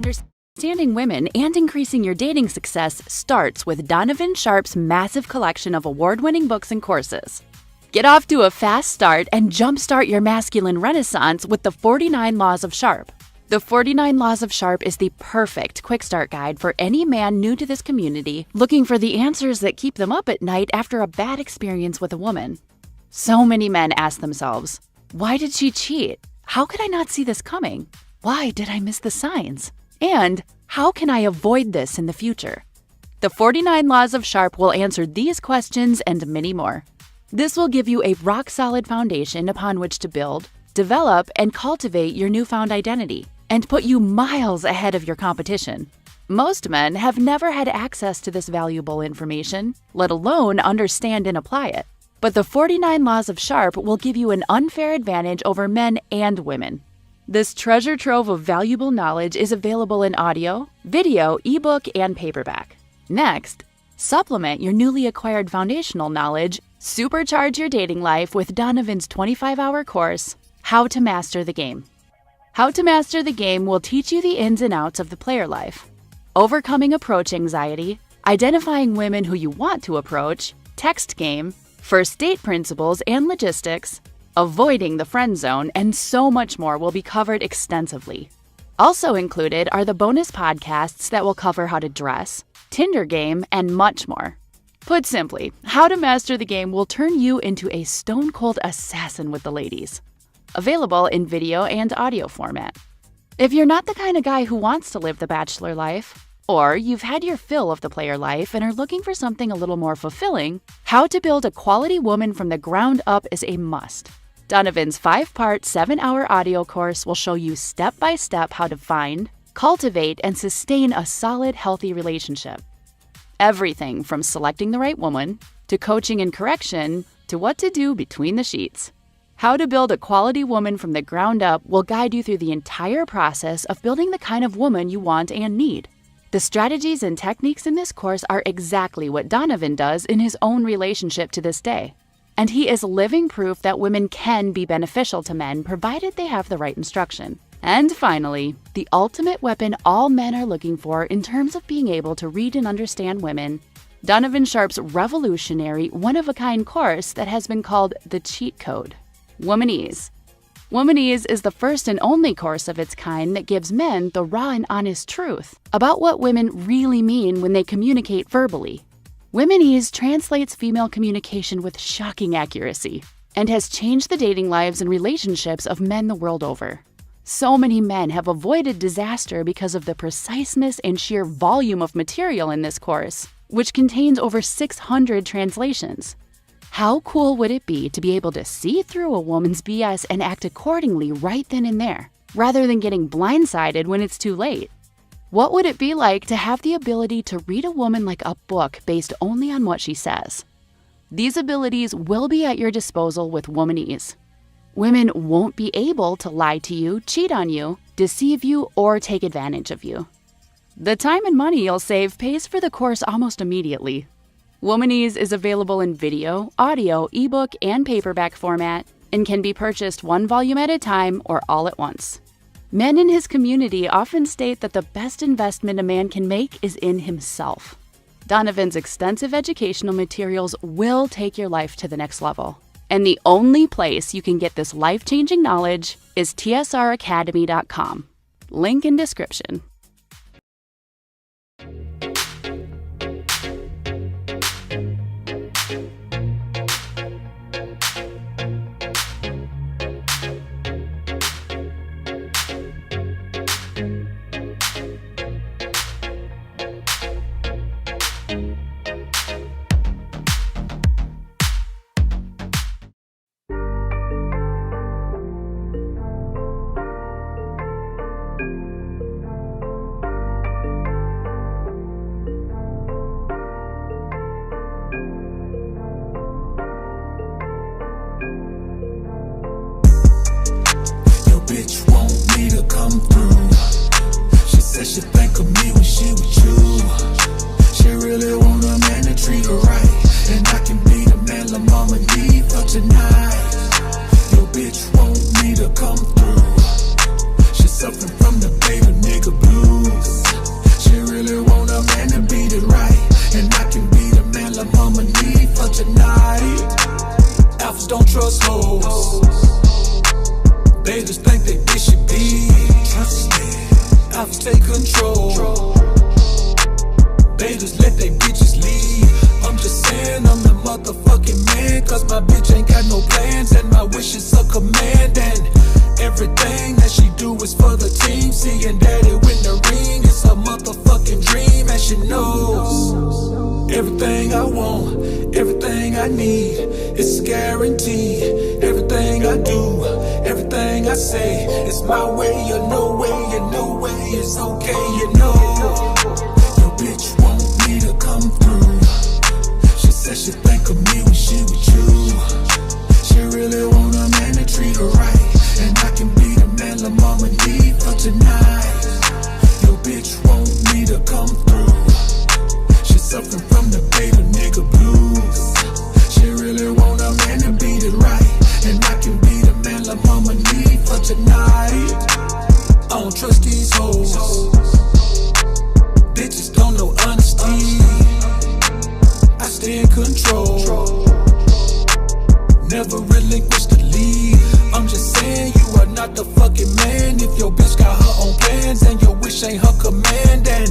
Understanding women and increasing your dating success starts with Donovan Sharpe's massive collection of award-winning books and courses. Get off to a fast start and jumpstart your masculine renaissance with the 49 Laws of Sharpe. The 49 Laws of Sharpe is the perfect quick start guide for any man new to this community looking for the answers that keep them up at night after a bad experience with a woman. So many men ask themselves, why did she cheat? How could I not see this coming? Why did I miss the signs? And how can I avoid this in the future? The 49 Laws of Sharpe will answer these questions and many more. This will give you a rock-solid foundation upon which to build, develop, and cultivate your newfound identity, and put you miles ahead of your competition. Most men have never had access to this valuable information, let alone understand and apply it. But the 49 Laws of Sharpe will give you an unfair advantage over men and women. This treasure trove of valuable knowledge is available in audio, video, ebook, and paperback. Next, supplement your newly acquired foundational knowledge, supercharge your dating life with Donovan's 25-hour course, How to Master the Game. How to Master the Game will teach you the ins and outs of the player life, overcoming approach anxiety, identifying women who you want to approach, text game, first date principles and logistics, avoiding the friend zone, and so much more will be covered extensively. Also included are the bonus podcasts that will cover how to dress, Tinder game, and much more. Put simply, How to Master the Game will turn you into a stone-cold assassin with the ladies. Available in video and audio format. If you're not the kind of guy who wants to live the bachelor life, or you've had your fill of the player life and are looking for something a little more fulfilling, How to Build a Quality Woman from the Ground Up is a must. Donovan's 5-part, 7-hour audio course will show you step-by-step how to find, cultivate, and sustain a solid, healthy relationship. Everything from selecting the right woman, to coaching and correction, to what to do between the sheets. How to Build a Quality Woman from the Ground Up will guide you through the entire process of building the kind of woman you want and need. The strategies and techniques in this course are exactly what Donovan does in his own relationship to this day. And he is living proof that women can be beneficial to men provided they have the right instruction. And finally, the ultimate weapon all men are looking for in terms of being able to read and understand women, Donovan Sharpe's revolutionary, one-of-a-kind course that has been called the Cheat Code. Womanese. Womanese is the first and only course of its kind that gives men the raw and honest truth about what women really mean when they communicate verbally. Womanese translates female communication with shocking accuracy and has changed the dating lives and relationships of men the world over. So many men have avoided disaster because of the preciseness and sheer volume of material in this course, which contains over 600 translations. How cool would it be to be able to see through a woman's BS and act accordingly right then and there, rather than getting blindsided when it's too late? What would it be like to have the ability to read a woman like a book based only on what she says? These abilities will be at your disposal with Womanese. Women won't be able to lie to you, cheat on you, deceive you, or take advantage of you. The time and money you'll save pays for the course almost immediately. Womanese is available in video, audio, ebook, and paperback format and can be purchased one volume at a time or all at once. Men in his community often state that the best investment a man can make is in himself. Donovan's extensive educational materials will take your life to the next level. And the only place you can get this life-changing knowledge is tsracademy.com. Link in description. baby nigga blues. She really want a man to beat it right, and I can be the man la mama need for tonight. Alphas don't trust hoes. Babies think they should be trusted. Alphas take control. Babies let they bitches lead. I'm just saying I'm the motherfucking man, cause my bitch ain't got no plans, and my wishes a command, and everything that she do is for the team. Seeing daddy win the ring, it's a motherfucking dream, and she knows everything I want, everything I need, it's a guarantee. Everything I do, everything I say, it's my way or no way, and no way is okay, you know. Your bitch want me to come through. She said she think of me when she with you. She really want a man to treat her right, and I can be the man la mama need for tonight. Your bitch want me to come through. She suffering from the baby nigga blues. She really want a man to beat it right, and I can be the man la mama need for tonight. I don't trust these hoes. Bitches don't know honesty. I stay in control. Never relinquish the lead. I'm just saying you are not the fucking man if your bitch got her own plans and your wish ain't her command, and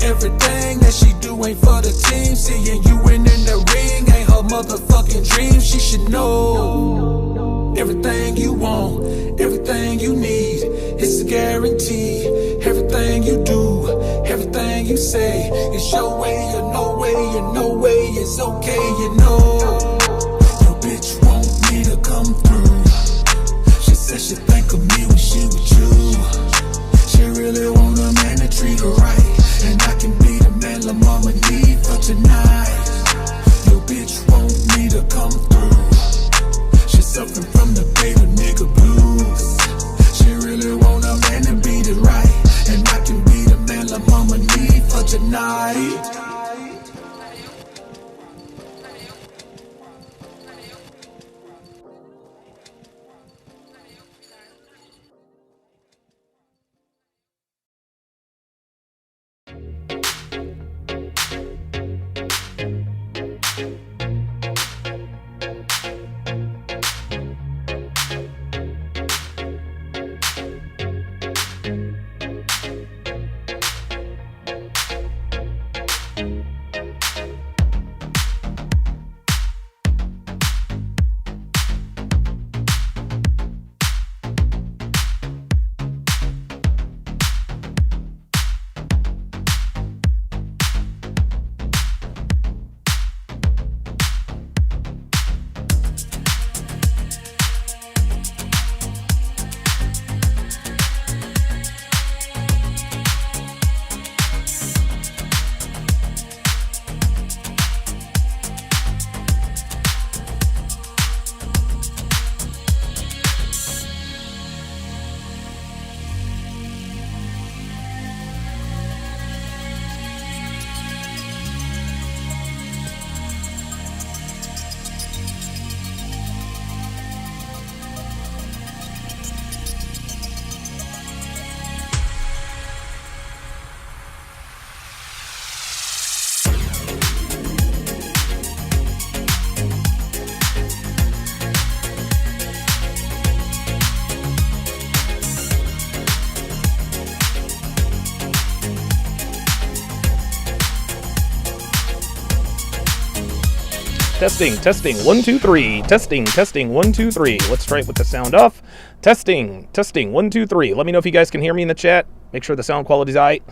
everything that she do ain't for the team. Seeing you in the ring ain't her motherfucking dream. She should know everything you want, everything you need, it's a guarantee. Everything you do, everything you say, it's your way or no way, and no way is okay, you know. Your bitch want me to come through. She said she think of me when she with you. She really want a man to treat her right, and I can be the man la mama need for tonight. Your bitch want me to come through. She suffering from the baby nigga blues. She really want a man to beat it right, and I can be the man la mama need for tonight. Testing, 1, 2, 3. Testing, 1, 2, 3. Let's try it with the sound off. Testing, 1, 2, 3. Let me know if you guys can hear me in the chat. Make sure the sound quality's aight.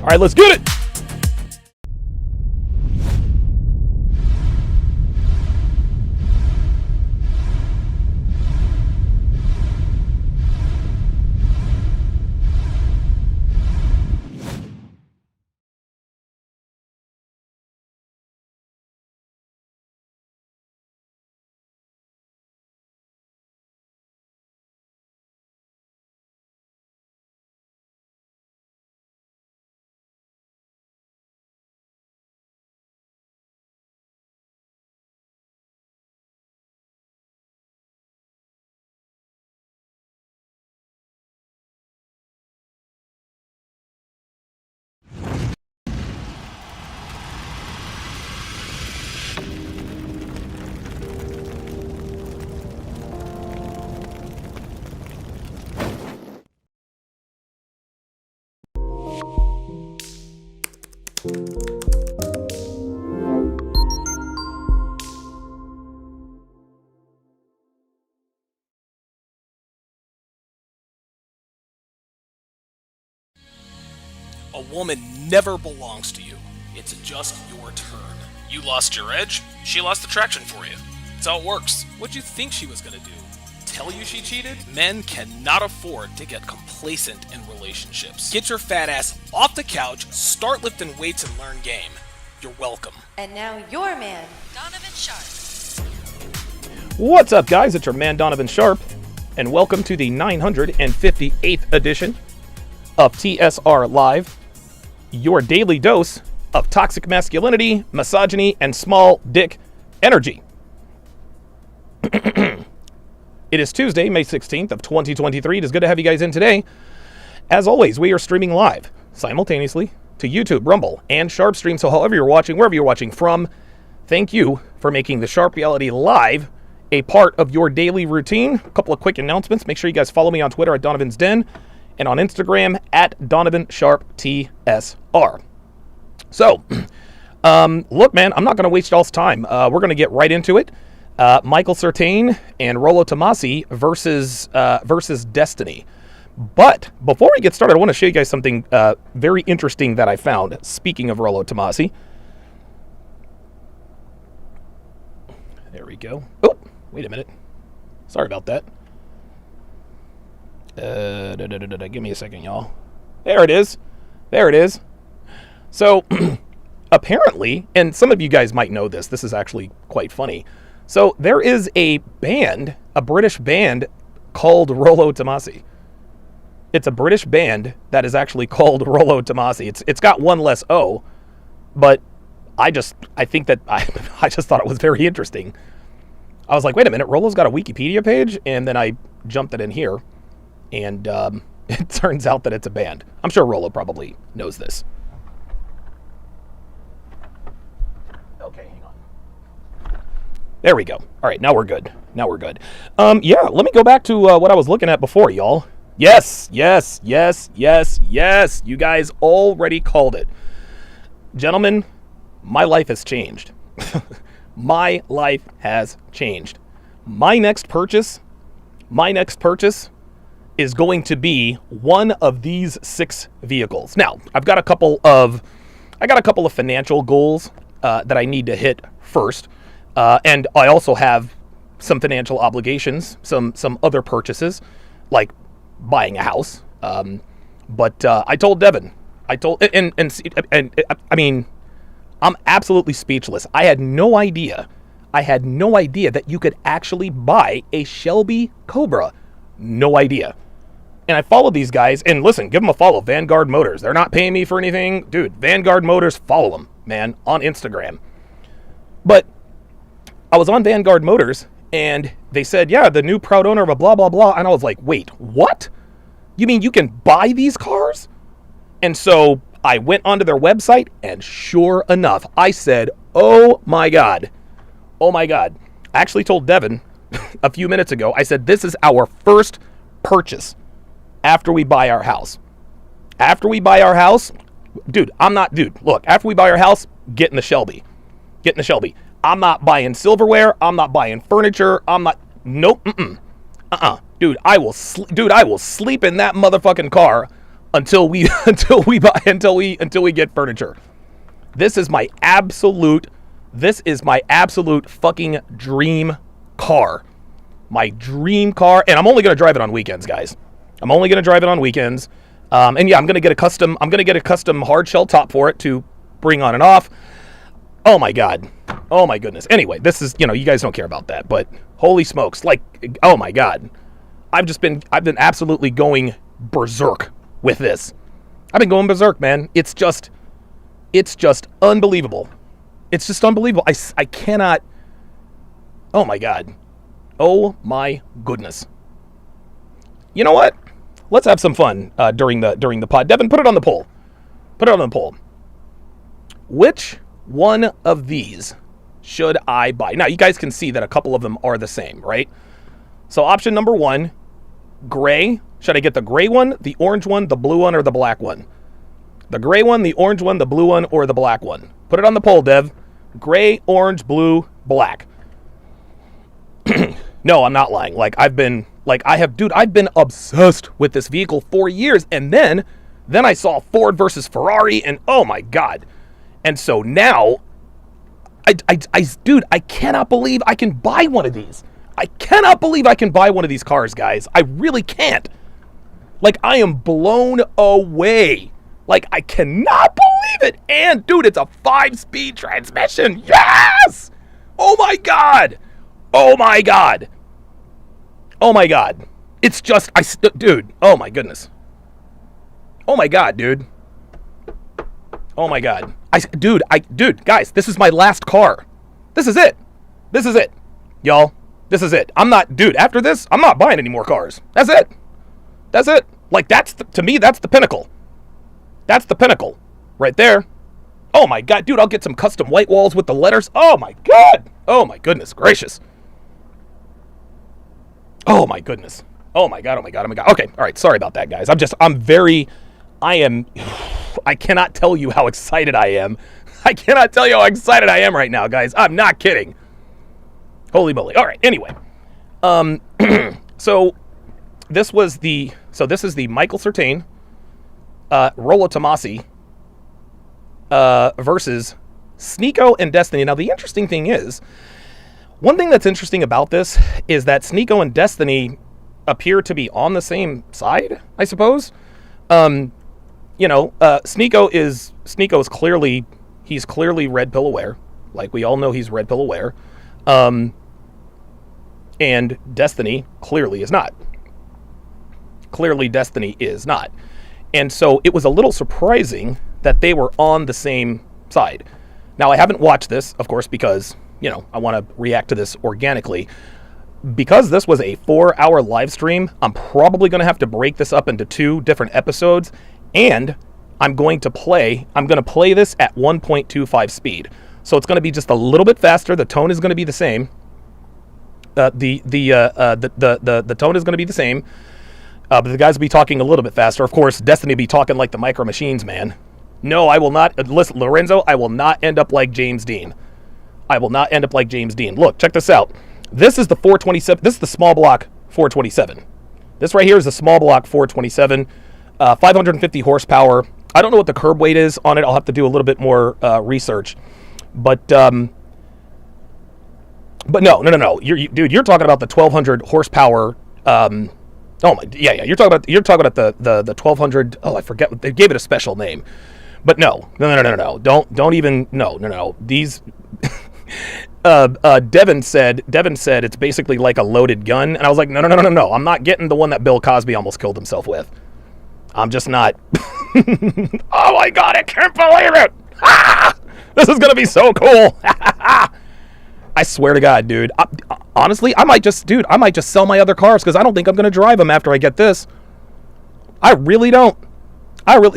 All right, let's get it. A woman never belongs to you. It's just your turn. You lost your edge, she lost attraction for you. That's how it works. What'd you think she was gonna do? Tell you she cheated? Men cannot afford to get complacent in relationships. Get your fat ass off the couch, start lifting weights and learn game. You're welcome. And now your man, Donovan Sharpe. What's up, guys? It's your man, Donovan Sharpe, and welcome to the 958th edition of TSR Live, your daily dose of toxic masculinity, misogyny, and small dick energy. It is Tuesday, May 16th of 2023. It is good to have you guys in today. As always, we are streaming live simultaneously to YouTube, Rumble, and Sharpe Stream. So however you're watching, wherever you're watching from, thank you for making the Sharpe Reality Live a part of your daily routine. A couple of quick announcements. Make sure you guys follow me on Twitter at Donovan's Den and on Instagram at Donovan Sharpe TSR. So, look, man, I'm not going to waste y'all's time. We're going to get right into it. Michael Certain and Rollo Tomasi versus Destiny. But before we get started, I want to show you guys something very interesting that I found. Speaking of Rollo Tomasi. There we go. Oh, wait a minute. Sorry about that. Give me a second, y'all. There it is. There it is. So, apparently, and some of you guys might know this. This is actually quite funny. So, there is a band, a British band called Rollo Tomasi. It's a British band that is actually called Rollo Tomasi. It's got one less O, but I think that I just thought it was very interesting. I was like, wait a minute, Rollo's got a Wikipedia page, and then I jumped it in here, and it turns out that it's a band. I'm sure Rollo probably knows this. Okay, hang on. There we go. All right, now we're good. Now we're good. Yeah, let me go back to what I was looking at before, y'all. Yes. You guys already called it. Gentlemen, my life has changed. My life has changed. My next purchase is going to be one of these 6 vehicles. Now, I've got a couple of financial goals that I need to hit first, and I also have some financial obligations, some other purchases, like buying a house. But I told Devin, I mean, I'm absolutely speechless. I had no idea that you could actually buy a Shelby Cobra. No idea. And I followed these guys, and listen, give them a follow, Vanguard Motors. They're not paying me for anything. Dude, Vanguard Motors, follow them, man, on Instagram. But I was on Vanguard Motors, and they said, yeah, the new proud owner of a blah, blah, blah. And I was like, wait, what? You mean you can buy these cars? And so I went onto their website, and sure enough, I said, oh my God. I actually told Devin a few minutes ago, I said, this is our first purchase after we buy our house. After we buy our house, look, after we buy our house, get in the Shelby. I'm not buying silverware. I'm not buying furniture. Nope. Dude, I will sleep in that motherfucking car until we get furniture. This is my absolute fucking dream car. My dream car, and I'm only going to drive it on weekends, guys. I'm only going to drive it on weekends. And yeah, I'm going to get a custom hard shell top for it to bring on and off. Oh my God. Oh my goodness. Anyway, this is, you guys don't care about that, but holy smokes. Like, oh my God. I've been absolutely going berserk with this. I've been going berserk, man. It's just unbelievable. It's just unbelievable. I cannot. Oh my God. Oh my goodness. You know what? Let's have some fun during the pod. Devin, put it on the poll. Put it on the poll. Which one of these should I buy? Now, you guys can see that a couple of them are the same, right? So option number 1, gray. Should I get the gray one, the orange one, the blue one, or the black one? The gray one, the orange one, the blue one, or the black one? Put it on the poll, Dev. Gray, orange, blue, black. No, I'm not lying. I've been obsessed with this vehicle for years. And then I saw Ford versus Ferrari, and oh my God. And so now, I cannot believe I can buy one of these. I cannot believe I can buy one of these cars, guys. I really can't. I am blown away. I cannot believe it. And dude, it's a 5-speed transmission. Yes! Oh my God. Oh my God. Oh my God. It's just, dude, oh my goodness. Oh my God, dude. Oh my God. Dude, guys, this is my last car. This is it. This is it. Y'all, this is it. After this, I'm not buying any more cars. That's it. That's it. To me, that's the pinnacle. That's the pinnacle. Right there. Oh my God, dude, I'll get some custom white walls with the letters. Oh my God. Oh my goodness gracious. Oh my goodness. Oh my God, oh my God, oh my God. Okay, all right, sorry about that, guys. I cannot tell you how excited I am. I cannot tell you how excited I am right now, guys. I'm not kidding. Holy moly. All right, anyway. So this is the Michael Certain, Rollo Tomasi, versus Sneako and Destiny. Now, the interesting thing is, one thing that's interesting about this is that Sneako and Destiny appear to be on the same side, I suppose. Sneako is clearly, he's clearly red pill aware. We all know he's red pill aware. And Destiny clearly is not. Clearly Destiny is not. And so it was a little surprising that they were on the same side. Now, I haven't watched this, of course, because, I want to react to this organically. Because this was a 4-hour live stream, I'm probably going to have to break this up into 2 different episodes, and I'm going to play this at 1.25 speed. So it's going to be just a little bit faster. The tone is going to be the same. The tone is going to be the same. But the guys will be talking a little bit faster. Of course, Destiny will be talking like the Micro Machines, man. No, I will not. Listen, Lorenzo, I will not end up like James Dean. I will not end up like James Dean. Look, check this out. This is the 427. This is the small block 427. This right here is the small block 427. 550 horsepower. I don't know what the curb weight is on it. I'll have to do a little bit more research. But no. You're talking about the 1200 horsepower. You're talking about the 1200. Oh, I forget. They gave it a special name. But no. Don't even. No. These. Devin said it's basically like a loaded gun, and I was like, no. I'm not getting the one that Bill Cosby almost killed himself with. I'm just not. Oh my God, I can't believe it! This is gonna be so cool. I swear to God, dude. Honestly, I might just sell my other cars because I don't think I'm gonna drive them after I get this. I really don't.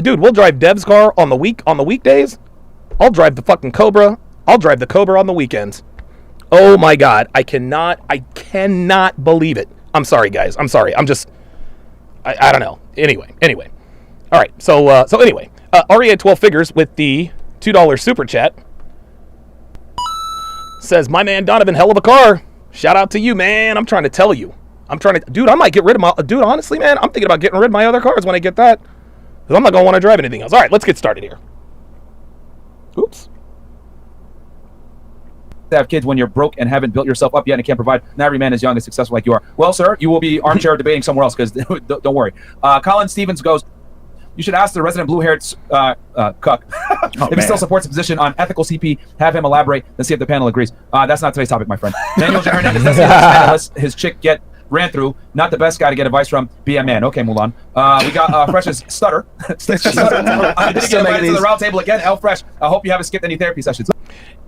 Dude, we'll drive Dev's car on the weekdays. I'll drive the fucking Cobra. I'll drive the Cobra on the weekends. Oh my God, I cannot believe it. I'm sorry, guys. I'm sorry. I don't know. Anyway. All right. So anyway, REA 12 Figures with the $2 super chat says, my man Donovan, hell of a car. Shout out to you, man. I'm trying to tell you. Dude, I might get rid of honestly, man, I'm thinking about getting rid of my other cars when I get that. Because I'm not going to want to drive anything else. All right, let's get started here. Oops. To have kids when you're broke and haven't built yourself up yet and can't provide. Not every man is young and successful like you are. Well, sir, you will be armchair debating somewhere else because don't worry. Colin Stevens goes, you should ask the resident blue-haired cuck if he still supports the position on ethical CP, have him elaborate, and see if the panel agrees. That's not today's topic, my friend. Daniel J. Hernandez, that's the panelist his chick ran through. Not the best guy to get advice from. Be a man. Okay, Mulan. We got Fresh's stutter. Did he get invited to the round table again? El Fresh. I hope you haven't skipped any therapy sessions.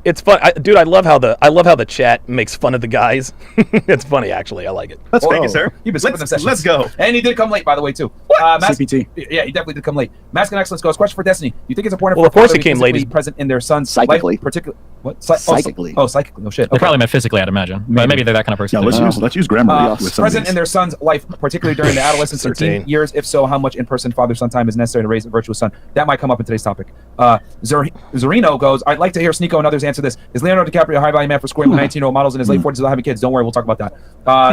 It's fun, dude. I love how the chat makes fun of the guys. It's funny, actually. I like it. Let's thank you, sir. You've been skipping them sessions. Let's go. And he did come late, by the way, too. CPT. Yeah, he definitely did come late. Masculine Excellence goes, question for Destiny. You think it's important Well, for of course father he came to be late. physically present in their son's Psychically. life, particularly what? Psychically. Psychically. Oh shit. They Okay. probably meant physically, I'd imagine. But maybe they're that kind of person. Yeah, let's use grammar with some present of in these. their son's life, particularly during the adolescence and teen years. If so, how much in-person father-son time is necessary to raise a virtuous son? That might come up in today's topic. Zorino goes, I'd like to hear Sneako and others answer this. Is Leonardo DiCaprio a high-value man for scoring with 19-year-old models in his late 40s without having kids? Don't worry, we'll talk about that.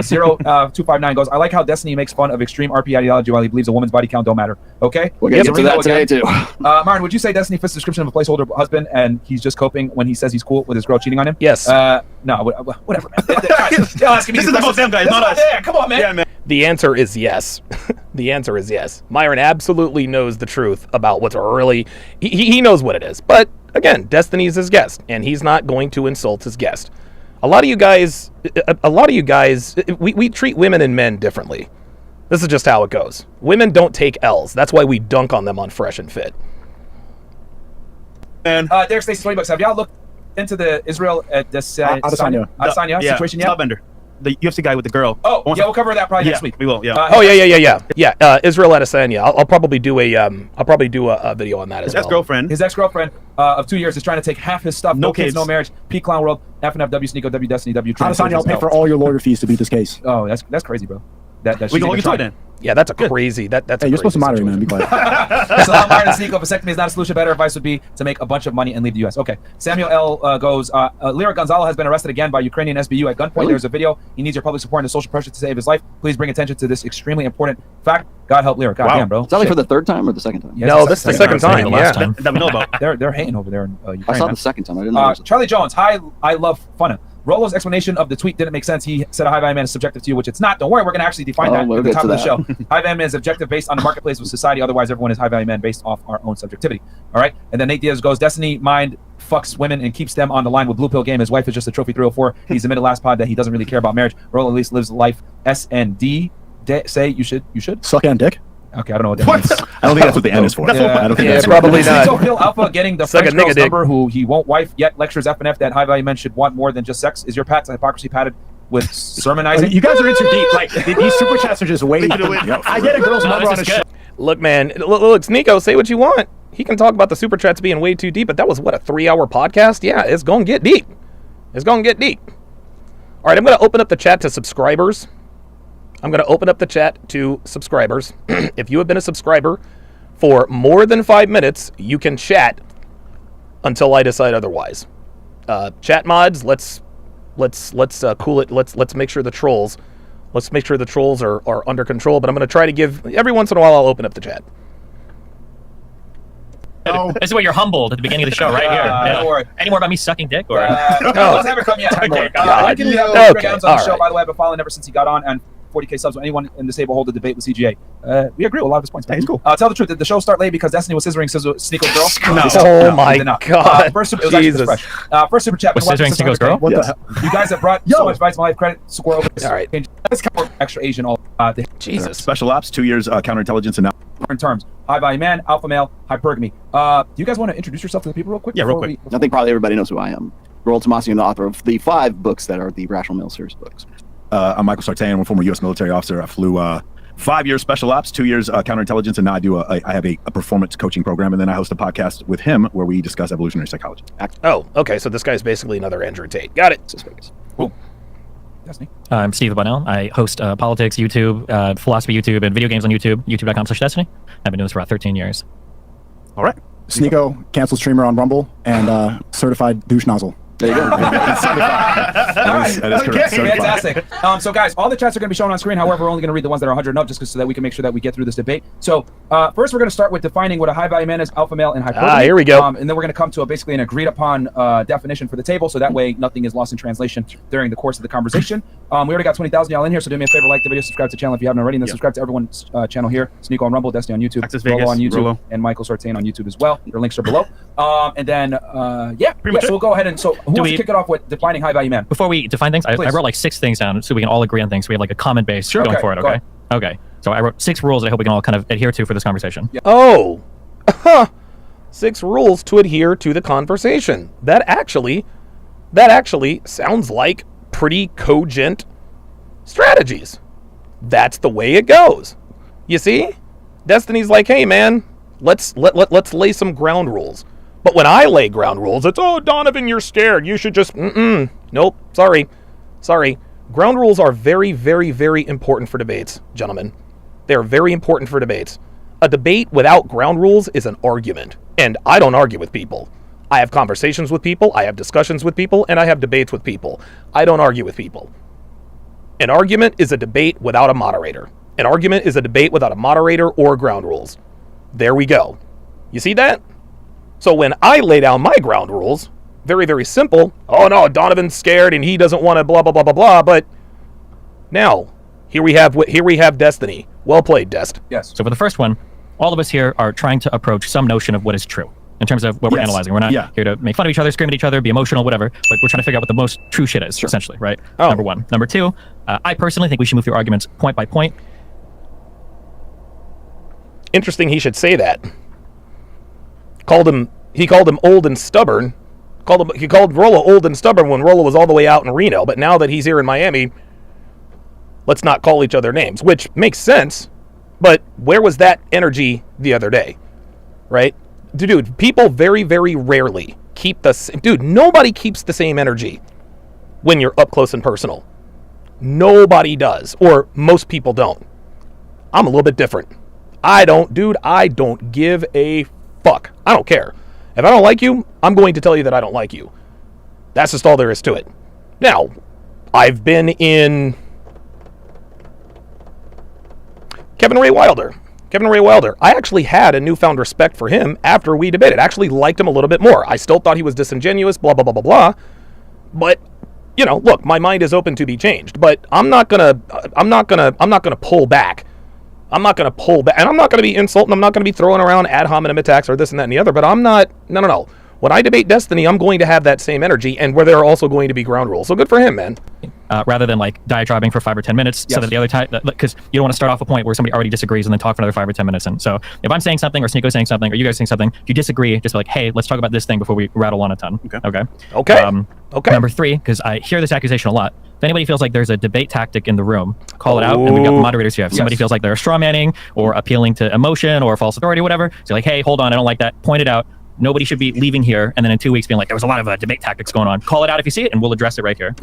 0259 goes, I like how Destiny makes fun of extreme RP ideology while he believes a woman's body count don't matter. Okay? We're going to get to that today, too. Martin, would you say Destiny fits the description of a placeholder husband and he's just coping when he says he's cool with his girl cheating on him? Yes. No, whatever, man. Y'all asking me This is about them guys, not us. Yeah, come on, man. Yeah, man. The answer is yes. The answer is yes. Myron absolutely knows the truth about what's really. He knows what it is. But again, Destiny's his guest, and he's not going to insult his guest. A lot of you guys, we treat women and men differently. This is just how it goes. Women don't take L's. That's why we dunk on them on Fresh and Fit. Man. Derek Stacy, $20. Have y'all looked into the Israel Adesanya situation yet? Stylebender. The UFC guy with the girl. Oh, yeah, we'll cover that probably next week. We will, yeah. Yeah. Israel Adesanya. I'll probably do a video on that as well. His ex-girlfriend of 2 years is trying to take half his stuff. No kids, no marriage. P Clown World. FNF W Sneako W Destiny W. Adesanya, I'll pay for all your lawyer fees to beat this case. Oh, that's crazy, bro. We can hold you to it then. Yeah, that's a crazy. That's hey, you're supposed to moderate, man. Be quiet. Salam Martin Sneako, vasectomy is not a solution. Better advice would be to make a bunch of money and leave the U.S. Okay. Samuel L. goes, Lyra Gonzalo has been arrested again by Ukrainian SBU at gunpoint. Really? There's a video. He needs your public support and the social pressure to save his life. Please bring attention to this extremely important fact. God help Lyra. God damn, bro. Is that like for the third time or the second time? Yeah, no, this is the second time. Yeah. That we know about. They're hating over there in Ukraine. I saw the second time. I didn't know. Charlie Jones, hi, I love Funna. Rolo's explanation of the tweet didn't make sense. He said a high value man is subjective to you, which it's not. Don't worry, we're going to actually define that at the top of the show. High value man is objective based on the marketplace of society. Otherwise, everyone is high value man based off our own subjectivity. All right. And then Nate Diaz goes, Destiny mind fucks women and keeps them on the line with Blue Pill Game. His wife is just a trophy 304. He's admitted last pod that he doesn't really care about marriage. Rolo at least lives life S&D. Say you should suck and dick. Okay, I don't know what that means. I don't think that's what the N is for. I don't think that's probably not. So Phil Alpha getting the French girl's number who he won't wife yet lectures FNF that high value men should want more than just sex. Is your Pat's hypocrisy padded with sermonizing? You guys are in too deep. Like these super chats are just waiting. I get a girl's number on a show. Look, man. Look, Sneako, say what you want. He can talk about the super chats being way too deep, but that was what, a 3-hour podcast? Yeah, it's gonna get deep. All right, I'm gonna open up the chat to subscribers. If you have been a subscriber for more than 5 minutes, you can chat until I decide otherwise. Chat mods, let's cool it. Let's make sure the trolls are under control. But I'm going to try to give every once in a while. I'll open up the chat. Oh. This is where you're humbled at the beginning of the show, right here. Don't worry. Any more about me sucking dick? Or? Let's have it come yet. Okay, I can leave okay, Breakdowns on the show, by the way. I've been following ever since he got on, and 40K subs. When anyone in this table hold a debate with CGA, we agree with a lot of his points. He's cool. Tell the truth. Did the show start late because Destiny was scissoring Sneako's girl? No. Oh my God! First super chat. Was scissoring Sneako's girl? What the hell? You guys have brought so much advice. My life credit score over. All right. Let's cover extra Asian all. Jesus. Special ops, 2 years counterintelligence, and now In terms, high value man, alpha male, hypergamy. Do you guys want to introduce yourself to the people real quick? Yeah, real quick. I think probably everybody knows who I am. Roel Tomasi, I'm the author of the 5 books that are the Rational Male series books. I'm Michael Sartain. I'm a former U.S. military officer. I flew 5 years special ops, 2 years counterintelligence, and now I have a performance coaching program, and then I host a podcast with him where we discuss evolutionary psychology. Oh, okay. So this guy's basically another Andrew Tate. Got it. Cool. Destiny. I'm Steve Bunnell. I host politics, YouTube, philosophy YouTube, and video games on YouTube, youtube.com/Destiny. I've been doing this for about 13 years. All right. Sneako, canceled streamer on Rumble, and certified douche nozzle. There you go. That is correct. Fantastic. So, guys, all the chats are going to be shown on screen. However, we're only going to read the ones that are 100 and up, just so that we can make sure that we get through this debate. So, first, we're going to start with defining what a high value man is, alpha male, and hypergamy. Here we go. And then we're going to come to basically an agreed upon definition for the table, so that way nothing is lost in translation during the course of the conversation. We already got 20,000 y'all in here, so do me a favor, like the video, subscribe to the channel if you haven't already, and then subscribe to everyone's channel here. Sneako on Rumble, Destiny on YouTube, Texas Rolo Vegas, on YouTube, Rolo. and Michael Sartain on YouTube as well. Their links are below. And then, so we'll go ahead and, so who wants to kick it off with defining high value man? Before we define things, I wrote like 6 things down so we can all agree on things. So we have like a common base going for it, okay? Okay. So I wrote 6 rules that I hope we can all kind of adhere to for this conversation. Yeah. Oh, 6 rules to adhere to the conversation. That actually sounds like pretty cogent strategies. That's the way it goes. You see? Destiny's like, hey man, let's lay some ground rules. But when I lay ground rules, it's, oh, Donovan, you're scared. You should just, nope, sorry. Ground rules are very, very, very important for debates, gentlemen. They're very important for debates. A debate without ground rules is an argument. And I don't argue with people. I have conversations with people, I have discussions with people, and I have debates with people. I don't argue with people. An argument is a debate without a moderator. An argument is a debate without a moderator or ground rules. There we go. You see that? So when I lay down my ground rules, very, very simple. Oh no, Donovan's scared and he doesn't want to blah, blah, blah, blah, blah. But now, here we have Destiny. Well played, Dest. Yes. So for the first one, all of us here are trying to approach some notion of what is true in terms of what we're analyzing. We're not here to make fun of each other, scream at each other, be emotional, whatever, but we're trying to figure out what the most true shit is, essentially, right? Number one. Number two, I personally think we should move through arguments point by point. Interesting he should say that. He called him old and stubborn. He called Rolo old and stubborn when Rolo was all the way out in Reno, but now that he's here in Miami, let's not call each other names, which makes sense, but where was that energy the other day, right? Dude, people very, very rarely keep the same... Dude, nobody keeps the same energy when you're up close and personal. Nobody does, or most people don't. I'm a little bit different. I don't give a fuck. I don't care. If I don't like you, I'm going to tell you that I don't like you. That's just all there is to it. Now, I've been in... Kevin Ray Wilder. I actually had a newfound respect for him after we debated. I actually liked him a little bit more. I still thought he was disingenuous, blah, blah, blah, blah, blah. But, you know, look, my mind is open to be changed. But I'm not gonna pull back. I'm not going to pull back, and I'm not going to be insulting. I'm not going to be throwing around ad hominem attacks or this and that and the other, but I'm not, no. When I debate Destiny, I'm going to have that same energy, and where there are also going to be ground rules. So good for him, man. Rather than like diatribing for 5 or 10 minutes, so that the other time, because you don't want to start off a point where somebody already disagrees and then talk for another 5 or 10 minutes. And so if I'm saying something, or Sneako's saying something, or you guys saying something, if you disagree, just be like, hey, let's talk about this thing before we rattle on a ton. Okay. Number 3, because I hear this accusation a lot. If anybody feels like there's a debate tactic in the room, call it out, and we've got the moderators here. If somebody feels like they're straw manning or appealing to emotion or false authority or whatever, so like, hey, hold on, I don't like that. Point it out. Nobody should be leaving here and then in 2 weeks being like, there was a lot of debate tactics going on. Call it out if you see it, and we'll address it right here.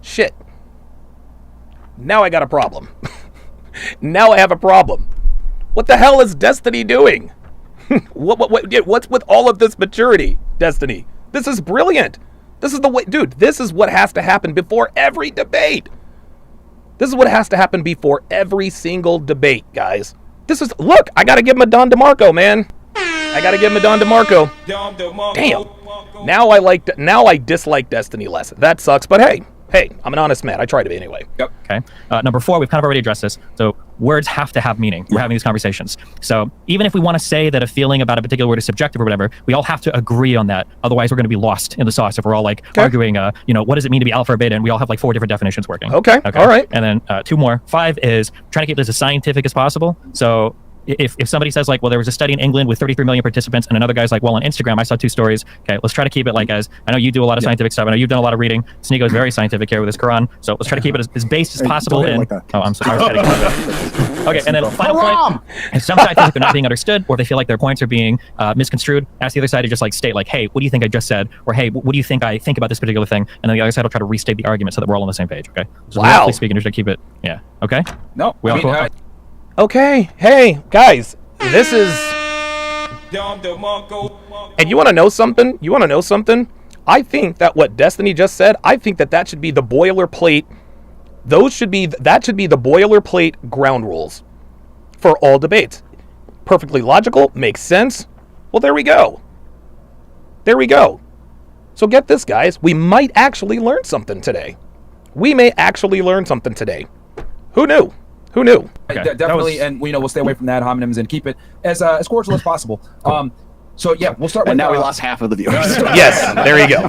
Shit. Now I got a problem. Now I have a problem. What the hell is Destiny doing? What's with all of this maturity, Destiny? This is brilliant. This is the way, dude, this is what has to happen before every debate. This is what has to happen before every single debate, guys. Look, I got to give him a Don DeMarco, man. I got to give him a Don DeMarco. Damn. Now I dislike Destiny less. That sucks, but hey, I'm an honest man. I try to be anyway. Okay. Number 4, we've kind of already addressed this. So words have to have meaning. We're having these conversations. So even if we want to say that a feeling about a particular word is subjective or whatever, we all have to agree on that. Otherwise, we're going to be lost in the sauce if we're all like arguing, what does it mean to be alpha or beta? And we all have like 4 different definitions working. Okay. All right. And then 2 more. 5 is trying to keep this as scientific as possible. So if somebody says like, well, there was a study in England with 33 million participants, and another guy's like, well, on Instagram, I saw 2 stories. Okay, let's try to keep it like as, I know you do a lot of scientific stuff. I know you've done a lot of reading. Sneako is very scientific here with his Quran. So let's try to keep it as based as possible. I'm sorry. Okay, and then final point, if some sides think they're not being understood, or they feel like their points are being misconstrued, ask the other side to just like state like, hey, what do you think I just said? Or hey, what do you think I think about this particular thing? And then the other side will try to restate the argument so that we're all on the same page, okay? So roughly speaking, just to keep it, okay? No. We all cool? Okay, hey, guys, this is And you want to know something? I think that what Destiny just said, I think that should be the boilerplate. That should be the boilerplate ground rules for all debates. Perfectly logical, makes sense. Well, there we go. So get this, guys. We might actually learn something today. Who knew? Okay. Definitely, and we'll stay away from the ad hominems and keep it as cordial as possible. So yeah, we'll start with. And now we lost half of the viewers. Yes, there you go. All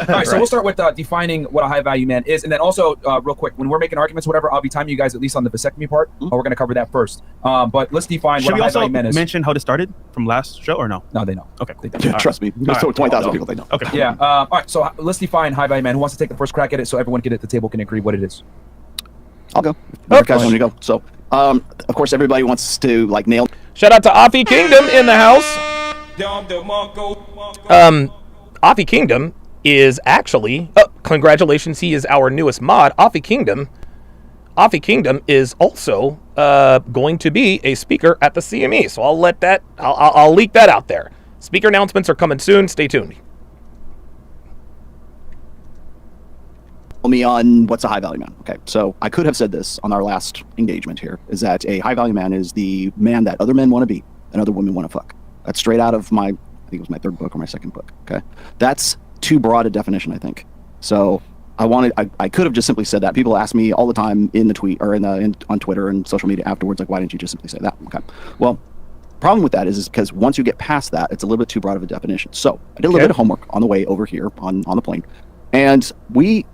right, so we'll start with defining what a high value man is, and then also real quick, when we're making arguments, whatever, I'll be timing you guys at least on the vasectomy part. We're going to cover that first. But let's define what a high value man is. Mention how this started from last show or no? No, they know. Okay, trust me. There's 20,000 people they know. Okay. Yeah. All right. So let's define high value man. Who wants to take the first crack at it so everyone at the table can agree what it is? I'll go. Guys want me to go? So, of course, everybody wants to nail. Shout out to Afi Kingdom in the house. Afi Kingdom is actually, congratulations, he is our newest mod. Afi Kingdom is also going to be a speaker at the CME, so I'll leak that out there. Speaker announcements are coming soon. Stay tuned. Me on what's a high value man. Okay, so I could have said this on our last engagement here, is that a high value man is the man that other men want to be and other women want to fuck. That's straight out of I think it was my third book or my second book. Okay, that's too broad a definition, I think. So I could have just simply said that. People ask me all the time in the tweet or on Twitter and social media afterwards, why didn't you just simply say that? Okay, well, problem with that is because once you get past that, it's a little bit too broad of a definition. So I did a little bit of homework on the way over here on the plane. And we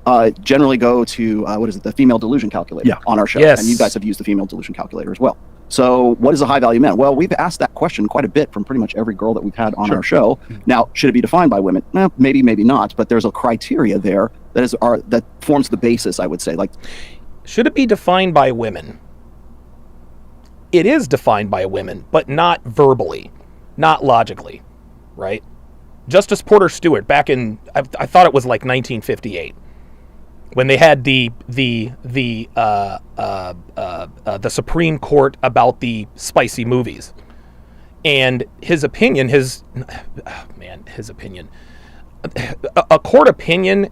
generally go to, the female delusion calculator on our show. Yes. And you guys have used the female delusion calculator as well. So what is a high value man? Well, we've asked that question quite a bit from pretty much every girl that we've had on our show. Now, should it be defined by women? Maybe, maybe not. But there's a criteria there that forms the basis, I would say. Should it be defined by women? It is defined by women, but not verbally, not logically, right? Justice Porter Stewart back in, I thought it was 1958, when they had the Supreme Court about the spicy movies, and his opinion, a court opinion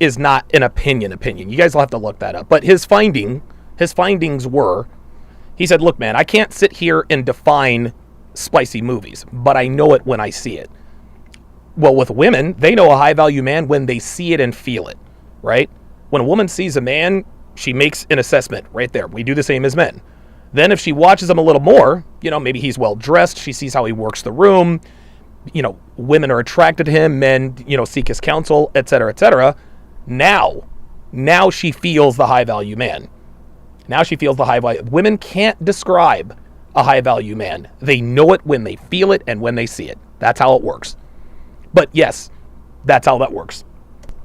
is not an opinion. You guys will have to look that up. But his findings were, he said, look, man, I can't sit here and define spicy movies, but I know it when I see it. Well, with women, they know a high-value man when they see it and feel it, right? When a woman sees a man, she makes an assessment right there. We do the same as men. Then if she watches him a little more, maybe he's well-dressed, she sees how he works the room, women are attracted to him, men, seek his counsel, et cetera, now she feels the high-value man. Women can't describe a high-value man. They know it when they feel it and when they see it. That's how it works. But yes, that's how that works.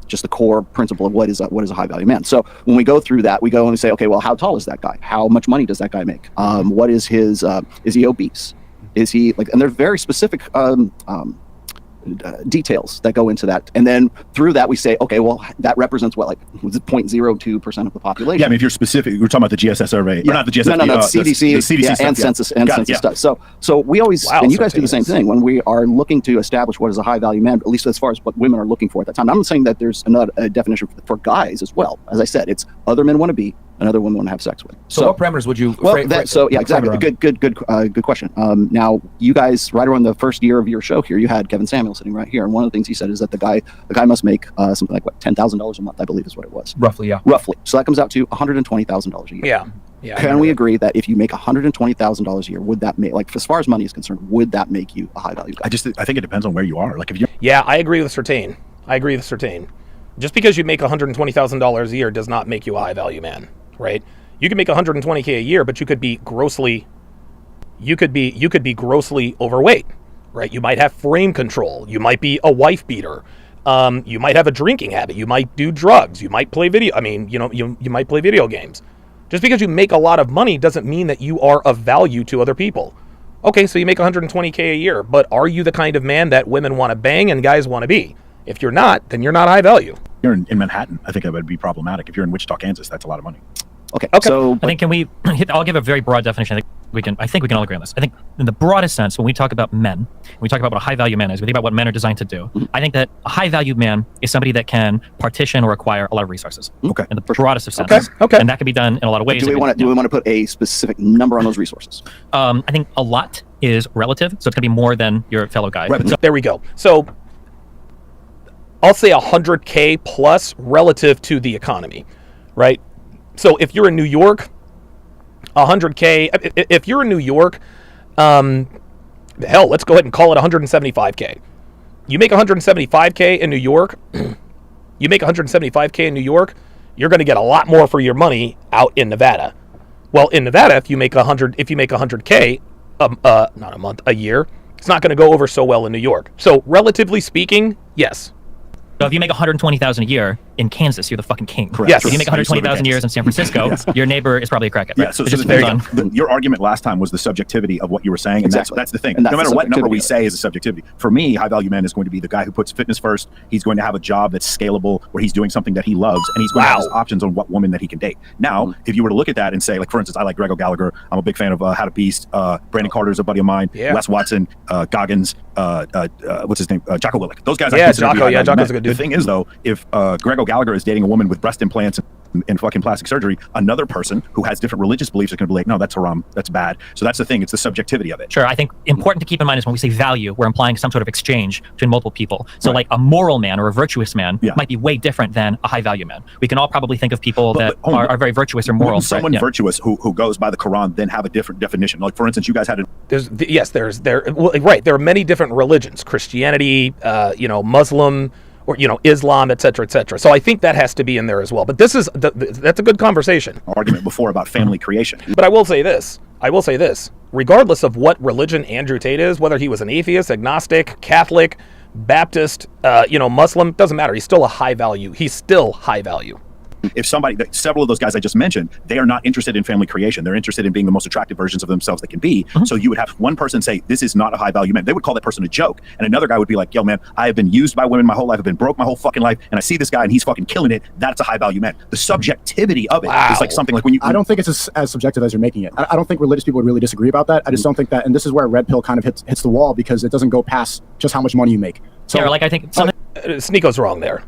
Just the core principle of what is a high value man. So when we go through that, we go and we say, okay, well, how tall is that guy? How much money does that guy make? What is his? Is he obese? Is he and there's very specific details that go into that, and then through that we say, okay, well, that represents what, 0.02% of the population. Yeah, I mean, if you're specific, we're talking about the GSS survey, or not the GSS, no, CDC, the CDC and census stuff. So we always, and you guys do the same thing when we are looking to establish what is a high value man, at least as far as what women are looking for at that time. I'm not saying that there's a definition for guys as well. As I said, it's other men want to be and other women want to have sex with. So what parameters would you? Exactly. Good question. Now, you guys, right around the first year of your show here, you had Kevin Samuel sitting right here, and one of the things he said is that the guy must make something like $10,000 a month, I believe is what it was. Roughly, yeah. Roughly. So that comes out to $120,000 a year. Yeah. Can we agree that if you make $120,000 a year, would that make, as far as money is concerned, would that make you a high value guy? I think it depends on where you are. If you. Yeah, I agree with Sertain. Just because you make $120,000 a year does not make you a high value man, right? You can make $120K a year, but you could be grossly overweight, right? You might have frame control. You might be a wife beater. You might have a drinking habit. You might do drugs. You might play you might play video games. Just because you make a lot of money doesn't mean that you are of value to other people. Okay, so you make $120K a year, but are you the kind of man that women want to bang and guys want to be? If you're not, then you're not high value. You're in Manhattan, I think that would be problematic. If you're in Wichita, Kansas, that's a lot of money. Okay. So I think I'll give a very broad definition. I think we can all agree on this. I think in the broadest sense, when we talk about men, when we talk about what a high value man is, we think about what men are designed to do. I think that a high value man is somebody that can partition or acquire a lot of resources. Okay. In the broadest of senses. Okay. And that can be done in a lot of ways. Do we want to put a specific number on those resources? I think a lot is relative, so it's going to be more than your fellow guy. Right, so there we go. So I'll say 100K plus relative to the economy, right? So if you're in New York, 100K. If you're in New York, hell, let's go ahead and call it 175K. You make 175K in New York. You make 175K in New York. You're going to get a lot more for your money out in Nevada. Well, in Nevada, if you make 100K, not a month, a year, it's not going to go over so well in New York. So relatively speaking, yes. So if you make 120,000 a year in Kansas, you're the fucking king. Correct. Yes. If you make 120,000 a year in San Francisco, Yes. your neighbor is probably a crackhead. Yeah, Right? so It just there you depends go. on. Your argument last time was the subjectivity of what you were saying, and Exactly. that's the thing. And that's No matter the what number we subjectivity say is a subjectivity. For me, high value man is going to be the guy who puts fitness first. He's going to have a job that's scalable, where he's doing something that he loves, and he's going to have his options on what woman that he can date. Now, if you were to look at that and say, like, for instance, I like Greg Gallagher. I'm a big fan of How to Beast. Brandon Carter's a buddy of mine. Yeah. Wes Watson, Goggins, what's his name? Jocko Willink. Those guys. I Yeah, consider to be Jocko. high Yeah, value Jocko's men. a good dude. The thing is, though, if Greg Gallagher is dating a woman with breast implants and fucking plastic surgery, another person who has different religious beliefs is going to be like, no, that's haram, that's bad. So that's the thing. It's the subjectivity of it. Sure, I think important to keep in mind is when we say value, we're implying some sort of exchange between multiple people. So like a moral man or a virtuous man might be way different than a high value man. We can all probably think of people that are very virtuous or moral. Wouldn't someone virtuous who goes by the Quran then have a different definition? Like, for instance, you guys had a... Right. There are many different religions: Christianity, Muslim, or Islam, etc., etc. So I think that has to be in there as well. But that's a good conversation. Argument before about family creation. But I will say this. Regardless of what religion Andrew Tate is, whether he was an atheist, agnostic, Catholic, Baptist, Muslim, doesn't matter. He's still a high value. He's still high value. If several of those guys I just mentioned, they are not interested in family creation. They're interested in being the most attractive versions of themselves they can be. So you would have one person say, this is not a high value man. They would call that person a joke. And another guy would be like, yo, man, I have been used by women my whole life. I've been broke my whole fucking life. And I see this guy and he's fucking killing it. That's a high value man. The subjectivity of it is like something like when you... I don't think it's as subjective as you're making it. I don't think religious people would really disagree about that. I just don't think that, and this is where red pill kind of hits the wall, because it doesn't go past just how much money you make. So yeah, like I think something... Sneako's wrong there.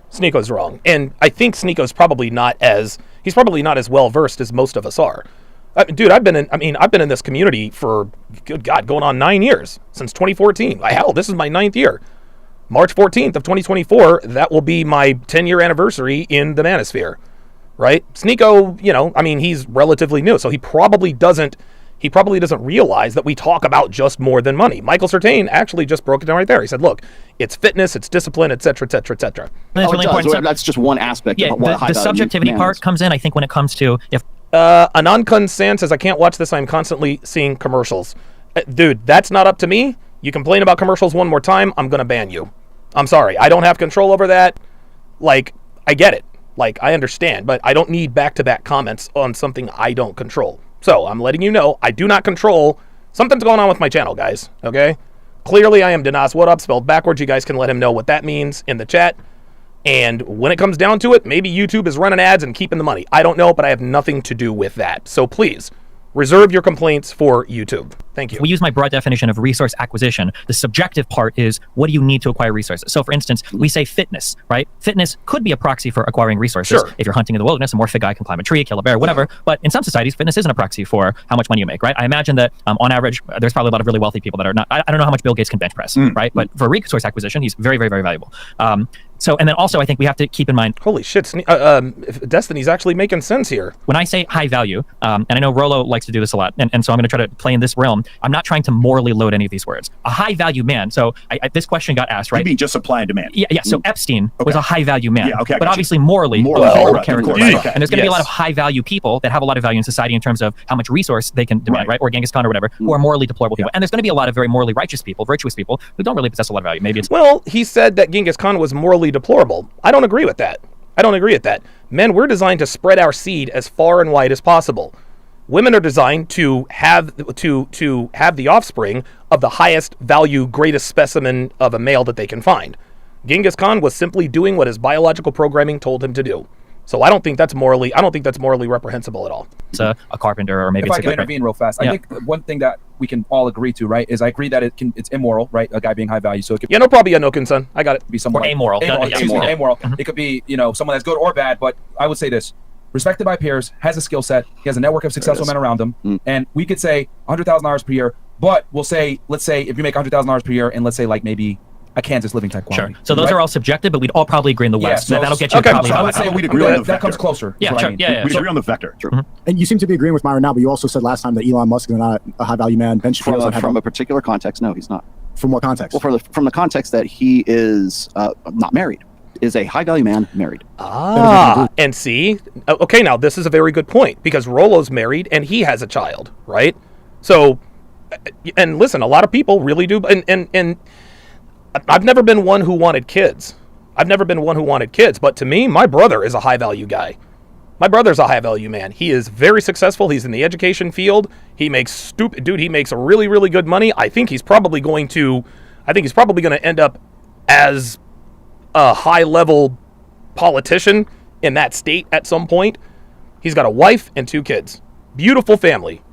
Sneako's wrong. And I think Sneako's probably not as well versed as most of us are. Dude, I've been in this community for, good God, going on 9 years, since 2014. Hell, this is my 9th year. March 14th of 2024, that will be my 10-year anniversary in the manosphere, right? Sneako, he's relatively new, so he probably doesn't realize that we talk about just more than money. Michael Certain actually just broke it down right there. He said, look, it's fitness, it's discipline, et cetera, et cetera, et cetera. That's really important. That's just one aspect of what the subjectivity part comes in, I think, when it comes to if... Anand San says, I can't watch this. I'm constantly seeing commercials. Dude, that's not up to me. You complain about commercials one more time, I'm going to ban you. I'm sorry. I don't have control over that. Like, I get it. Like, I understand, but I don't need back-to-back comments on something I don't control. So I'm letting you know, I do not control. Something's going on with my channel, guys. Okay? Clearly, I am Dinas What Up, spelled backwards. You guys can let him know what that means in the chat. And when it comes down to it, maybe YouTube is running ads and keeping the money. I don't know, but I have nothing to do with that. So please, reserve your complaints for YouTube. Thank you. We use my broad definition of resource acquisition. The subjective part is, what do you need to acquire resources? So for instance, we say fitness, right? Fitness could be a proxy for acquiring resources. Sure. If you're hunting in the wilderness, a more fit guy can climb a tree, kill a bear, whatever. But in some societies, fitness isn't a proxy for how much money you make, right? I imagine that on average, there's probably a lot of really wealthy people that are not, I don't know how much Bill Gates can bench press, right? But for resource acquisition, he's very, very, very valuable. So, and then also I think we have to keep in mind... Holy shit, Destiny's actually making sense here. When I say high value, and I know Rolo likes to do this a lot, and so I'm going to try to play in this realm, I'm not trying to morally load any of these words. A high value man, so this question got asked, right? You mean just supply and demand? Yeah, so Epstein was a high value man, but obviously morally, a horrible character, right? Okay. And there's going to be a lot of high value people that have a lot of value in society in terms of how much resource they can demand, right? Or Genghis Khan or whatever, who are morally deplorable people. And there's going to be a lot of very morally righteous people, virtuous people, who don't really possess a lot of value. Maybe it's... Well, he said that Genghis Khan was morally deplorable. I don't agree with that. Men, we're designed to spread our seed as far and wide as possible. Women are designed to have the offspring of the highest value, greatest specimen of a male that they can find. Genghis Khan was simply doing what his biological programming told him to do. So I don't think that's morally reprehensible at all. It's a carpenter, or maybe If it's I can intervene real fast, I think one thing that we can all agree to, right, is I agree that it's immoral, right? A guy being high value. So it could no problem, Yanokin-san. I got it. Be someone or amoral. Amoral. It could be, someone that's good or bad, but I would say this. Respected by peers, has a skill set, he has a network of successful men around him, and we could say $100,000 per year, but let's say if you make $100,000 per year, and let's say like maybe a Kansas living type quality. Sure. So those are all subjective, but we'd all probably agree in the West. so that'll get you. So I would say we'd agree on that comes closer. Yeah, sure. We'd agree on the vector. True. And you seem to be agreeing with Myron now, but you also said last time that Elon Musk is not a high value man. Ben Shapiro's not From a particular context, no, he's not. From what context? Well, from the context that he is not married. Is a high value man married? And see, okay, now this is a very good point, because Rolo's married and he has a child, right? So, and listen, a lot of people really do, and I've never been one who wanted kids. But to me, my brother is a high value guy. My brother's a high value man. He is very successful. He's in the education field. He makes he makes really, really good money. I think he's probably going to end up as a high-level politician in that state at some point. He's got a wife and 2 kids. Beautiful family.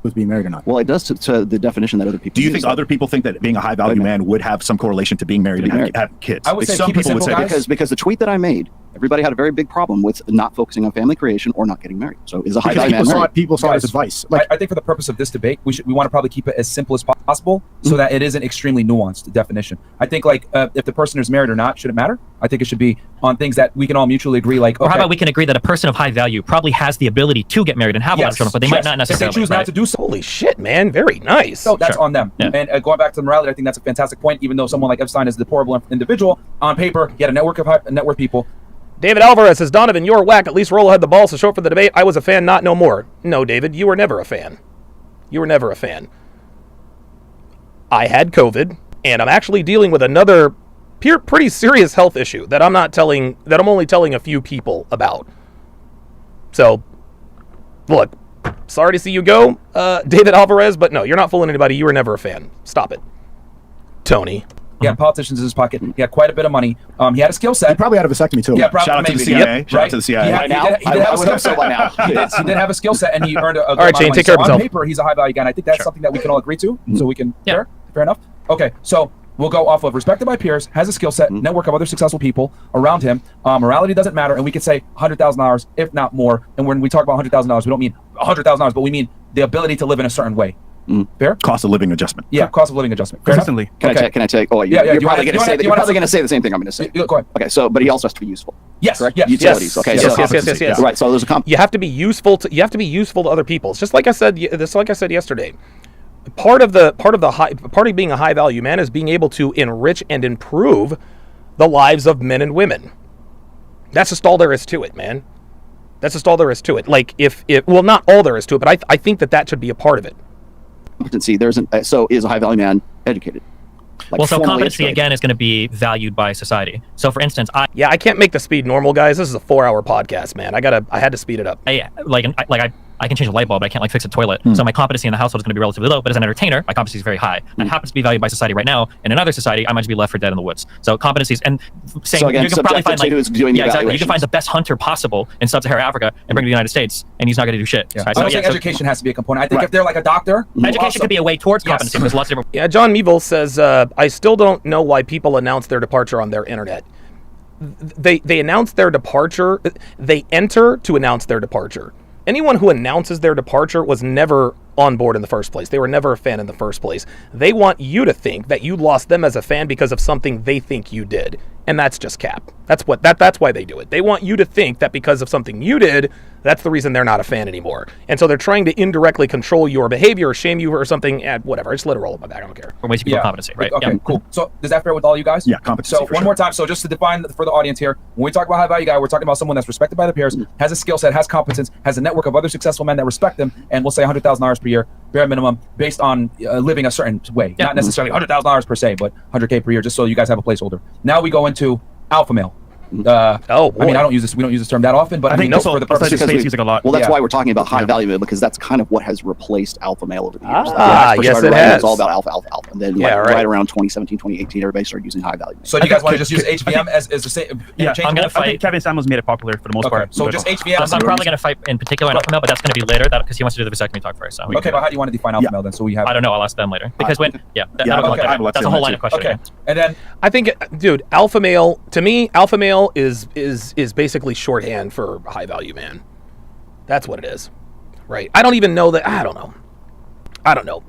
Was being married or not? Well, it does to the definition that other people. Do you think other people think that being a high-value man would have some correlation to being married and have kids? I would say some people would say because the tweet that I made, everybody had a very big problem with not focusing on family creation or not getting married. So is a high-value man married? People saw it as advice. I think for the purpose of this debate, we want to probably keep it as simple as possible, so that it isn't extremely nuanced definition. I think if the person is married or not, should it matter? I think it should be on things that we can all mutually agree. Or how about we can agree that a person of high value probably has the ability to get married and have a lot of children, but they might not necessarily. If they choose not to do so. Holy shit, man! Very nice. So that's on them. Yeah. And going back to the morality, I think that's a fantastic point. Even though someone like Epstein is a deplorable individual, on paper he had a network of net worth people. David Alvarez says, Donovan, you're whack. At least Rolo had the balls to show up for the debate. I was a fan, not no more. No, David, you were never a fan. I had COVID, and I'm actually dealing with another pretty serious health issue that I'm only telling a few people about. So, look, sorry to see you go, David Alvarez, but no, you're not fooling anybody. You were never a fan. Stop it. Tony. He had politicians in his pocket. He had quite a bit of money. He had a skill set. He probably had a vasectomy too. Yeah, probably. Shout out to the CIA. Shout out to the CIA. Right now? I would hope so by now. He did have a skill set, and he earned a good all right, Shane, take care of on himself. paper, he's a high value guy, and I think that's something that we can all agree to. So we can. Fair enough. Okay, so we'll go off of respected by peers, has a skill set, network of other successful people around him. Morality doesn't matter, and we could say $100,000, if not more. And when we talk about $100,000, we don't mean $100,000, but we mean the ability to live in a certain way. Fair? Cost of living adjustment. Yeah, cost of living adjustment. Consistently. Can I take? Oh, you're probably going to say the same thing I'm going to say. Go ahead. Okay, but he also has to be useful. Yes. Correct? Yes. Utilities. Okay. Yes. Right. So there's a you have to be useful to other people. It's just like I said. Yesterday. Part of being a high value man is being able to enrich and improve the lives of men and women. That's just all there is to it, man. That's just all there is to it. Like not all there is to it, but I think that should be a part of it. Competency. So is a high value man educated? So competency again is going to be valued by society. So for instance, I can't make the speed normal, guys. This is a 4-hour podcast, man. I had to speed it up. I can change a light bulb, but I can't fix a toilet. So my competency in the household is going to be relatively low. But as an entertainer, my competency is very high. That happens to be valued by society right now. In another society, I might just be left for dead in the woods. So competencies, and saying again, you can probably find exactly. You can find the best hunter possible in sub-Saharan Africa and bring him to the United States, and he's not going to do shit. Yeah. I think education has to be a component. I think if they're like a doctor, education could be a way towards competency. There's lots of different. Yeah, John Meeville says, I still don't know why people announce their departure on their internet. They announce their departure. They enter to announce their departure. Anyone who announces their departure was never on board in the first place. They were never a fan in the first place. They want you to think that you lost them as a fan because of something they think you did. And that's just cap. That's why they do it. They want you to think that because of something you did, that's the reason they're not a fan anymore. And so they're trying to indirectly control your behavior or shame you or something. Whatever. I just let it roll in my back. I don't care. Or ways to keep competency, right? Okay, cool. So does that fair with all you guys? Yeah, competency. So one more time. So just to define for the audience here, when we talk about high value guy, we're talking about someone that's respected by the peers, has a skill set, has competence, has a network of other successful men that respect them, and we'll say $100,000 per year, bare minimum, based on living a certain way. Not necessarily $100,000 per se, but $100K per year, just so you guys have a placeholder. Now we go into alpha male. Oh, boy. I mean, I don't use this. We don't use this term that often, but I think no, that's for the purpose because of using a lot. Well, that's Yeah. why we're talking about high value male, because that's kind of what has replaced alpha male over the years. Ah, When I first yes, started it writing, has. It's all about alpha, alpha, alpha. And then Yeah, right. right around 2017, 2018, everybody started using high value male. So do you guys want to just use HVM as the same? Yeah, I'm gonna I fight. think Kevin Samuels made it popular for the most Okay, part. so just HVM. I'm probably going to fight in particular on alpha male, but that's going to be later because he wants to do the vasectomy talk first. So we can Okay, do but that. how do you want to define alpha male then? So we have. I don't know. I'll ask them later because okay, that'll I go will later. let That's a them whole answer. line of questioning. Okay, and then I think, dude, alpha male, to me, alpha male is basically shorthand for high value man. That's what it is, right? I don't even know that. I don't know.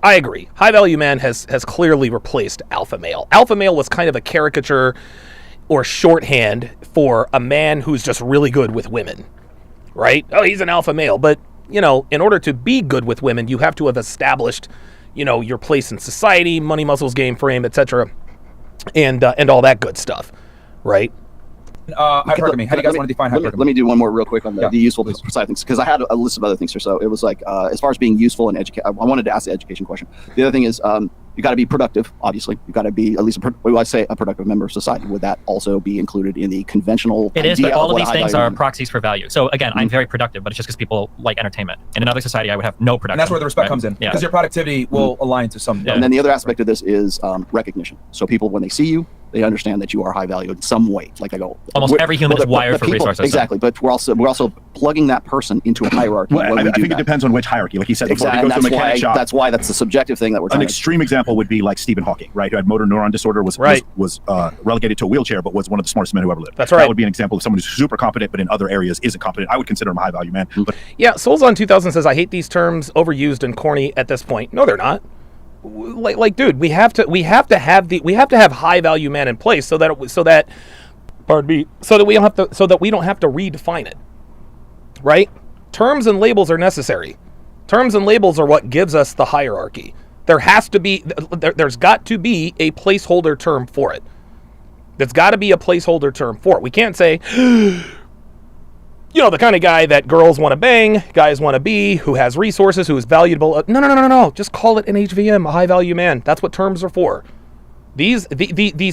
I agree. High value man has clearly replaced alpha male. Alpha male was kind of a caricature or shorthand for a man who's just really good with women, right? Oh, he's an alpha male, but in order to be good with women, you have to have established, your place in society, money, muscles, game, frame, etc., and all that good stuff, right? hypergamy. How do you guys want to define hypergamy? Let me do one more real quick on Yeah, the useful please. side of things, because I had a list of other things here. So it was like, as far as being useful and educate, I wanted to ask the education question. The other thing is, you got to be productive. Obviously, you got to be at least a productive member of society. Would that also be included in the conventional? It is, but idea all of what these a things high are value- proxies for value. So again, I'm very productive, but it's just because people like entertainment. In another society, I would have no production. And that's where the respect right? comes in, Yeah. because your productivity will align to some. Yeah. And then the other aspect of this is recognition. So people, when they see you, they understand that you are high value in some way. Like they go, Almost every human is the wired for people- resources. Exactly, but we're also plugging that person into a hierarchy. Well, when we I do think that. it depends on which hierarchy. Like he said before, Exactly, if and it goes to a that's mechanic why shop. that's the subjective thing that we're An trying to. extreme example would be like Stephen Hawking, right? Who had motor neuron disorder, was relegated to a wheelchair, but was one of the smartest men who ever lived. That's right. That would be an example of someone who's super competent, but in other areas isn't competent. I would consider him a high value man. But Yeah, Souls on 2000 says, I hate these terms, overused and corny at this point. No, they're not. Dude, we have to have high value man in place so that we don't have to redefine it. Right? Terms and labels are necessary. Terms and labels are what gives us the hierarchy. There's got to be a placeholder term for it. There's got to be a placeholder term for it. We can't say, the kind of guy that girls want to bang, guys want to be, who has resources, who is valuable. No. Just call it an HVM, a high value man. That's what terms are for. These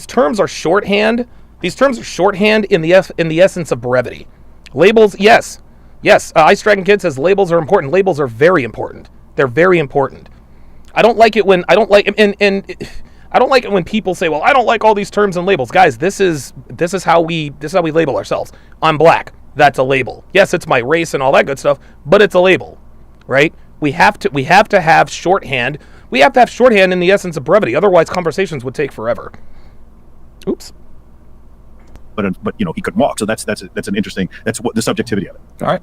terms are shorthand. These terms are shorthand in the essence of brevity. Labels, yes. Ice Dragon Kid says labels are important. Labels are very important. They're very important. I don't like it when people say, "Well, I don't like all these terms and labels." Guys, this is how we label ourselves. I'm black. That's a label. Yes, it's my race and all that good stuff, but it's a label, right? We have to have shorthand. We have to have shorthand in the essence of brevity. Otherwise, conversations would take forever. Oops. But he couldn't walk, so that's an interesting. That's what the subjectivity of it. All right,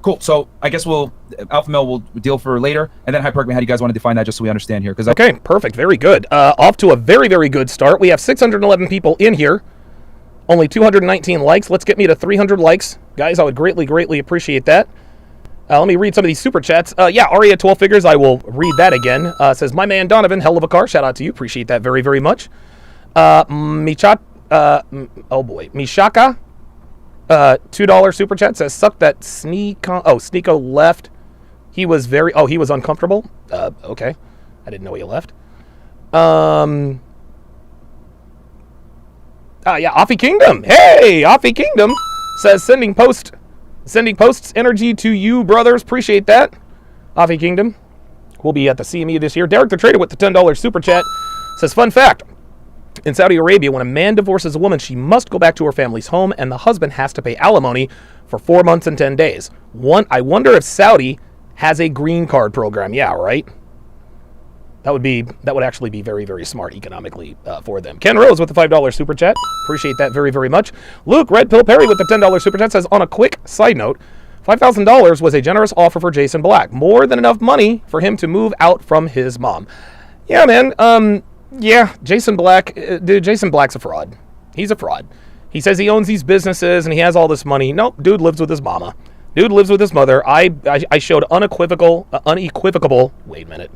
cool. So I guess alpha male will deal for later, and then hypergamy. How do you guys want to define that, just so we understand here? Because Okay, perfect, very good. Off to a very, very good start. We have 611 people in here. Only 219 likes. Let's get me to 300 likes, guys. I would greatly, greatly appreciate that. Let me read some of these super chats. Aria 12 figures. I will read that again. Says my man Donovan, hell of a car. Shout out to you. Appreciate that very, very much. Mishaka, $2 super chat says, suck that Sneako. Oh, Sneako left. He was uncomfortable. Okay. I didn't know he left. Offie Kingdom. Hey, Offie Kingdom says, sending posts energy to you, brothers. Appreciate that. Offie Kingdom. We'll be at the CME this year. Derek the Trader with the $10 super chat says, fun fact. In Saudi Arabia, when a man divorces a woman, she must go back to her family's home, and the husband has to pay alimony for 4 months and 10 days. I wonder if Saudi has a green card program. Yeah, right? That would actually be very, very smart economically for them. Ken Rose with the $5 super chat. Appreciate that very, very much. Luke Red Pill Perry with the $10 super chat says, on a quick side note, $5,000 was a generous offer for Jason Black. More than enough money for him to move out from his mom. Yeah, man. Yeah, Jason Black, dude, Jason Black's a fraud. He's a fraud. He says he owns these businesses and he has all this money. Nope, dude lives with his mama. Dude lives with his mother. I showed unequivocal, wait a minute.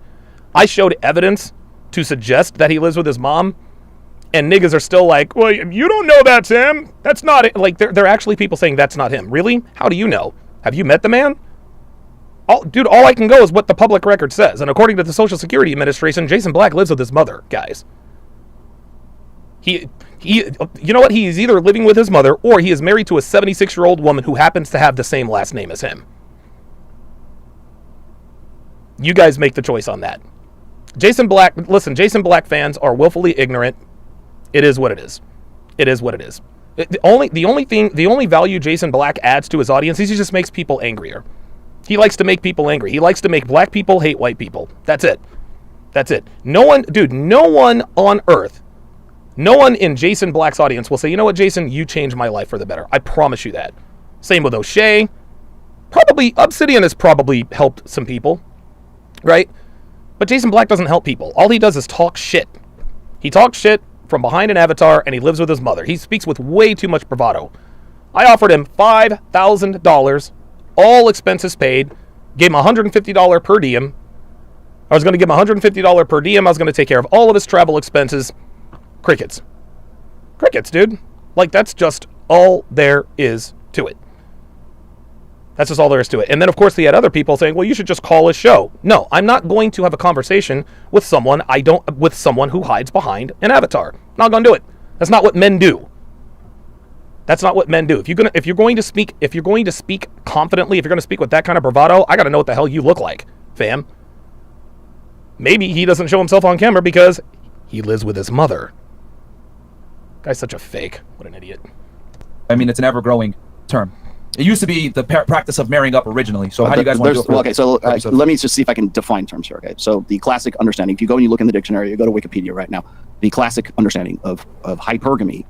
I showed evidence to suggest that he lives with his mom, and niggas are still like, well, you don't know that's him. That's not it. Like, there are actually people saying that's not him. Really? How do you know? Have you met the man? All I can go is what the public record says. And according to the Social Security Administration, Jason Black lives with his mother, guys. You know what? He is either living with his mother or he is married to a 76-year-old woman who happens to have the same last name as him. You guys make the choice on that. Jason Black, listen, Jason Black fans are willfully ignorant. It is what it is. It is what it is. The only value Jason Black adds to his audience is he just makes people angrier. He likes to make people angry. He likes to make black people hate white people. That's it. That's it. No one on earth, no one in Jason Black's audience will say, you know what, Jason, you changed my life for the better. I promise you that. Same with O'Shea. Probably, Obsidian has probably helped some people, right? But Jason Black doesn't help people. All he does is talk shit. He talks shit from behind an avatar, and he lives with his mother. He speaks with way too much bravado. I offered him $5,000, all expenses paid, gave him $150 per diem. I was going to give him $150 per diem. I was going to take care of all of his travel expenses. Crickets. Crickets, dude. Like, that's just all there is to it. That's just all there is to it. And then, of course, he had other people saying, well, you should just call his show. No, I'm not going to have a conversation with someone who hides behind an avatar. Not going to do it. That's not what men do. That's not what men do. If you're going to speak confidently, if you're going to speak with that kind of bravado, I got to know what the hell you look like, fam. Maybe he doesn't show himself on camera because he lives with his mother. Guy's such a fake. What an idiot. I mean, it's an ever-growing term. It used to be the practice of marrying up originally. So how do you guys want to do it? Well, okay, so let me just see if I can define terms here. Okay, so the classic understanding, if you go and you look in the dictionary, you go to Wikipedia right now, the classic understanding of hypergamy,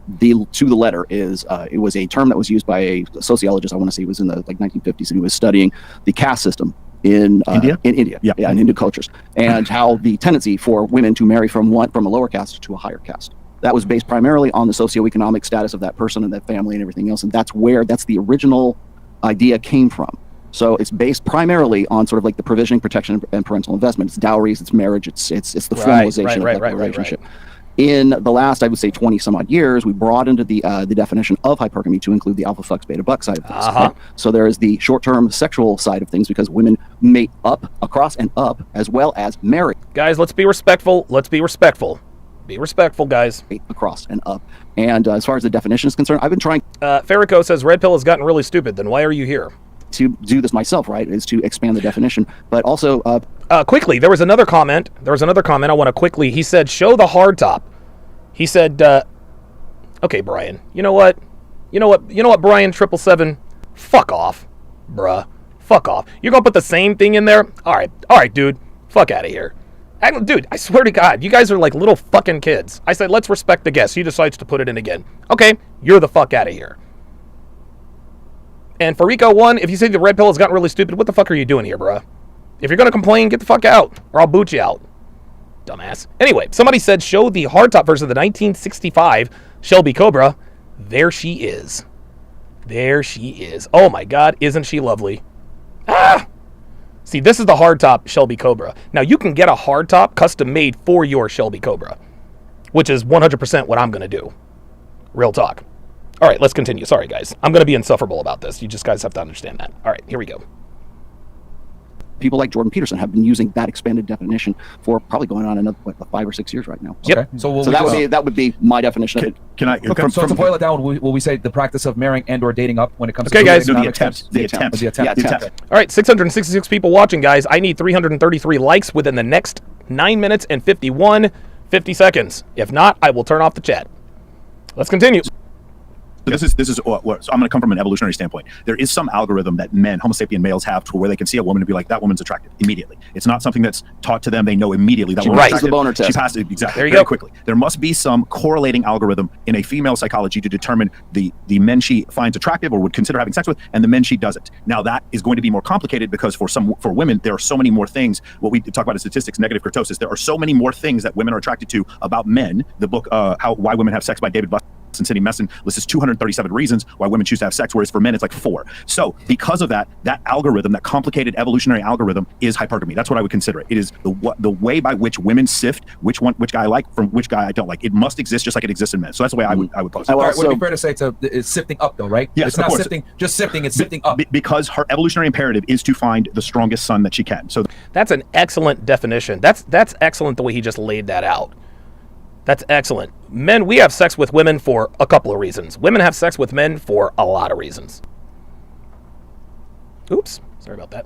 to the letter, is it was a term that was used by a sociologist. I want to say it was in the 1950s, and he was studying the caste system in India. In Indian cultures, and how the tendency for women to marry from a lower caste to a higher caste. That was based primarily on the socioeconomic status of that person and that family and everything else, and that's the original idea came from. So it's based primarily on sort of like the provisioning, protection, and parental investment. It's dowries, it's marriage, it's the formalization of that relationship. In the last, I would say, 20 some odd years, we broadened the definition of hypergamy to include the alpha fucks beta buck side of things. Okay? So there is the short-term sexual side of things because women mate up, across and up, as well as marry. Guys, let's be respectful. Let's be respectful. Be respectful, guys. Across and up. And as far as the definition is concerned, I've been trying... Farrico says, Red Pill has gotten really stupid. Then why are you here? To do this myself, right, is to expand the definition. But also... quickly, there was another comment. I want to quickly... He said, show the hard top. He said, okay, Brian. You know what, Brian 777? Fuck off, bruh. Fuck off. You're going to put the same thing in there? All right, dude. Fuck out of here. Dude, I swear to God, you guys are like little fucking kids. I said, let's respect the guest. He decides to put it in again. Okay, you're the fuck out of here. And for Rico 1, if you say the Red Pill has gotten really stupid, what the fuck are you doing here, bruh? If you're going to complain, get the fuck out, or I'll boot you out. Dumbass. Anyway, somebody said, show the hardtop version of the 1965 Shelby Cobra. There she is. There she is. Oh my God, isn't she lovely? See, this is the hardtop Shelby Cobra. Now, you can get a hardtop custom made for your Shelby Cobra, which is 100% what I'm going to do. Real talk. All right, let's continue. Sorry, guys. I'm going to be insufferable about this. You just guys have to understand that. All right, here we go. People like Jordan Peterson have been using that expanded definition for probably going on another 5 or 6 years right now. Yep. Okay. So that would be my definition of it. Can I? Okay. So to boil it down, will we say the practice of marrying and/or dating up when it comes to guys? The attempt. All right, 666 people watching, guys. I need 333 likes within the next 9 minutes and 50 seconds. If not, I will turn off the chat. Let's continue. This is so I'm going to come from an evolutionary standpoint. There is some algorithm that Homo sapien males have to where they can see a woman and be like, that woman's attractive immediately. It's not something that's taught to them. They know immediately that woman's attractive. The boner test. She passes it exactly. There you very go. Quickly. There must be some correlating algorithm in a female psychology to determine the men she finds attractive or would consider having sex with, and the men she doesn't. Now that is going to be more complicated because for women there are so many more things. What we talk about is statistics, negative kurtosis. There are so many more things that women are attracted to about men. The book Why Women Have Sex by David Buss and Cindy Messon lists 237 reasons why women choose to have sex, whereas for men it's like 4. So because of that algorithm, that complicated evolutionary algorithm, is hypergamy. That's what I would consider it. It is the way by which women sift which guy I like from which guy I don't like. It must exist just like it exists in men. So that's the way I would pose it. All right, would it be fair to say it's sifting up though, right? Yes, it's not course. sifting, just sifting. It's sifting up because her evolutionary imperative is to find the strongest son that she can. So that's an excellent definition. That's excellent the way he just laid that out. That's excellent. Men, we have sex with women for a couple of reasons. Women have sex with men for a lot of reasons. Oops, sorry about that.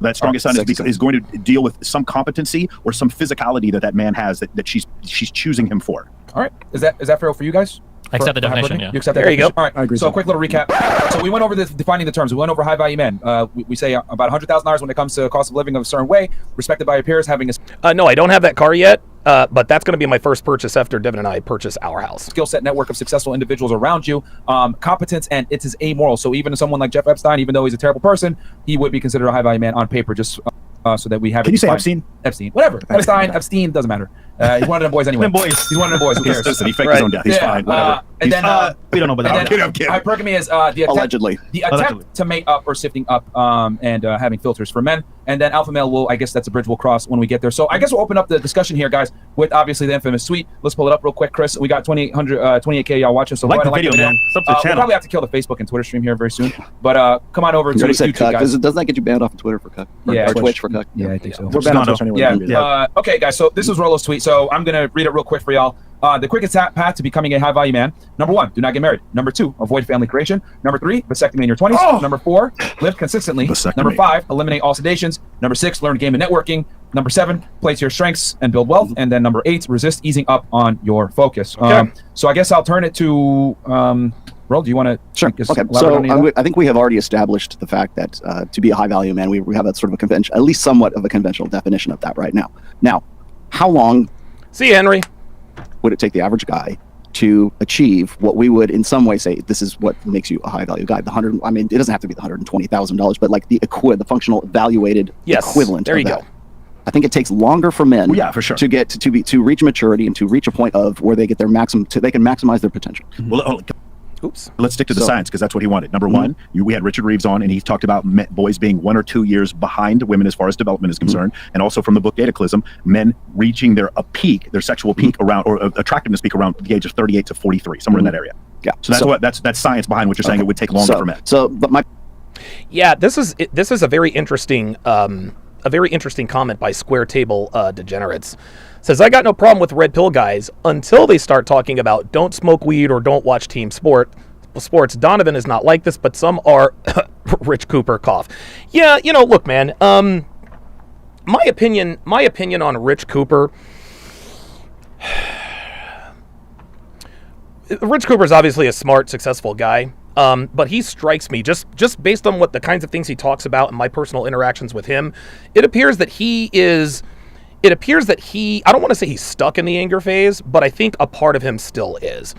That strongest sign is going to deal with some competency or some physicality that man has that she's choosing him for. All right. Is that fair for you guys? I accept the definition, yeah. You accept that There you definition? go. All right. I agree. So a quick little recap. So we went over defining the terms. We went over high value men. We say about $100,000 when it comes to cost of living of a certain way, respected by your peers, having a No, I don't have that car yet, but that's going to be my first purchase after Devin and I purchase our house. skill set network of successful individuals around you, competence, and it is amoral. So even someone like Jeff Epstein, even though he's a terrible person, he would be considered a high value man on paper, just so that we have. Can you say Epstein? Epstein, whatever. Epstein doesn't matter. He's one of them boys anyway. He's one of them boys. Who cares? Listen, he faked his own death. He's fine. Whatever. And then we don't know about that. I'm kidding. hypergamy is the attempt, Allegedly. the attempt to mate up or sifting up and having filters for men. And then alpha male I guess that's a bridge we'll cross when we get there. So I guess we'll open up the discussion here, guys, with obviously the infamous tweet. Let's pull it up real quick, Chris. We got 28K y'all watching. So Like go ahead the and video, man. Sub to the We'll channel. probably have to kill the Facebook and Twitter stream here very soon. But come on over to You already said YouTube, cuck. guys. Doesn't that get you banned off of Twitter for cuck? Yeah, or Twitch for cuck? Yeah, I think so. We're banned on Dono. Twitch anyway. Yeah. Yeah. Okay, guys. So this was Rolo's tweet. So I'm gonna read it real quick for y'all. The quickest path to becoming a high value man. Number 1, do not get married. Number 2, avoid family creation. Number 3, vasectomy in your 20s. Number 4, live consistently. Vasectomy. Number 5, eliminate all sedations. Number 6, learn game and networking. Number 7, play to your strengths and build wealth. And then number 8, resist easing up on your focus. Okay. So I guess I'll turn it to Rol. Do you want to? Sure. Okay. So I think we have already established the fact that to be a high value man, we have that sort of a convention, at least somewhat of a conventional definition of that right now. Now, how long See you, Henry. would it take the average guy to achieve what we would in some way say this is what makes you a high value guy? I mean, it doesn't have to be the $120,000, but like the functional evaluated equivalent. There of you that. go. I think it takes longer for men, Yeah, for sure. to get to reach maturity and to reach a point of where they get their maximum, they can maximize their potential. Well, Oops. let's stick to the So- science because that's what he wanted. Number one, we had Richard Reeves on, and he talked about boys being 1 or 2 years behind women as far as development is concerned, and also from the book Dataclysm, men reaching their sexual peak around, or attractiveness peak around the age of 38 to 43, somewhere in that area. Yeah. So that's science behind what you're saying. It would take longer for men. But my Yeah, this is a very interesting comment by Square Table Degenerates. Says, I got no problem with red pill guys until they start talking about don't smoke weed or don't watch team sports. Donovan is not like this, but some are. Rich Cooper cough. Yeah, look, man. My opinion on Rich Cooper. Rich Cooper is obviously a smart, successful guy. But he strikes me just based on what the kinds of things he talks about and my personal interactions with him. It appears that he, I don't want to say he's stuck in the anger phase, but I think a part of him still is.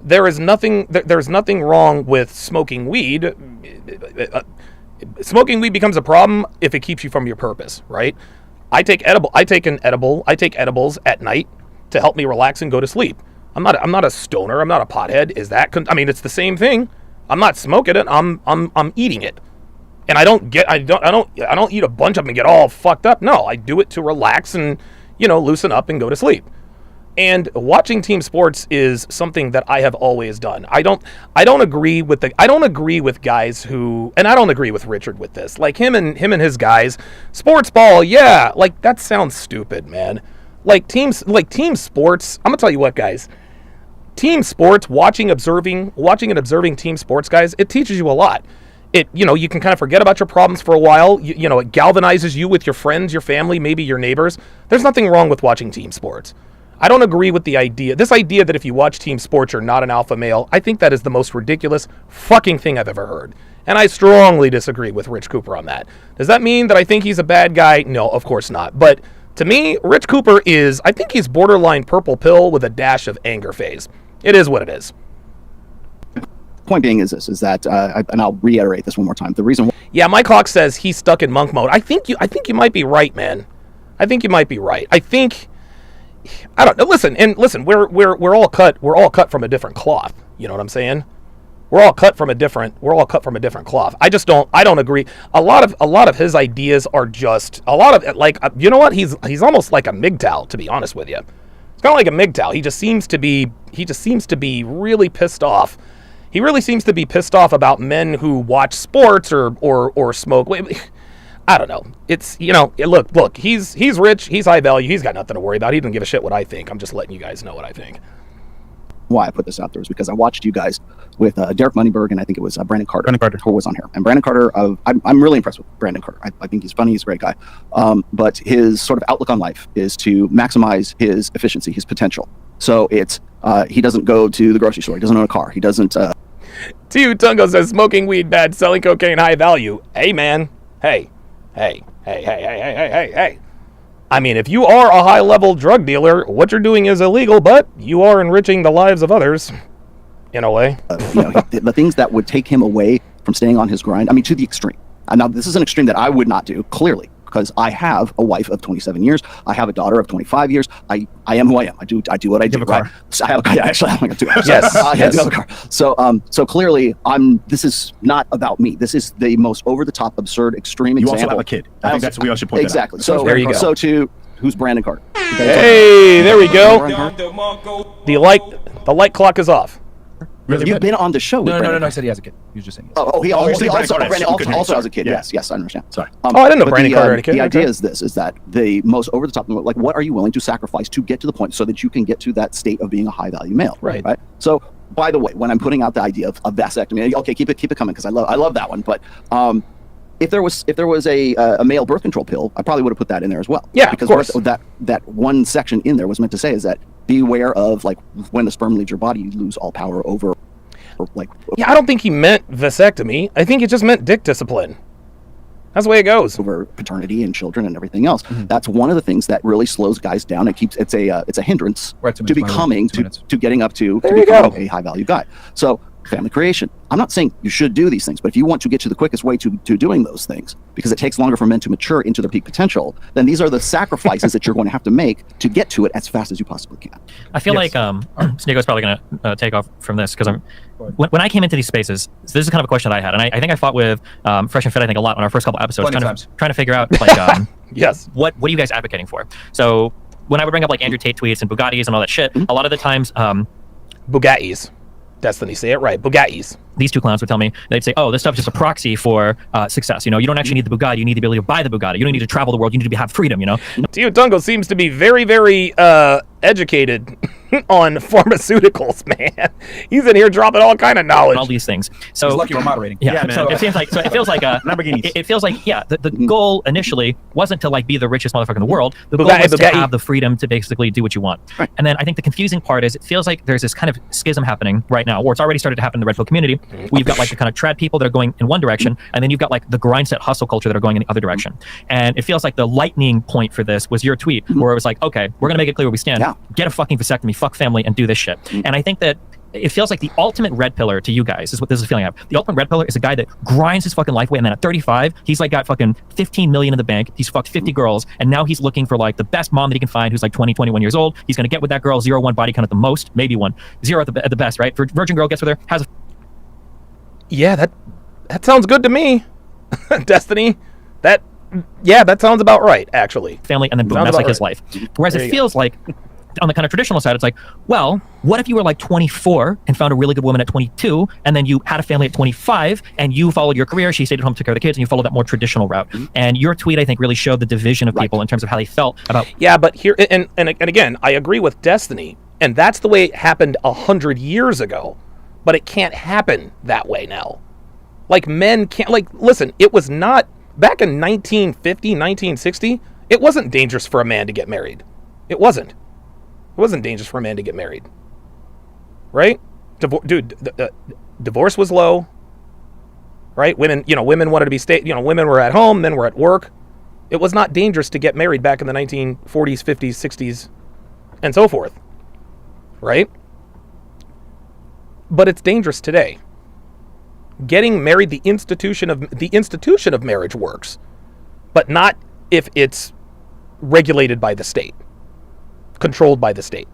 There's nothing wrong with smoking weed. Smoking weed becomes a problem if it keeps you from your purpose, right? I take edibles at night to help me relax and go to sleep. I'm not a stoner. I'm not a pothead. It's the same thing. I'm not smoking it. I'm eating it. And I don't eat a bunch of them and get all fucked up. No, I do it to relax and, loosen up and go to sleep. And watching team sports is something that I have always done. I don't agree with guys who, and I don't agree with Richard with this. Like him and his guys, sports ball, yeah, like that sounds stupid, man. Like team sports, I'm gonna tell you what, guys. Team sports, watching and observing team sports, guys, it teaches you a lot. You can kind of forget about your problems for a while. It galvanizes you with your friends, your family, maybe your neighbors. There's nothing wrong with watching team sports. I don't agree with this idea that if you watch team sports, you're not an alpha male. I think that is the most ridiculous fucking thing I've ever heard. And I strongly disagree with Rich Cooper on that. Does that mean that I think he's a bad guy? No, of course not. But to me, Rich Cooper I think he's borderline purple pill with a dash of anger phase. It is what it is. point being is that, and I'll reiterate this one more time. The reason. Yeah, Mike Hawk says he's stuck in monk mode. I think you might be right, man. I think you might be right. I don't know. Listen. We're all cut from a different cloth. You know what I'm saying? We're all cut from a different cloth. I don't agree. A lot of his ideas are just you know what? He's almost like a MGTOW, to be honest with you. It's kind of like a MGTOW. He just seems to be really pissed off. He really seems to be pissed off about men who watch sports or smoke. I don't know. It's, look, he's rich, he's high value, he's got nothing to worry about. He doesn't give a shit what I think. I'm just letting you guys know what I think. Why I put this out there is because I watched you guys with Derek Moneyberg, and I think it was Brandon Carter. Who was on here. And Brandon Carter, I'm really impressed with Brandon Carter. I think he's funny, he's a great guy. But his sort of outlook on life is to maximize his efficiency, his potential. So it's, he doesn't go to the grocery store, he doesn't own a car, he doesn't... T.U. Tungo says, smoking weed bad, selling cocaine high value. Hey, man. Hey. I mean, if you are a high-level drug dealer, what you're doing is illegal, but you are enriching the lives of others, in a way. The things that would take him away from staying on his grind, I mean, to the extreme. Now, this is an extreme that I would not do, clearly, because I have a wife of 27 years. I have a daughter of 25 years. I am who I am. I do what I do. Right? So I have a car. Actually, I have two. Yes. I do have a car. So clearly, this is not about me. This is the most over-the-top, absurd, extreme example. You also have a kid. I think that's we all should point exactly. that out. So there you go. So to who's Brandon Carter? Hey, there we go. The light clock is off. Really You've been on the show. No. I said he has a kid. He was just saying. He also has a kid. Yeah. Yes, I understand. Sorry. I didn't know Brandon Carter had a kid. The idea is this: is that the most over the top, like, what are you willing to sacrifice to get to the point so that you can get to that state of being a high value male? Right. So, by the way, when I'm putting out the idea of vasectomy, okay, keep it coming because I love that one. But if there was a male birth control pill, I probably would have put that in there as well. Yeah, because of course. that one section in there was meant to say is that beware of, like, when the sperm leaves your body, you lose all power over. I don't think he meant vasectomy. I think he just meant dick discipline. That's the way it goes. Over paternity and children and everything else. Mm-hmm. That's one of the things that really slows guys down. It's a hindrance to becoming to getting up to becoming a high value guy. So family creation. I'm not saying you should do these things, but if you want to get to the quickest way to doing those things, because it takes longer for men to mature into their peak potential, then these are the sacrifices that you're going to have to make to get to it as fast as you possibly can. I feel like Sneako's probably going to take off from this because when I came into these spaces, so this is kind of a question that I had, and I think I fought with Fresh and Fit, I think, a lot on our first couple episodes, trying to figure out, like, yes, what are you guys advocating for? So when I would bring up, like, Andrew Tate tweets and Bugattis and all that shit, a lot of the times Bugattis. Destiny, say it right. Bugattis. These two clowns would tell me, they'd say, oh, this stuff's just a proxy for success. You don't actually need the Bugatti. You need the ability to buy the Bugatti. You don't need to travel the world. You need to have freedom, T.U. Tungo seems to be very, very educated on pharmaceuticals, man. He's in here dropping all kind of knowledge. All these things. So he's lucky we're moderating. Yeah, man. So it feels like the goal initially wasn't to, like, be the richest motherfucker in the world. The goal was to have the freedom to basically do what you want. Right. And then I think the confusing part is it feels like there's this kind of schism happening right now, or it's already started to happen in the Red Pill community. Where you've got, like, the kind of trad people that are going in one direction, and then you've got, like, the grind set hustle culture that are going in the other direction. And it feels like the lightning point for this was your tweet, where it was like, okay, we're gonna make it clear where we stand. Yeah. Get a fucking vasectomy, fuck family, and do this shit. And I think that it feels like the ultimate red pillar to you guys is what this is feeling I have. The ultimate red pillar is a guy that grinds his fucking life away, and then at 35, he's, like, got fucking 15 million in the bank. He's fucked 50 girls, and now he's looking for, like, the best mom that he can find, who's like 20, 21 years old. He's gonna get with that girl, 0-1 body count at the most, maybe 1, 0 at the best, right? Virgin girl gets with her, has a... Yeah, that sounds good to me. Destiny. That sounds about right, actually. Family, and then boom, that's like his life. Whereas it feels like on the kind of traditional side, it's like, well, what if you were like 24 and found a really good woman at 22, and then you had a family at 25, and you followed your career, she stayed at home, took care of the kids, and you followed that more traditional route. And your tweet, I think, really showed the division of people in terms of how they felt about... Yeah, but here, and again, I agree with Destiny, and that's the way it happened 100 years ago, but it can't happen that way now. Like, men can't, like, listen, it was not, back in 1950, 1960, it wasn't dangerous for a man to get married. It wasn't. It wasn't dangerous for a man to get married. Right? Divorce was low. Right? Women wanted to be women were at home, men were at work. It was not dangerous to get married back in the 1940s, 50s, 60s, and so forth. Right? But it's dangerous today. Getting married, the institution of marriage works, but not if it's regulated by the state, controlled by the state.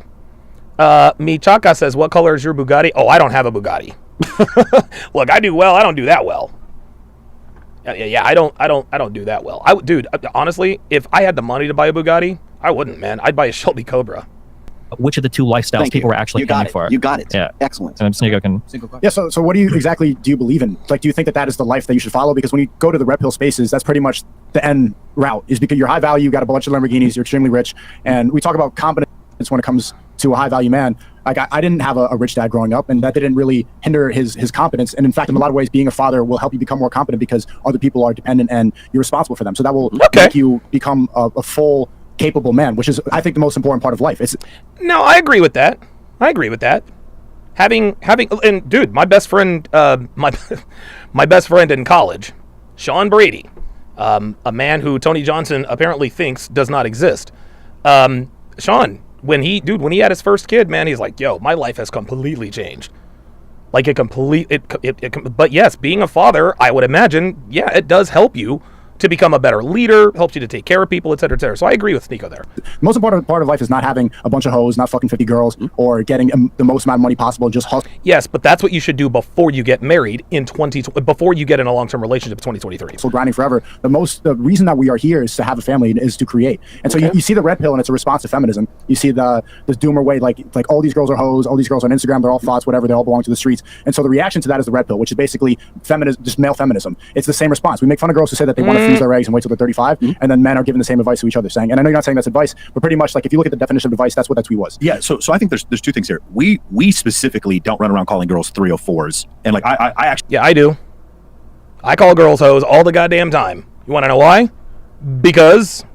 Michaka says, "What color is your Bugatti?" Oh, I don't have a Bugatti. Look, I do well. I don't do that well. Yeah, I don't do that well. Dude, honestly, if I had the money to buy a Bugatti, I wouldn't, man. I'd buy a Shelby Cobra. which of the two lifestyles Thank people you. were actually You got aiming it. for. You got it. Yeah. Excellent. And Sneako can. Yeah, so what do you exactly do you believe in? Like, do you think that is the life that you should follow? Because when you go to the red pill spaces, that's pretty much the end route, is because you're high value, you got a bunch of Lamborghinis, you're extremely rich. And we talk about competence when it comes to a high value man. Like, I didn't have a rich dad growing up, and that didn't really hinder his competence. And in fact, in a lot of ways, being a father will help you become more competent because other people are dependent and you're responsible for them. So that will make you become a full, capable man, which is, I think, the most important part of life. No, I agree with that. Having and dude, my best friend, my best friend in college, Sean Brady, a man who Tony Johnson apparently thinks does not exist. Sean, when he had his first kid, man, he's like, yo, my life has completely changed. Like but yes, being a father, I would imagine, yeah, it does help you to become a better leader, helps you to take care of people, et cetera, et cetera. So I agree with Sneako there. The most important part of life is not having a bunch of hoes, not fucking 50 girls, or getting the most amount of money possible, just hustle. Yes, but that's what you should do before you get married before you get in a long-term relationship in 2023. So grinding forever. The reason that we are here is to have a family, is to create. And so you see the red pill, and it's a response to feminism. You see this doomer way, like all these girls are hoes, all these girls on Instagram, they're all thoughts, whatever, they all belong to the streets. And so the reaction to that is the red pill, which is basically feminism, just male feminism. It's the same response. We make fun of girls who say that they want to freeze their eggs and wait till they're 35, and then men are giving the same advice to each other, saying, and I know you're not saying that's advice, but pretty much, like, if you look at the definition of advice, that's what that tweet was. Yeah, so I think there's two things here. We specifically don't run around calling girls 304s, and like I actually, yeah, I do. I call girls hoes all the goddamn time. You want to know why? Because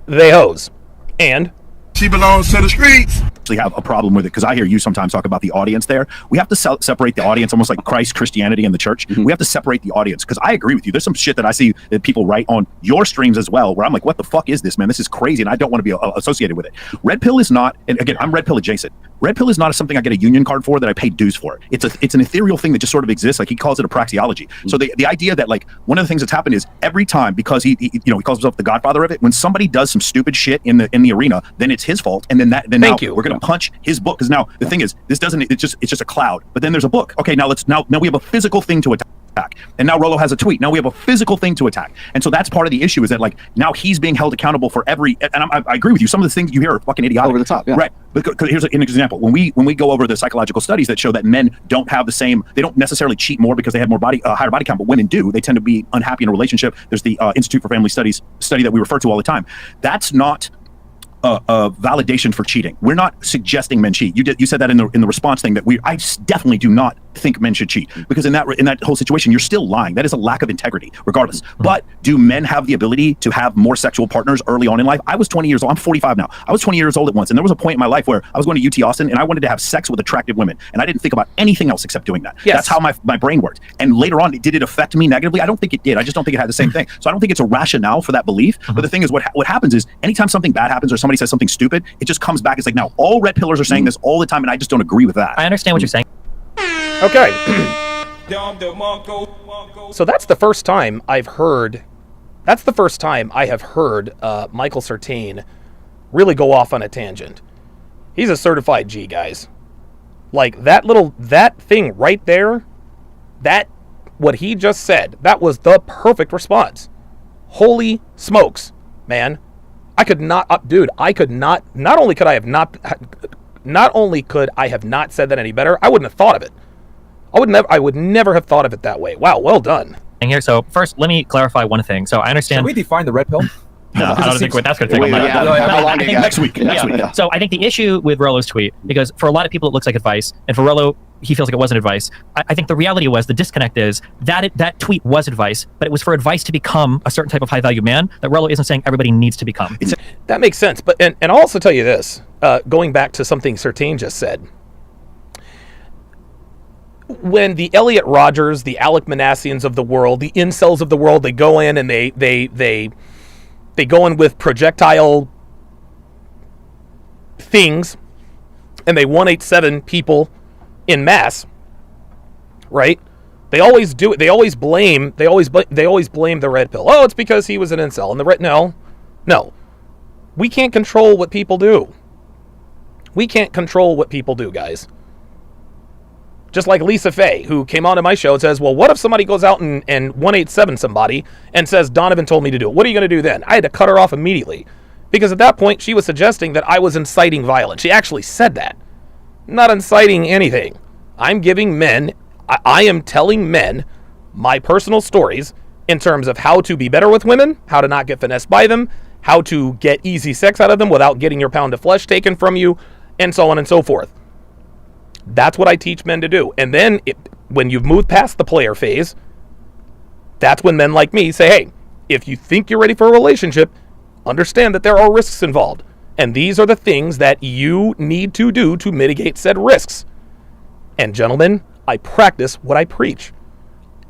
they hoes, and she belongs to the streets. Have a problem with it, because I hear you sometimes talk about the audience there. We have to separate the audience, almost like Christ, Christianity, and the church. We have to separate the audience, because I agree with you. There's some shit that I see that people write on your streams as well, where I'm like, what the fuck is this, man? This is crazy, and I don't want to be associated with it. Red pill is not, and again, I'm red pill adjacent. Red pill is not something I get a union card for that I pay dues for. It's an ethereal thing that just sort of exists. Like, he calls it a praxeology. So the idea that, like, one of the things that's happened is every time, because he calls himself the godfather of it, when somebody does some stupid shit in the arena, then it's his fault, and then we're gonna punch his book. Because now the thing is, it's just a cloud, but then there's a book. Okay, now we have a physical thing to attack, and now Rollo has a tweet. Now we have a physical thing to attack, and so that's part of the issue, is that, like, now he's being held accountable for every. And I agree with you. Some of the things you hear are fucking idiotic, over the top, yeah. Right? Because here's an example. When we go over the psychological studies that show that men don't have the same, they don't necessarily cheat more because they have more higher body count, but women do. They tend to be unhappy in a relationship. There's the Institute for Family Studies study that we refer to all the time. That's not a validation for cheating. We're not suggesting men cheat. You said that in the response thing, that I definitely do not think men should cheat, because in that whole situation, you're still lying. That is a lack of integrity, regardless. But do men have the ability to have more sexual partners early on in life? I was 20 years old. I'm 45 now. I was 20 years old at once, and there was a point in my life where I was going to UT Austin, and I wanted to have sex with attractive women, and I didn't think about anything else except doing that. Yes. That's how my brain worked. And later on, did it affect me negatively? I don't think it did. I just don't think it had the same thing. So I don't think it's a rationale for that belief. But the thing is, what happens is, anytime something bad happens or somebody says something stupid, it just comes back. It's like, now all red pillars are saying this all the time, and I just don't agree with that. I understand what you're saying. Okay. So that's the first time I have heard Michael Certain really go off on a tangent. He's a certified G, guys. Like, that thing right there, what he just said, that was the perfect response. Holy smokes, man. Not only could I have not said that any better, I wouldn't have thought of it. I would never have thought of it that way. Wow, well done. And here, so first, let me clarify one thing. So I understand. Can we define the red pill? No, I don't think that's going to take a minute. Next week. So I think the issue with Rollo's tweet, because for a lot of people it looks like advice, and for Rollo, he feels like it wasn't advice. I think the reality was, the disconnect is that tweet was advice, but it was for advice to become a certain type of high value man that Rollo isn't saying everybody needs to become. That makes sense. But and I'll also tell you this, going back to something Certain just said. When the Elliot Rodgers, the Alec Manassians of the world, the incels of the world, they go in and they go in with projectile things, and they 187 people in mass, right? They always do it. They always blame the red pill. Oh, it's because he was an incel. And the red, no. We can't control what people do. Guys. Just like Lisa Faye, who came onto my show and says, well, what if somebody goes out and 187 somebody and says, Donovan told me to do it? What are you going to do then? I had to cut her off immediately. Because at that point, she was suggesting that I was inciting violence. She actually said that. Not inciting anything. I'm giving men, I am telling men my personal stories in terms of how to be better with women, how to not get finessed by them, how to get easy sex out of them without getting your pound of flesh taken from you, and so on and so forth. That's what I teach men to do. And then when you've moved past the player phase, that's when men like me say, hey, if you think you're ready for a relationship, understand that there are risks involved. And these are the things that you need to do to mitigate said risks. And gentlemen, I practice what I preach.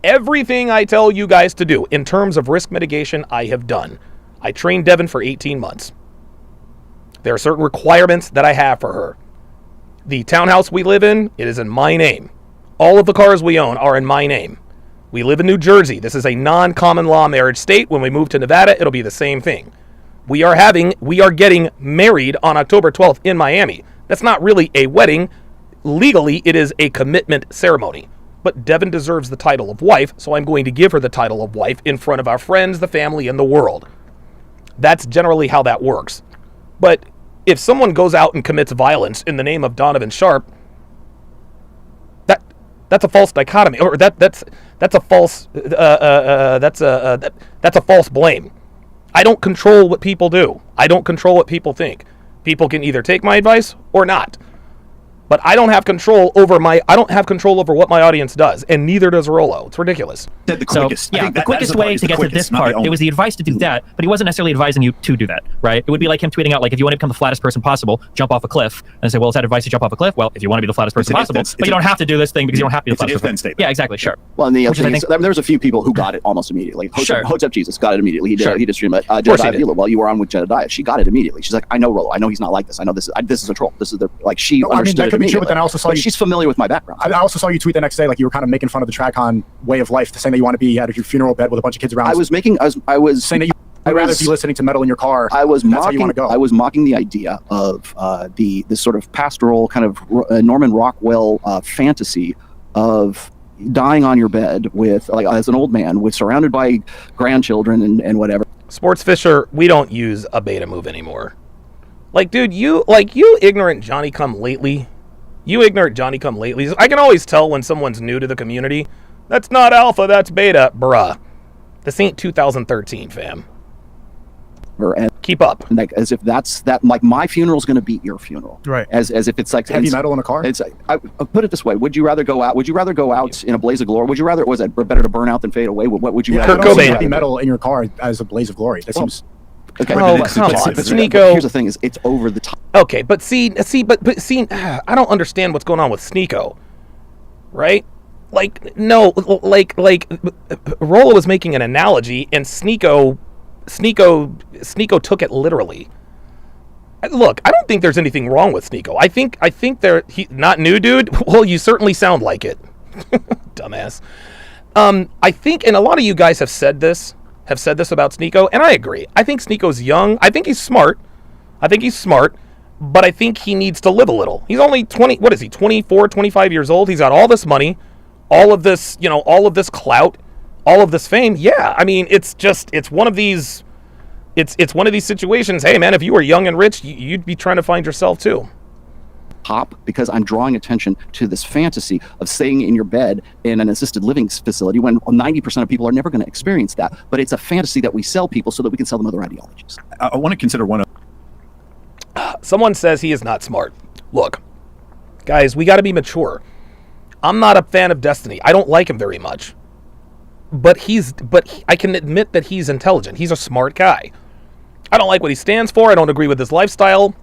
Everything I tell you guys to do in terms of risk mitigation, I have done. I trained Devin for 18 months. There are certain requirements that I have for her. The townhouse we live in, it is in my name. All of the cars we own are in my name. We live in New Jersey. This is a non-common law marriage state. When we move to Nevada, it'll be the same thing. We are getting married on October 12th in Miami. That's not really a wedding. Legally, it is a commitment ceremony. But Devin deserves the title of wife, so I'm going to give her the title of wife in front of our friends, the family, and the world. That's generally how that works. But if someone goes out and commits violence in the name of Donovan Sharpe, that's a false dichotomy, or that's a false that's a false blame. I don't control what people do. I don't control what people think. People can either take my advice or not. But I don't have control over what my audience does, and neither does Rollo. It's ridiculous. The quickest way to get to this part, it was the advice to do that, but he wasn't necessarily advising you to do that, right? It would be like him tweeting out, like, if you want to become the flattest person possible, jump off a cliff. And say, well, is that advice to jump off a cliff? Well, if you want to be the flattest person possible, but you don't have to do this thing because you don't have to be the flattest person. Yeah, exactly, sure. Well, and the other thing is, there was a few people who got it almost immediately. Hotep Jesus got it immediately. He did stream it. Jedediah, while you were on with Jedediah, she got it immediately. She's like, I know Rollo. I know he's not like this. I know this is a troll. This is she understood it immediately. But then I also saw she's familiar with my background. I also saw you tweet the next day, like you were kind of making fun of the TradCon way of life, saying that you want to be at your funeral bed with a bunch of kids around. I was saying that I'd rather be listening to metal in your car. I was mocking the idea of this sort of pastoral kind of Norman Rockwell fantasy of dying on your bed with, like, as an old man, with surrounded by grandchildren and whatever. Sports Fisher, we don't use a beta move anymore. Like, dude, you ignorant Johnny come lately. You ignorant Johnny come lately. I can always tell when someone's new to the community. That's not alpha, that's beta, bruh. This ain't 2013, fam. Keep up. Like, as if that's that. Like, my funeral's going to beat your funeral, right? As if it's like heavy metal in a car. It's. I put it this way: would you rather go out in a blaze of glory? Would you rather? Was it better to burn out than fade away? What would you? Kurt Cobain. Heavy metal in your car as a blaze of glory. That seems. Okay. Oh, come on, Sneako. Here's the thing: is it's over the top. Okay, but see, I don't understand what's going on with Sneako, right? Like, no, like Rollo was making an analogy, and Sneako took it literally. Look, I don't think there's anything wrong with Sneako. I think not new, dude. Well, you certainly sound like it, dumbass. I think, and a lot of you guys have said this about Sneako, and I agree. I think Sneako's young. I think he's smart. But I think he needs to live a little. He's only 24, 25 years old. He's got all this money, all of this clout, all of this fame. Yeah, I mean, it's one of these situations. Hey, man, if you were young and rich, you'd be trying to find yourself too. Because I'm drawing attention to this fantasy of staying in your bed in an assisted living facility when 90% of people are never going to experience that. But it's a fantasy that we sell people so that we can sell them other ideologies. I want to consider one of. Someone says he is not smart. Look, guys, we got to be mature. I'm not a fan of Destiny. I don't like him very much. But I can admit that he's intelligent. He's a smart guy. I don't like what he stands for. I don't agree with his lifestyle.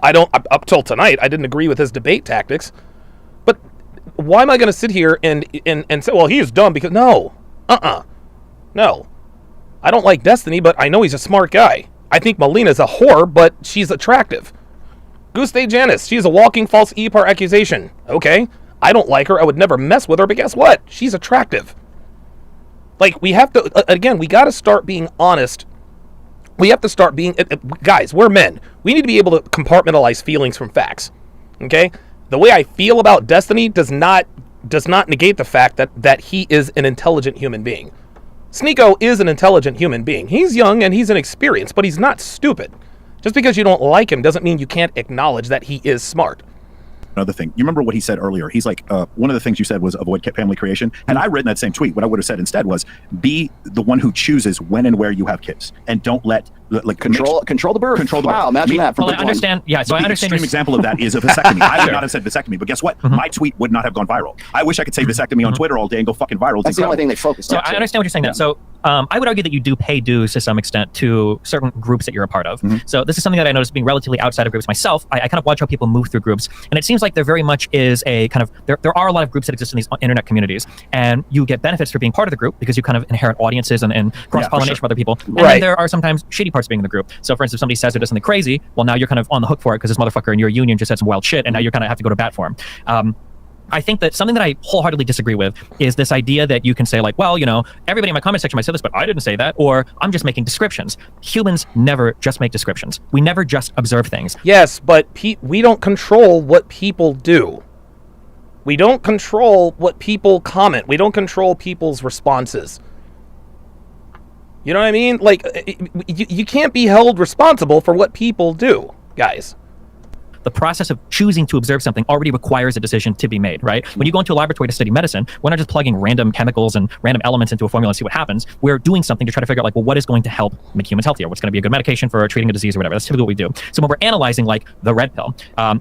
Up till tonight, I didn't agree with his debate tactics. But why am I going to sit here and say, well, he is dumb because... No. No. I don't like Destiny, but I know he's a smart guy. I think Melina's a whore, but she's attractive. Guste Janis, she's a walking false EPAR accusation. Okay. I don't like her. I would never mess with her, but guess what? She's attractive. Like, we have to... Again, we got to start being honest. We have to start being... Guys, we're men. We need to be able to compartmentalize feelings from facts. Okay? The way I feel about Destiny does not negate the fact that he is an intelligent human being. Sneako is an intelligent human being. He's young and he's inexperienced, but he's not stupid. Just because you don't like him doesn't mean you can't acknowledge that he is smart. Another thing, you remember what he said earlier? He's like, one of the things you said was avoid family creation. And I written that same tweet. What I would have said instead was, be the one who chooses when and where you have kids, and don't let control the birth. Control the birth. Wow, imagine that. Well, I understand. Yeah, so I understand. The extreme example of that is a vasectomy. I would not have said vasectomy, but guess what? My tweet would not have gone viral. I wish I could say vasectomy on Twitter all day and go fucking viral. That's the only thing they focus on. So I understand what you're saying. Then. So I would argue that you do pay dues to some extent to certain groups that you're a part of. So this is something that I noticed being relatively outside of groups myself. I kind of watch how people move through groups, and it seems like there very much is a kind of there are a lot of groups that exist in these internet communities, and you get benefits for being part of the group because you kind of inherit audiences and cross-pollination from other people. And then there are sometimes shitty parts of being in the group. So for instance, if somebody says or does something crazy, well, now you're kind of on the hook for it because this motherfucker in your union just said some wild shit, and now you kind of have to go to bat for him. I think that something that I wholeheartedly disagree with is this idea that you can say like, well, you know, everybody in my comment section might say this, but I didn't say that, or I'm just making descriptions. Humans never just make descriptions. We never just observe things. Yes, but we don't control what people do. We don't control what people comment. We don't control people's responses. You know what I mean? Like, you can't be held responsible for what people do, guys. The process of choosing to observe something already requires a decision to be made, right? When you go into a laboratory to study medicine, we're not just plugging random chemicals and random elements into a formula and see what happens. We're doing something to try to figure out, like, well, what is going to help make humans healthier? What's going to be a good medication for treating a disease or whatever? That's typically what we do. So when we're analyzing, like, the red pill,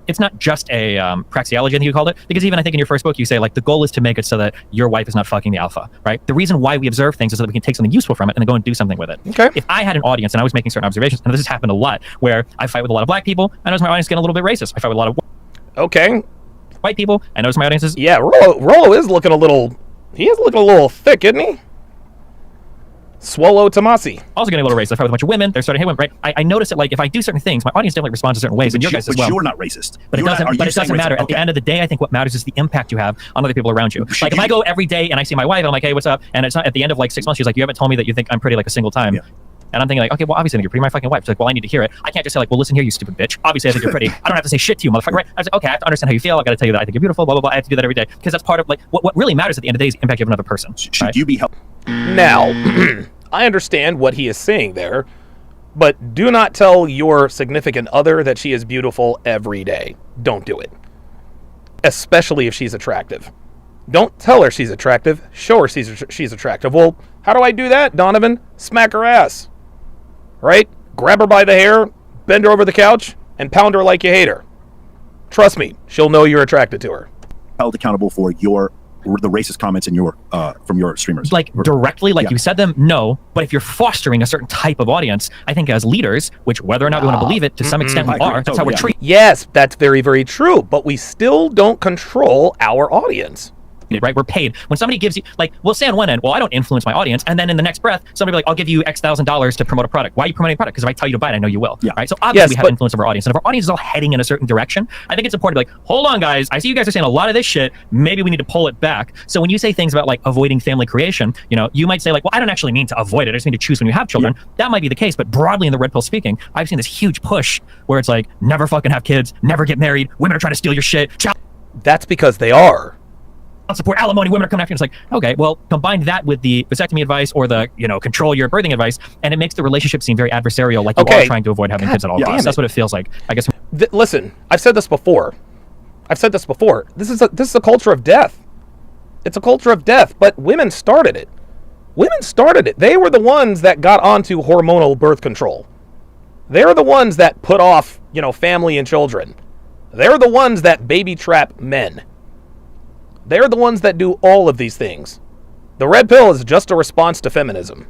it's not just a praxeology, I think you called it, because even I think in your first book, you say, like, the goal is to make it so that your wife is not fucking the alpha, right? The reason why we observe things is so that we can take something useful from it and then go and do something with it. Okay. If I had an audience and I was making certain observations, and this has happened a lot, where I fight with a lot of black people, I notice my audience getting a little bit racist. I fight with a lot of okay, white people. I notice my audience is... Yeah, Rollo is looking a little... He is looking a little thick, isn't he? Swallow Tomasi. Also getting a little racist. I fight with a bunch of women. They're starting to hate women, right? I notice that, like, if I do certain things, my audience definitely responds in certain ways, and your guys as well. But you're not racist. But it doesn't matter. At the end of the day, I think what matters is the impact you have on other people around you. Like, if I go every day and I see my wife, and I'm like, hey, what's up? And it's not at the end of, like, 6 months, she's like, you haven't told me that you think I'm pretty, like, a single time. Yeah. And I'm thinking like, okay, well, obviously I think you're pretty, my fucking wife. She's like, well, I need to hear it. I can't just say like, well, listen here, you stupid bitch. Obviously I think you're pretty. I don't have to say shit to you, motherfucker. Right? I was like, okay, I have to understand how you feel. I got to tell you that I think you're beautiful, blah, blah, blah. I have to do that every day. Because that's part of like, what really matters at the end of the day is the impact you have on another person. Should you be helped? Now, I understand what he is saying there, but do not tell your significant other that she is beautiful every day. Don't do it. Especially if she's attractive. Don't tell her she's attractive. Show her she's attractive. Well, how do I do that, Donovan? Smack her ass. Right? Grab her by the hair, bend her over the couch, and pound her like you hate her. Trust me, she'll know you're attracted to her. Held accountable for the racist comments in your from your streamers. Like directly, like you said them, no. But if you're fostering a certain type of audience, I think as leaders, which whether or not we want to believe it, to some extent we are, that's how we're treated. Yes, that's very, very true. But we still don't control our audience. Right, we're paid. When somebody gives you, like, we'll say on one end, well, I don't influence my audience, and then in the next breath, somebody will be like, I'll give you X thousand dollars to promote a product. Why are you promoting a product? Because if I tell you to buy it, I know you will. Yeah. Right. So obviously we have influence over our audience, and if our audience is all heading in a certain direction, I think it's important to be like, hold on, guys. I see you guys are saying a lot of this shit. Maybe we need to pull it back. So when you say things about like avoiding family creation, you know, you might say like, well, I don't actually mean to avoid it. I just mean to choose when you have children. Yeah. That might be the case, but broadly in the red pill speaking, I've seen this huge push where it's like, never fucking have kids, never get married. Women are trying to steal your shit. That's because they are. Support alimony, women are coming after you. It's like, okay, well, combine that with the vasectomy advice or the, you know, control your birthing advice, and it makes the relationship seem very adversarial, like you are trying to avoid having kids at all costs. That's what it feels like, I guess. Listen, I've said this before. This is a culture of death. It's a culture of death, but women started it. They were the ones that got onto hormonal birth control. They're the ones that put off, you know, family and children. They're the ones that baby trap men. They're the ones that do all of these things. The red pill is just a response to feminism.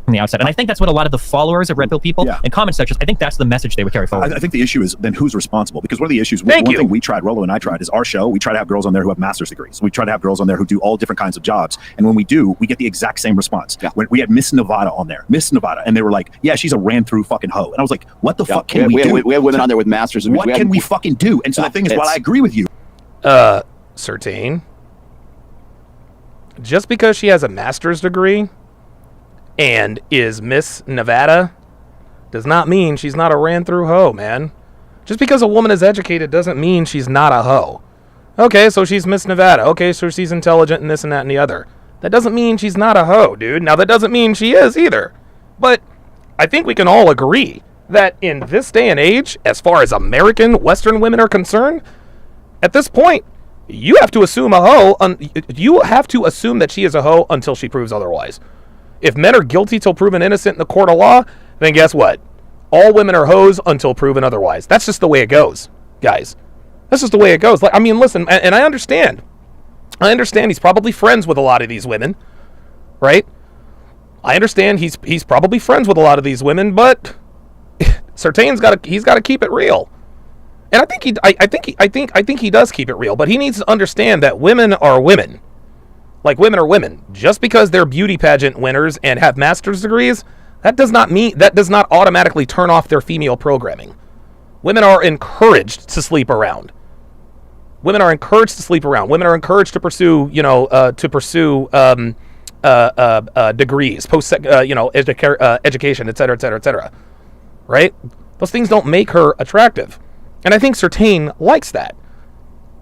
From the outset. And I think that's what a lot of the followers of red pill people in comment sections, I think that's the message they would carry forward. I think the issue is then who's responsible? Because one of the issues, one thing we tried, Rollo and I tried, is our show, we try to have girls on there who have master's degrees. We try to have girls on there who do all different kinds of jobs. And when we do, we get the exact same response. Yeah. When we had Miss Nevada on there, and they were like, yeah, she's a ran-through fucking hoe. And I was like, what the fuck can we do? We have women on there with masters. What can we fucking do? And so the thing is, while I agree with you, Certain. Just because she has a master's degree and is Miss Nevada does not mean she's not a ran-through hoe, man. Just because a woman is educated doesn't mean she's not a hoe. Okay, so she's Miss Nevada. Okay, so she's intelligent and this and that and the other. That doesn't mean she's not a hoe, dude. Now, that doesn't mean she is either. But I think we can all agree that in this day and age, as far as American Western women are concerned, at this point, you have to assume you have to assume that she is a hoe until she proves otherwise. If men are guilty till proven innocent in the court of law, then guess what? All women are hoes until proven otherwise. That's just the way it goes, guys. That's just the way it goes. Like, I mean, listen, and I understand. I understand he's probably friends with a lot of these women, right? I understand he's probably friends with a lot of these women, but Sartain's got to keep it real. And I think he does keep it real, but he needs to understand that women are women. Like, women are women. Just because they're beauty pageant winners and have master's degrees, that does not automatically turn off their female programming. Women are encouraged to sleep around. Women are encouraged to sleep around. Women are encouraged to pursue, degrees, education, et cetera, right? Those things don't make her attractive. And I think Sartain likes that.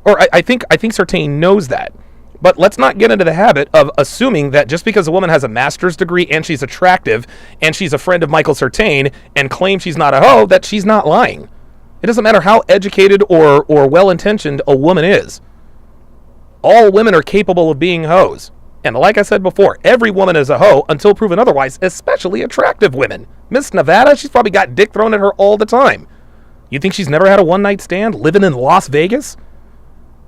Or I think Sartain knows that. But let's not get into the habit of assuming that just because a woman has a master's degree and she's attractive and she's a friend of Michael Sartain and claims she's not a hoe, that she's not lying. It doesn't matter how educated or well-intentioned a woman is. All women are capable of being hoes. And like I said before, every woman is a hoe until proven otherwise, especially attractive women. Miss Nevada, she's probably got dick thrown at her all the time. You think she's never had a one-night stand living in Las Vegas?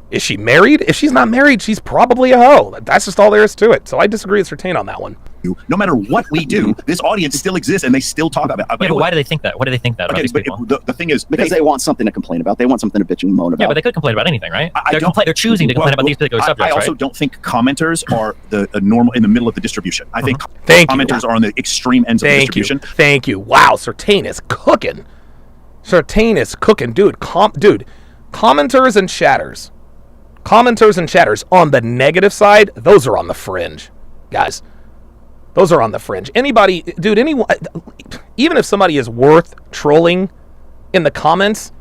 Is she married? If she's not married, she's probably a hoe. That's just all there is to it. So I disagree with Sartain on that one. No matter what we do, this audience still exists and they still talk about it. Yeah, but why do they think that? What do they think that about these people? The thing is... Because they want something to complain about. They want something to bitch and moan about. Yeah, but they could complain about anything, right? They're choosing to complain about these particular subjects, I also right? don't think commenters are the normal in the middle of the distribution. I think commenters are on the extreme ends of the distribution. Thank you. Wow, Sartain is cooking. Sartain is cooking. Dude, commenters and chatters. Commenters and chatters on the negative side, those are on the fringe, guys. Those are on the fringe. Anybody, dude, anyone, even if somebody is worth trolling in the comments,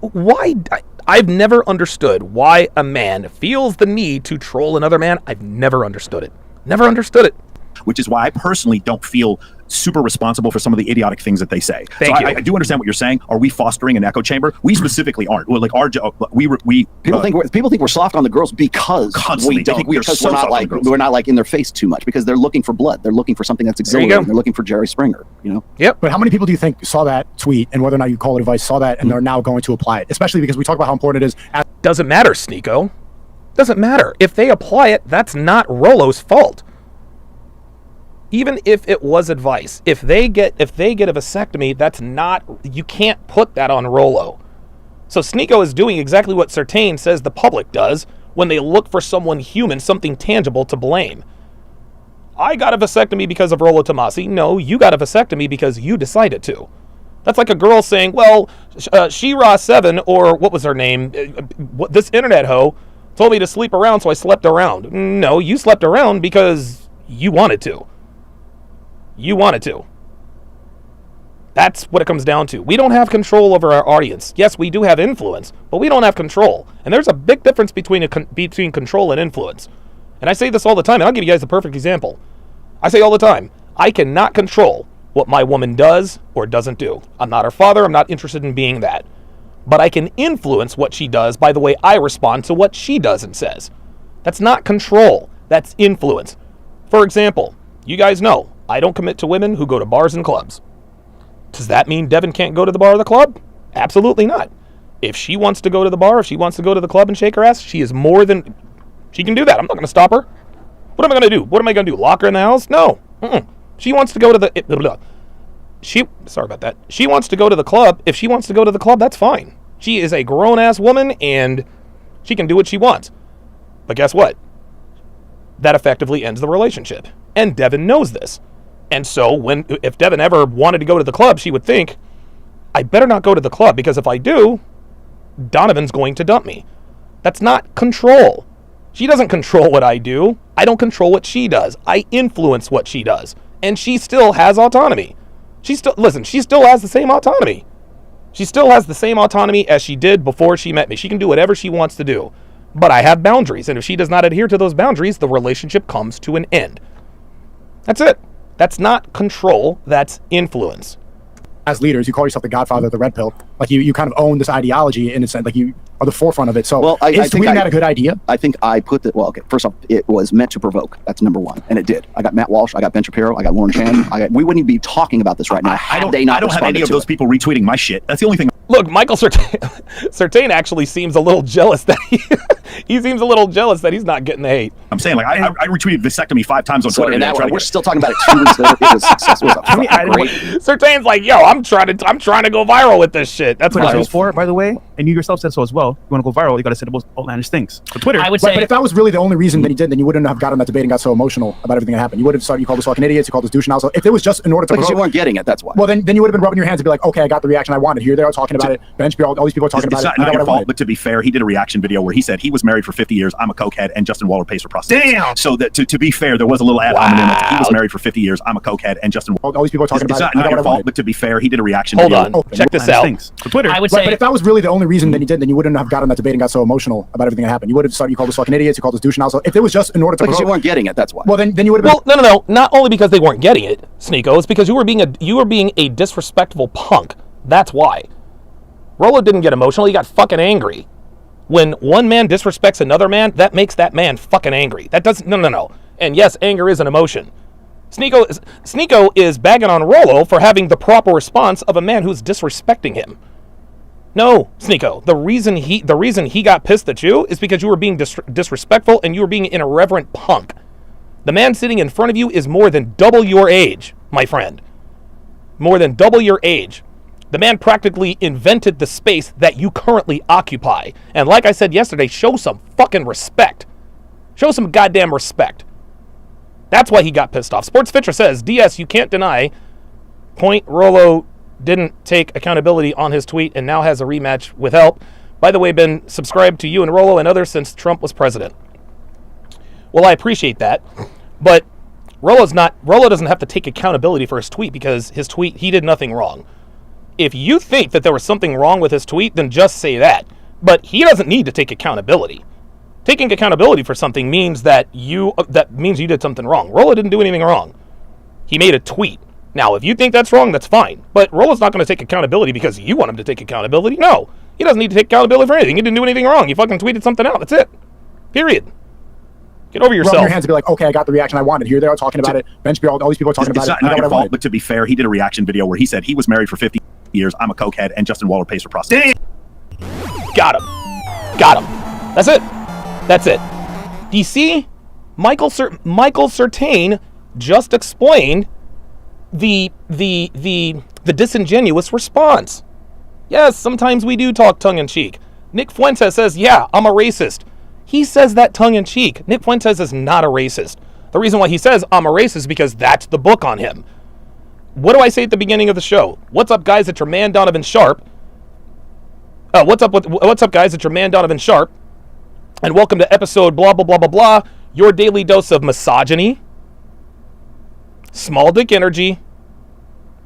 why? I've never understood why a man feels the need to troll another man. I've never understood it. Never understood it. Which is why I personally don't feel super responsible for some of the idiotic things that they say. Thank you. I do understand what you're saying. Are we fostering an echo chamber? We specifically aren't. Well, like people think we're soft on the girls because constantly we don't. They think we are so soft on the girls. We're not like in their face too much because they're looking for blood. They're looking for something that's exhilarating. They're looking for Jerry Springer. You know. Yep. But how many people do you think saw that tweet and whether or not you call it advice saw that and they're now going to apply it? Especially because we talk about how important it is. Doesn't matter, Sneako. Doesn't matter. If they apply it, that's not Rolo's fault. Even if it was advice, if they get a vasectomy, that's not, you can't put that on Rolo. So Sneako is doing exactly what Sartain says the public does when they look for someone human, something tangible to blame. I got a vasectomy because of Rolo Tomasi. No, you got a vasectomy because you decided to. That's like a girl saying, well, She-Ra 7, or what was her name, this internet hoe, told me to sleep around, so I slept around. No, you slept around because you wanted to. You wanted to. That's what it comes down to. We don't have control over our audience. Yes, we do have influence, but we don't have control. And there's a big difference between control and influence. And I say this all the time, and I'll give you guys the perfect example. I say all the time, I cannot control what my woman does or doesn't do. I'm not her father. I'm not interested in being that. But I can influence what she does by the way I respond to what she does and says. That's not control. That's influence. For example, you guys know, I don't commit to women who go to bars and clubs. Does that mean Devin can't go to the bar or the club? Absolutely not. If she wants to go to the bar, if she wants to go to the club and shake her ass, she is more than... She can do that. I'm not going to stop her. What am I going to do? What am I going to do? Lock her in the house? No. She wants to go to the... Sorry about that. She wants to go to the club. If she wants to go to the club, that's fine. She is a grown-ass woman, and she can do what she wants. But guess what? That effectively ends the relationship. And Devin knows this. And so if Devin ever wanted to go to the club, she would think, I better not go to the club, because if I do, Donovan's going to dump me. That's not control. She doesn't control what I do. I don't control what she does. I influence what she does. And she still has autonomy. She still has the same autonomy. She still has the same autonomy as she did before she met me. She can do whatever she wants to do. But I have boundaries, and if she does not adhere to those boundaries, the relationship comes to an end. That's it. That's not control, that's influence. As leaders, you call yourself the godfather of the red pill. Like you kind of own this ideology in a sense, like you are the forefront of it. So well, is tweeting that a good idea? I think I put that. Well, okay. First off, it was meant to provoke. That's number one, and it did. I got Matt Walsh, I got Ben Shapiro, I got Lauren Chan. We wouldn't even be talking about this right now. I don't have any of those people retweeting my shit. That's the only thing. Look, Michael Surtain actually seems a little jealous that he seems a little jealous that he's not getting the hate. I'm saying, like, I retweeted vasectomy 5 times on Twitter. And we're still talking about it 2 weeks later. It was successful. Surtain's like, yo, I'm trying to go viral with this shit. That's what it was for, by the way. And you yourself said so as well. You want to go viral, you got to say the most outlandish things. For Twitter, I would say, but if that was really the only reason that he did, then you wouldn't have got on that debate and got so emotional about everything that happened. You would have started. You called us fucking idiots. You called us douche. So if it was just in order to, because you weren't getting it, that's why. Well, then you would have been rubbing your hands and be like, okay, I got the reaction I wanted. Here they are talking about it. Ben Shapiro, all these people are talking about it. It's not your fault, but to be fair, he did a reaction video where he said he was married for 50 years. I'm a cokehead, and Justin Waller pays for prostitutes. Damn. So that to be fair, there was a little ad hominem. He was married for 50 years. I'm a cokehead, and Justin. All these people are talking about it. It's not your fault, but to be fair, he did a reaction video. Hold on, check this out. For Twitter, I would say, but if that was really the only reason that he did, then you wouldn't have got on that debate and got so emotional about everything that happened. You would have started. You called us fucking idiots. You called us douche. So if it was just in order to, because you weren't getting it, that's why. Well, then you would have been. Well, no. Not only because they weren't getting it, Sneako. It's because you were being a disrespectful punk. That's why. Rollo didn't get emotional. He got fucking angry. When one man disrespects another man, that makes that man fucking angry. That doesn't. No. And yes, anger is an emotion. Sneako is bagging on Rollo for having the proper response of a man who's disrespecting him. No, Sneako. The reason he got pissed at you is because you were being disrespectful and you were being an irreverent punk. The man sitting in front of you is more than double your age, my friend. More than double your age. The man practically invented the space that you currently occupy. And like I said yesterday, show some fucking respect. Show some goddamn respect. That's why he got pissed off. Sports Fitra says, DS, you can't deny. Point Rollo didn't take accountability on his tweet and now has a rematch with help. By the way, been subscribed to you and Rollo and others since Trump was president. Well, I appreciate that. But Rollo doesn't have to take accountability for his tweet because his tweet, he did nothing wrong. If you think that there was something wrong with his tweet, then just say that. But he doesn't need to take accountability. Taking accountability for something means that you did something wrong. Rollo didn't do anything wrong. He made a tweet. Now, if you think that's wrong, that's fine. But Rollo's not going to take accountability because you want him to take accountability. No, he doesn't need to take accountability for anything. He didn't do anything wrong. You fucking tweeted something out. That's it. Period. Get over yourself. Rub your hands and be like, okay, I got the reaction I wanted. Here they are talking about it. Ben Shapiro, all these people are talking about it. It's not your fault, but to be fair, he did a reaction video where he said he was married for 50 years. I'm a cokehead, and Justin Waller pays for prostitutes. Got him. That's it. Do you see? Michael Surtain just explained the disingenuous response. Yes, sometimes we do talk tongue-in-cheek. Nick Fuentes says, yeah, I'm a racist. He says that tongue-in-cheek. Nick Fuentes is not a racist. The reason why he says I'm a racist is because that's the book on him. What do I say at the beginning of the show? What's up, guys? It's your man, Donovan Sharpe. What's up, guys? It's your man, Donovan Sharpe. And welcome to episode blah, blah, blah, blah, blah. Your daily dose of misogyny, small dick energy.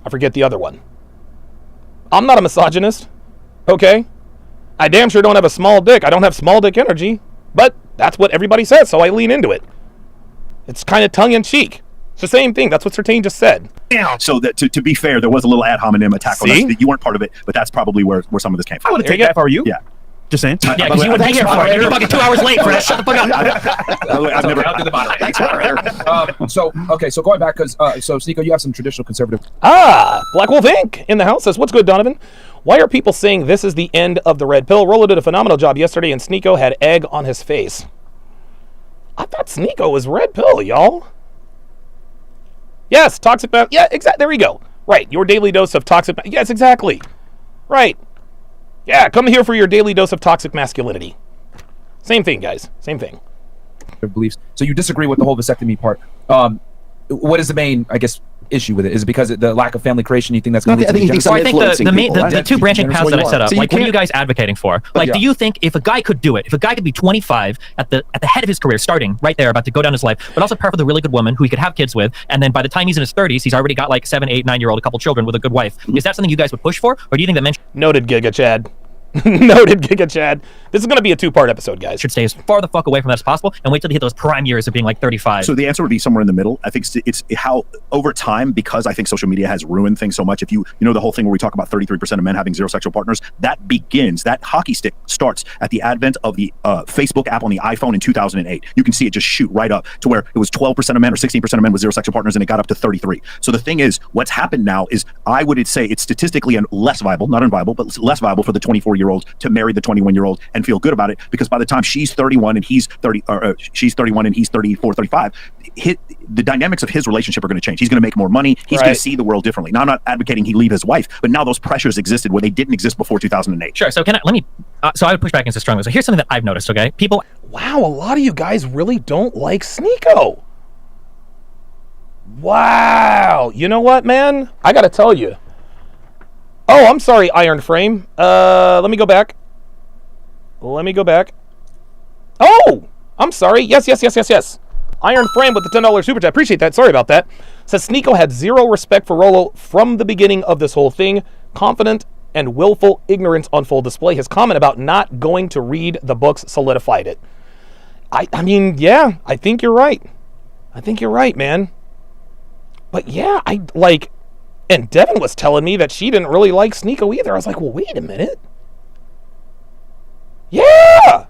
I forget the other one. I'm not a misogynist, okay? I damn sure don't have a small dick. I don't have small dick energy, but that's what everybody says, so I lean into it. It's kind of tongue-in-cheek. It's the same thing. That's what Surtain just said. So that to be fair, there was a little ad hominem attack on us. You weren't part of it, but that's probably where some of this came from. I would have taken that if I were you. Yeah. Just saying. Yeah, because you wouldn't be here for it. You're fucking 2 hours late for that. Shut the fuck up. I've never I'll do the bottom. Thanks, so going back, because so Sneako, you have some traditional conservative. Black Wolf Inc. in the house says, what's good, Donovan? Why are people saying this is the end of the red pill? Rollo did a phenomenal job yesterday, and Sneako had egg on his face. I thought Sneako was red pill, y'all. Yes, toxic. Yeah, exactly. There we go. Right, your daily dose of toxic. Yes, exactly. Right. Yeah, come here for your daily dose of toxic masculinity. Same thing, guys. Same thing. Beliefs. So you disagree with the whole vasectomy part. What is the main, I guess, issue with it? Is it because of the lack of family creation? You think that's going to lead to so I think the two branching paths that I set up, so like, what are you guys advocating for? Like, do you think if a guy could do it, if a guy could be 25 at the head of his career, starting right there, about to go down his life, but also pair with a really good woman who he could have kids with, and then by the time he's in his 30s, he's already got like 7, 8, 9-year-old, a couple children with a good wife. Is that something you guys would push for, or do you think that men? Noted, Giga Chad. Noted, Giga Chad. This is going to be a 2-part episode, guys. Should stay as far the fuck away from that as possible and wait till they hit those prime years of being like 35. So the answer would be somewhere in the middle. I think it's how over time, because I think social media has ruined things so much. If you know the whole thing where we talk about 33% of men having 0 sexual partners, that hockey stick starts at the advent of the Facebook app on the iPhone in 2008. You can see it just shoot right up to where it was 12% of men or 16% of men with 0 sexual partners, and it got up to 33. So the thing is, what's happened now is I would say it's statistically less viable, not unviable, but less viable for the 24-year-old to marry the 21-year-old and feel good about it, because by the time she's 31 and he's 30, or she's 31 and he's 34, 35, the dynamics of his relationship are going to change. He's going to make more money. He's going to see the world differently. Now, I'm not advocating he leave his wife, but now those pressures existed where they didn't exist before 2008. Sure. So so I would push back against this strongly. So here's something that I've noticed. Okay, people. Wow, a lot of you guys really don't like Sneako. Wow. You know what, man? I got to tell you. Oh, I'm sorry, Iron Frame. Let me go back. Oh, I'm sorry. Yes. Iron Frame with the $10 super chat. Appreciate that. Sorry about that. Says Sneako had zero respect for Rollo from the beginning of this whole thing. Confident and willful ignorance on full display. His comment about not going to read the books solidified it. I mean, yeah, I think you're right. Man. But yeah, and Devin was telling me that she didn't really like Sneako either. I was like, well, wait a minute. Yeah!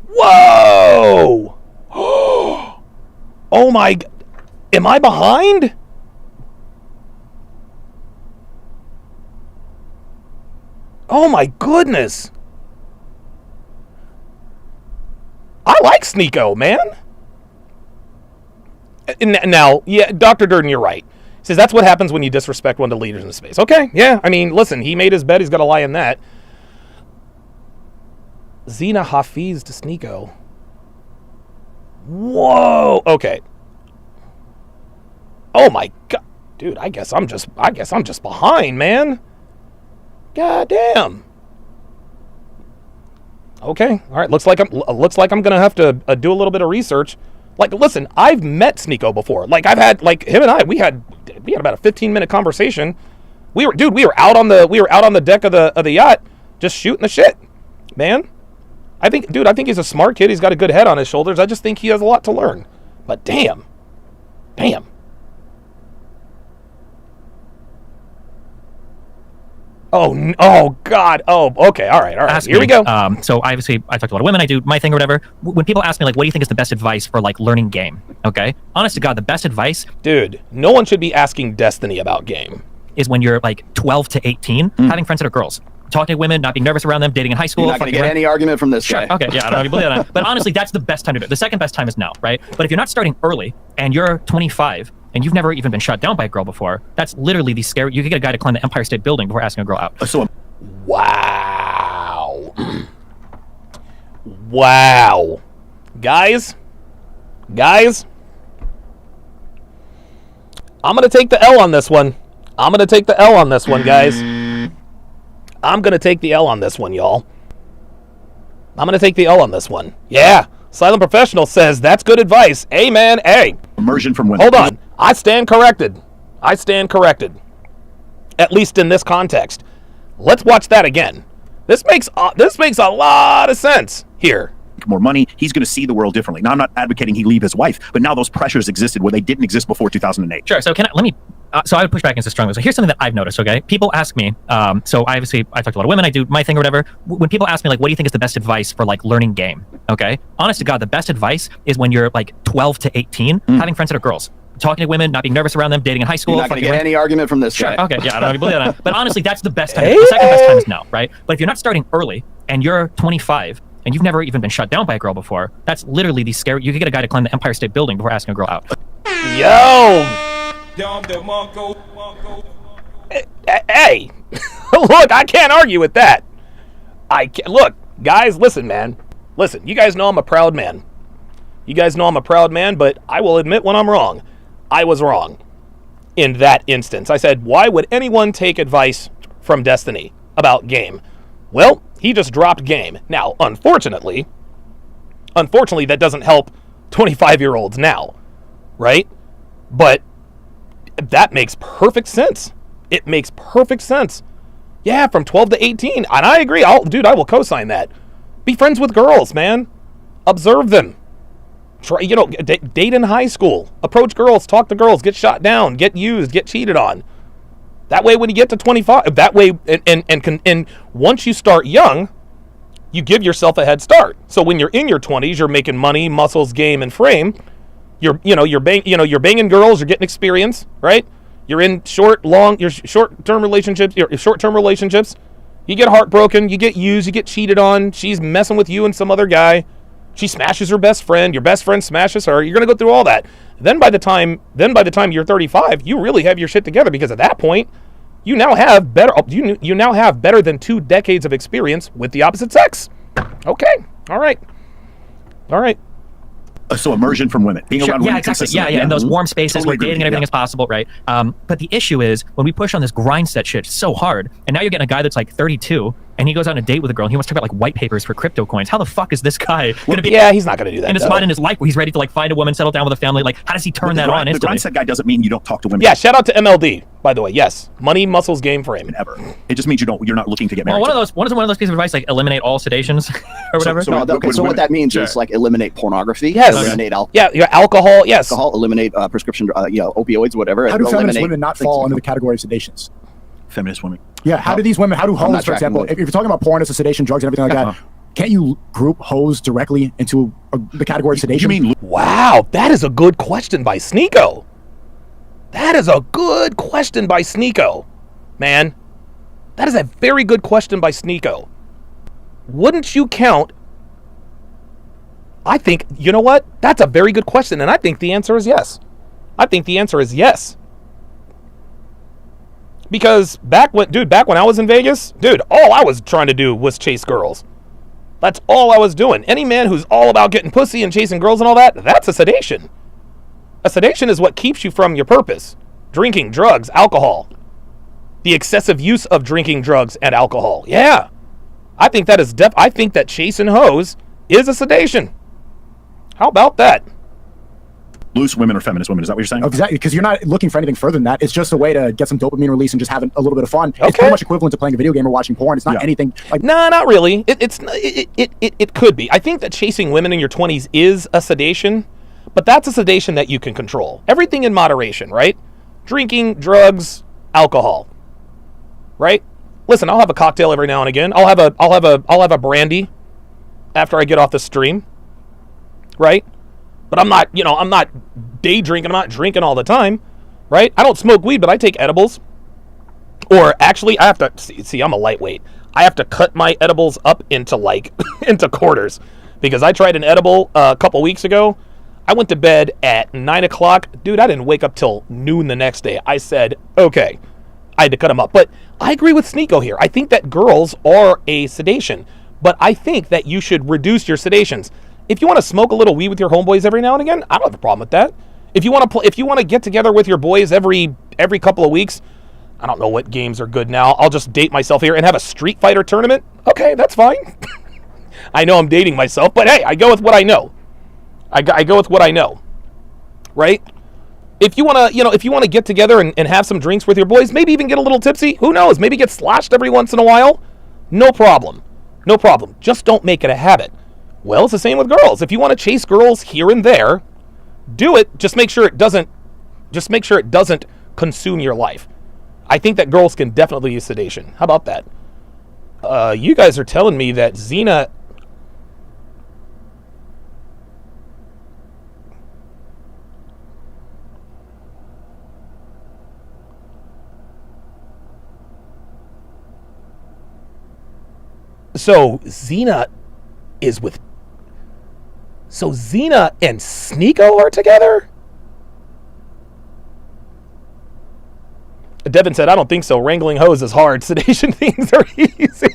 Whoa! Oh my... Am I behind? Oh my goodness. I like Sneako, man. Now, yeah, Dr. Durden, you're right. Says that's what happens when you disrespect one of the leaders in the space. Okay, yeah, I mean, listen, he made his bed, he's got to lie in that. Zena Hafiz to Sneako. Whoa, okay. Oh my god, dude, I guess I'm just behind, man. God damn. Okay, all right, looks like I'm gonna have to do a little bit of research. Like, listen, I've met Sneako before. Like, I've had, like, him and I, we had about a 15-minute conversation. We were out on the deck of the yacht, just shooting the shit, man. I think he's a smart kid. He's got a good head on his shoulders. I just think he has a lot to learn. But damn. Oh God. Oh, okay. All right. Here we go. So obviously, I talked to a lot of women. I do my thing or whatever. When people ask me, like, what do you think is the best advice for, like, learning game? Okay. Honest to God, the best advice... Dude, no one should be asking Destiny about game. ...is when you're, like, 12 to 18, having friends that are girls. Talking to women, not being nervous around them, dating in high school. You're not going to get any argument from this guy. Okay, yeah, I don't know if you believe that. But honestly, that's the best time to do it. The second best time is now, right? But if you're not starting early, and you're 25, and you've never even been shot down by a girl before, that's literally the scary... You could get a guy to climb the Empire State Building before asking a girl out. Wow. Wow. Guys, I'm going to take the L on this one. Guys. I'm going to take the L on this one, y'all. I'm going to take the L on this one. Yeah. Silent Professional says, that's good advice. Hey, man, hey. Immersion from women. Hold on. I stand corrected. At least in this context. Let's watch that again. This makes a lot of sense here. More money, he's going to see the world differently. Now, I'm not advocating he leave his wife, but now those pressures existed where they didn't exist before 2008. Sure. So so I would push back against this strongly. So here's something that I've noticed, okay? People ask me, so obviously I talk to a lot of women, I do my thing or whatever. When people ask me, like, what do you think is the best advice for, like, learning game? Okay? Honest to God, the best advice is when you're, like, 12 to 18, having friends that are girls. Talking to women, not being nervous around them, dating in high school. You're not going to get any argument from this guy. Okay, yeah, I don't know if you believe that. But honestly, that's the best time. The second best time is now, right? But if you're not starting early, and you're 25, and you've never even been shot down by a girl before, that's literally the scary... You could get a guy to climb the Empire State Building before asking a girl out. Yo! Hey! Look, I can't argue with that. Look, guys, listen, man. Listen, you guys know I'm a proud man. But I will admit when I'm wrong. I was wrong in that instance. I said, why would anyone take advice from Destiny about game? Well, he just dropped game. Now, unfortunately, that doesn't help 25-year-olds now, right? But that makes perfect sense. It makes perfect sense. Yeah, from 12 to 18. And I agree. Dude, I will co-sign that. Be friends with girls, man. Observe them. Try, date in high school. Approach girls, talk to girls, get shot down, get used, get cheated on. That way, when you get to 25, that way, and once you start young, you give yourself a head start. So when you're in your 20s, you're making money, muscles, game, and frame. You're banging girls, you're getting experience, right? You're in short-term relationships. You get heartbroken, you get used, you get cheated on. She's messing with you and some other guy. She smashes her best friend. Your best friend smashes her. You're gonna go through all that. Then by the time you're 35, you really have your shit together, because at that point, you now have better than 2 decades of experience with the opposite sex. Okay, all right. So immersion from women, being around women consistently. Yeah, in those warm spaces Totally where agree dating with and you, everything is possible, right? But the issue is when we push on this grind set shit so hard, and now you're getting a guy that's like 32, and he goes on a date with a girl, and he wants to talk about like white papers for crypto coins. How the fuck is this guy going to be? Yeah, he's not going to do that. In his mind, in his life, where he's ready to like find a woman, settle down with a family. Like, how does he turn that on The instantly? grind set guy doesn't mean you don't talk to women. Yeah, shout out to MLD, by the way. Yes, money, muscles, game, frame. Ever. It just means you're not looking to get married. Well, one of those pieces of advice, like eliminate all sedations or whatever. So what that means is like eliminate pornography, Yes. eliminate alcohol, yes. Eliminate prescription, opioids, whatever. How do feminist eliminate women not fall under the category of sedations? Feminist women. Yeah, how do these women, how do I'm not hoes, for tracking example, with- if you're talking about porn as a sedation, drugs and everything like that, can't you group hoes directly into the category of sedation? You mean Wow, that is a good question by Sneako. That is a good question by Sneako. Man, that is a very good question by Sneako. Wouldn't you count? I think, you know what? That's a very good question, and I think the answer is yes. Because back when I was in Vegas, all I was trying to do was chase girls. That's all I was doing. Any man who's all about getting pussy and chasing girls and all that, that's a sedation. A sedation is what keeps you from your purpose. Drinking, drugs, alcohol. The excessive use of drinking, drugs, and alcohol. Yeah. I think that is I think that chasing hoes is a sedation. How about that? Loose women or feminist women? Is that what you're saying? Exactly, because you're not looking for anything further than that. It's just a way to get some dopamine release and just have a little bit of fun. Okay. It's pretty much equivalent to playing a video game or watching porn. It's not anything like. No, not really. It could be. I think that chasing women in your 20s is a sedation, but that's a sedation that you can control. Everything in moderation, right? Drinking, drugs, alcohol. Right? Listen, I'll have a cocktail every now and again. I'll have a brandy after I get off the stream. Right? But I'm not day drinking. I'm not drinking all the time, right? I don't smoke weed, but I take edibles. Or actually, I have to see. I'm a lightweight. I have to cut my edibles up into into quarters, because I tried an edible a couple weeks ago. I went to bed at 9 o'clock. Dude, I didn't wake up till noon the next day. I said, okay, I had to cut them up. But I agree with Sneako here. I think that girls are a sedation, but I think that you should reduce your sedations. If you want to smoke a little weed with your homeboys every now and again, I don't have a problem with that. If you want to get together with your boys every couple of weeks, I don't know what games are good now. I'll just date myself here and have a Street Fighter tournament. Okay, that's fine. I know I'm dating myself, but hey, I go with what I know. I go with what I know, right? If you want to get together and have some drinks with your boys, maybe even get a little tipsy. Who knows? Maybe get sloshed every once in a while. No problem. Just don't make it a habit. Well, it's the same with girls. If you want to chase girls here and there, do it. Just make sure it doesn't consume your life. I think that girls can definitely use sedation. How about that? You guys are telling me that Xena. So Xena and Sneako are together? Devin said, I don't think so. Wrangling hoes is hard. Sedation things are easy.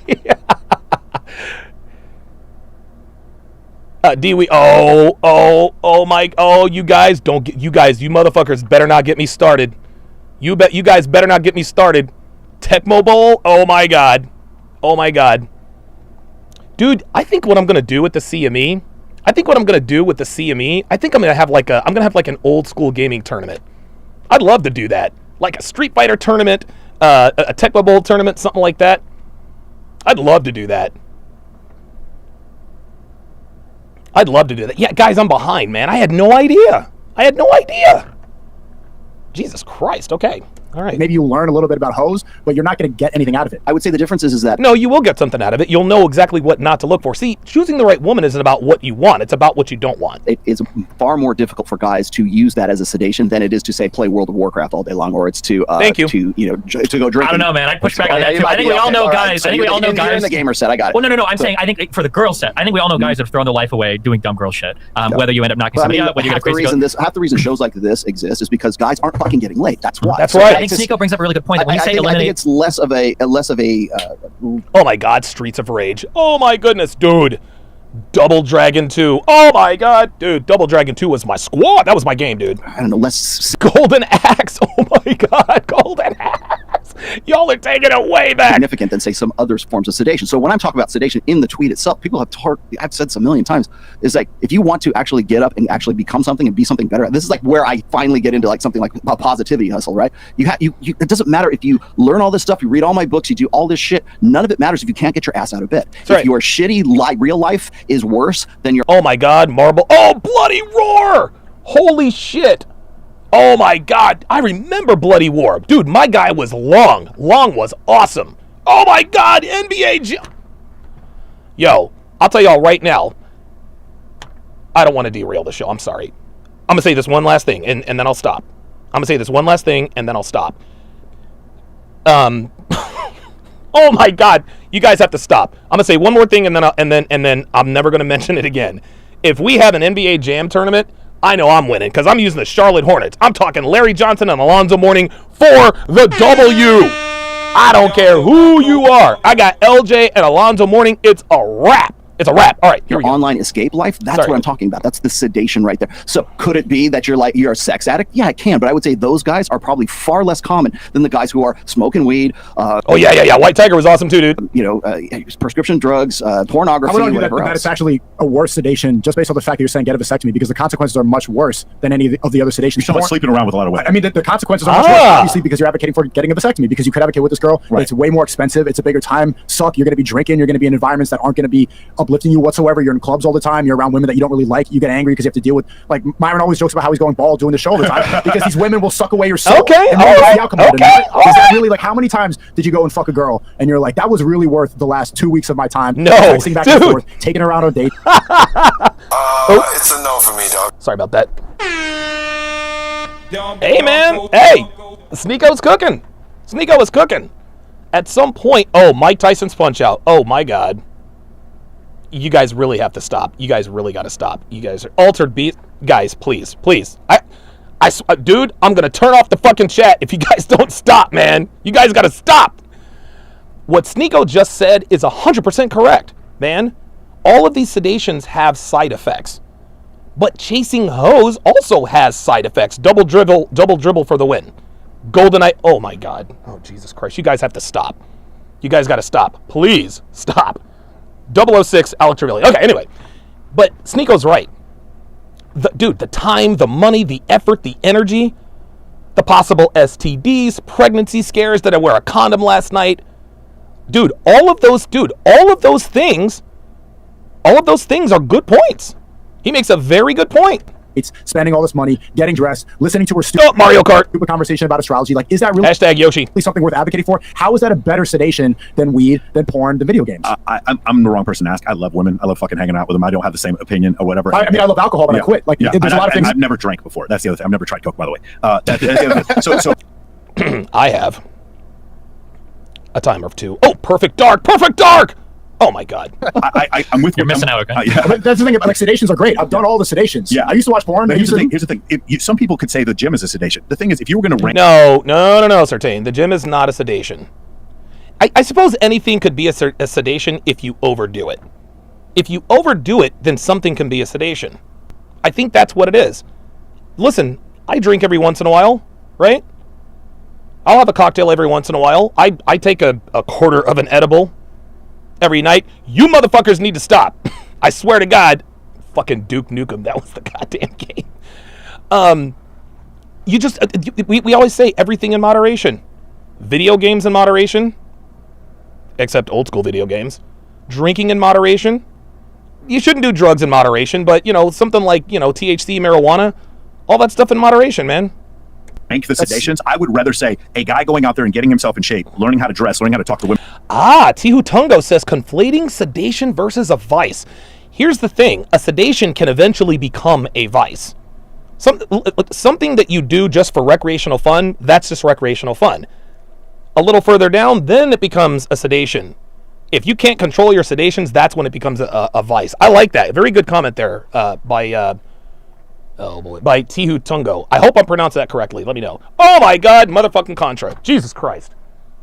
Dewey, you motherfuckers better not get me started. You guys better not get me started. Tecmo Bowl, oh my god. Dude, I think what I'm gonna do with the CME, I think I'm gonna have like an old school gaming tournament. I'd love to do that. Like a Street Fighter tournament, a Tecmo Bowl tournament, something like that. I'd love to do that. Yeah, guys, I'm behind, man. I had no idea. Jesus Christ. Okay. All right. Maybe you learn a little bit about hoes, but you're not going to get anything out of it. I would say the difference is that No, you will get something out of it. You'll know exactly what not to look for. See, choosing the right woman isn't about what you want. It's about what you don't want. it is far more difficult for guys to use that as a sedation than it is to say play World of Warcraft all day long, or it's to Thank you. to to go drink. I don't know, man. I'd push back on that too. I think we all know guys. I think we all know guys. You're in the gamer set. I got it. Well, no. I'm saying I think for the girl set, I think we all know guys that have thrown their life away doing dumb girl shit. Whether you end up knocking somebody up, whether you get a crazy. Half the reason shows like this exist is because guys aren't fucking getting laid. That's why. That's right. I think Sneako brings up a really good point. That when you say eliminate, I think it's less of a Oh my God, Streets of Rage. Oh my goodness, dude. Double Dragon 2. Oh my God, dude. Double Dragon 2 was my squad. That was my game, dude. I don't know, less Golden Axe. Oh my God, Golden Axe. Y'all are taking it way back. significant than say some other forms of sedation. So when I'm talking about sedation in the tweet itself, people have I've said this a million times, is like if you want to actually get up and actually become something and be something better, this is like where I finally get into like something like a positivity hustle, right? It doesn't matter if you learn all this stuff, you read all my books, you do all this shit, none of it matters if you can't get your ass out of bed. If your shitty real life is worse than your Oh my God, Marble. Oh, Bloody Roar. Holy shit. Oh my God, I remember Bloody War. Dude, my guy was Long. Long was awesome. Oh my God, Yo, I'll tell y'all right now, I don't want to derail the show. I'm sorry. I'm going to say this one last thing, and then I'll stop. Oh my God, you guys have to stop. I'm going to say one more thing, and then I'm never going to mention it again. If we have an NBA Jam tournament, I know I'm winning because I'm using the Charlotte Hornets. I'm talking Larry Johnson and Alonzo Mourning for the W. I don't care who you are. I got LJ and Alonzo Mourning. It's a wrap. All right, here we go. Online escape life, that's what I'm talking about. That's the sedation right there. So could it be that you're a sex addict? Yeah, it can, but I would say those guys are probably far less common than the guys who are smoking weed. Yeah. White Tiger was awesome too, dude. Prescription drugs, pornography, I would argue whatever that it's actually a worse sedation just based on the fact that you're saying get a vasectomy, because the consequences are much worse than any of the other sedations. You're still like sleeping around with a lot of women. I mean, the consequences are much worse, obviously, because you're advocating for getting a vasectomy, because you could advocate with this girl. Right. It's way more expensive. It's a bigger time suck. You're going to be drinking. You're going to be in environments that aren't going to be uplifting you whatsoever. You're in clubs all the time. You're around women that you don't really like. You get angry because you have to deal with, like, Myron always jokes about how he's going bald doing the show all the time because these women will suck away your soul. Okay, all right. Is that really, like, how many times did you go and fuck a girl and you're like, that was really worth the last 2 weeks of my time? No, texting back and forth, taking her out on a date. It's a no for me, dog. Sorry about that. Hey, man. Hey, Sneako's cooking. At some point, Mike Tyson's Punch Out. Oh, my God. You guys really have to stop. You guys really got to stop. You guys are altered beat. Guys, please. Dude, I'm going to turn off the fucking chat if you guys don't stop, man. You guys got to stop. What Sneako just said is 100% correct, man. All of these sedations have side effects. But chasing hoes also has side effects. Double dribble for the win. GoldenEye. Oh, my God. Oh, Jesus Christ. You guys have to stop. You guys got to stop. Please stop. 006, Alex Trivelli. Okay, anyway. But Sneako's right. The time, the money, the effort, the energy, the possible STDs, pregnancy scares, did I wear a condom last night? Dude, all of those things are good points. He makes a very good point. It's spending all this money, getting dressed, listening to her Mario Kart stupid conversation about astrology. Like, is that really #Yoshi something worth advocating for? How is that a better sedation than weed, than porn, than video games? I'm the wrong person to ask. I love women. I love fucking hanging out with them. I don't have the same opinion or whatever. I love alcohol, but I quit. Like, there's a lot of things. I've never drank before. That's the other thing. I've never tried Coke, by the way. That's the other thing. So I have a timer of 2. Oh, Perfect Dark. Oh my God! I'm with you. You're missing out. Okay. But that's the thing. Like, sedations are great. I've done all the sedations. Yeah, I used to watch porn. Here's the thing. Some people could say the gym is a sedation. The thing is, if you were going to rank, no, Sartain. The gym is not a sedation. I suppose anything could be a sedation if you overdo it. If you overdo it, then something can be a sedation. I think that's what it is. Listen, I drink every once in a while, right? I'll have a cocktail every once in a while. I take a quarter of an edible every night. You motherfuckers need to stop. I swear to God. Fucking Duke Nukem. That was the goddamn game. We always say everything in moderation. Video games in moderation, except old school video games. Drinking in moderation. You shouldn't do drugs in moderation, but, something like, THC, marijuana, all that stuff in moderation, man. Rank the sedations. I would rather say a guy going out there and getting himself in shape, learning how to dress, learning how to talk to women. Tihu Tungo says conflating sedation versus a vice. Here's the thing. A sedation can eventually become a vice. Something that you do just for recreational fun, that's just recreational fun. A little further down, then it becomes a sedation. If you can't control your sedations, that's when it becomes a vice. I like that. Very good comment there by Tihu Tungo. I hope I'm pronouncing that correctly. Let me know. Oh my God, motherfucking Contra. Jesus Christ.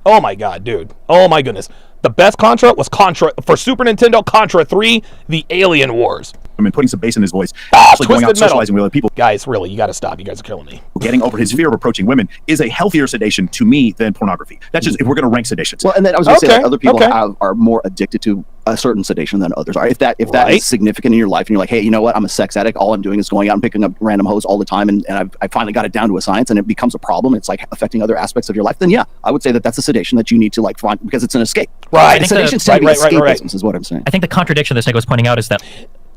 Oh my God, dude. Oh my goodness. The best Contra was Contra for Super Nintendo, Contra 3, The Alien Wars. I mean, putting some bass in his voice, actually going out socializing with other people. Guys, really, you got to stop. You guys are killing me. Getting over his fear of approaching women is a healthier sedation to me than pornography. That's just if we're going to rank sedations. Well, and then I was going to say that other people are more addicted to a certain sedation than others are. If that is significant in your life, and you're like, hey, you know what? I'm a sex addict. All I'm doing is going out and picking up random hoes all the time, and I finally got it down to a science, and it becomes a problem. It's like affecting other aspects of your life. Then yeah, I would say that that's a sedation that you need to like find because it's an escape. Right. Sedation escapism is what I'm saying. I think the contradiction that Sneako was pointing out is that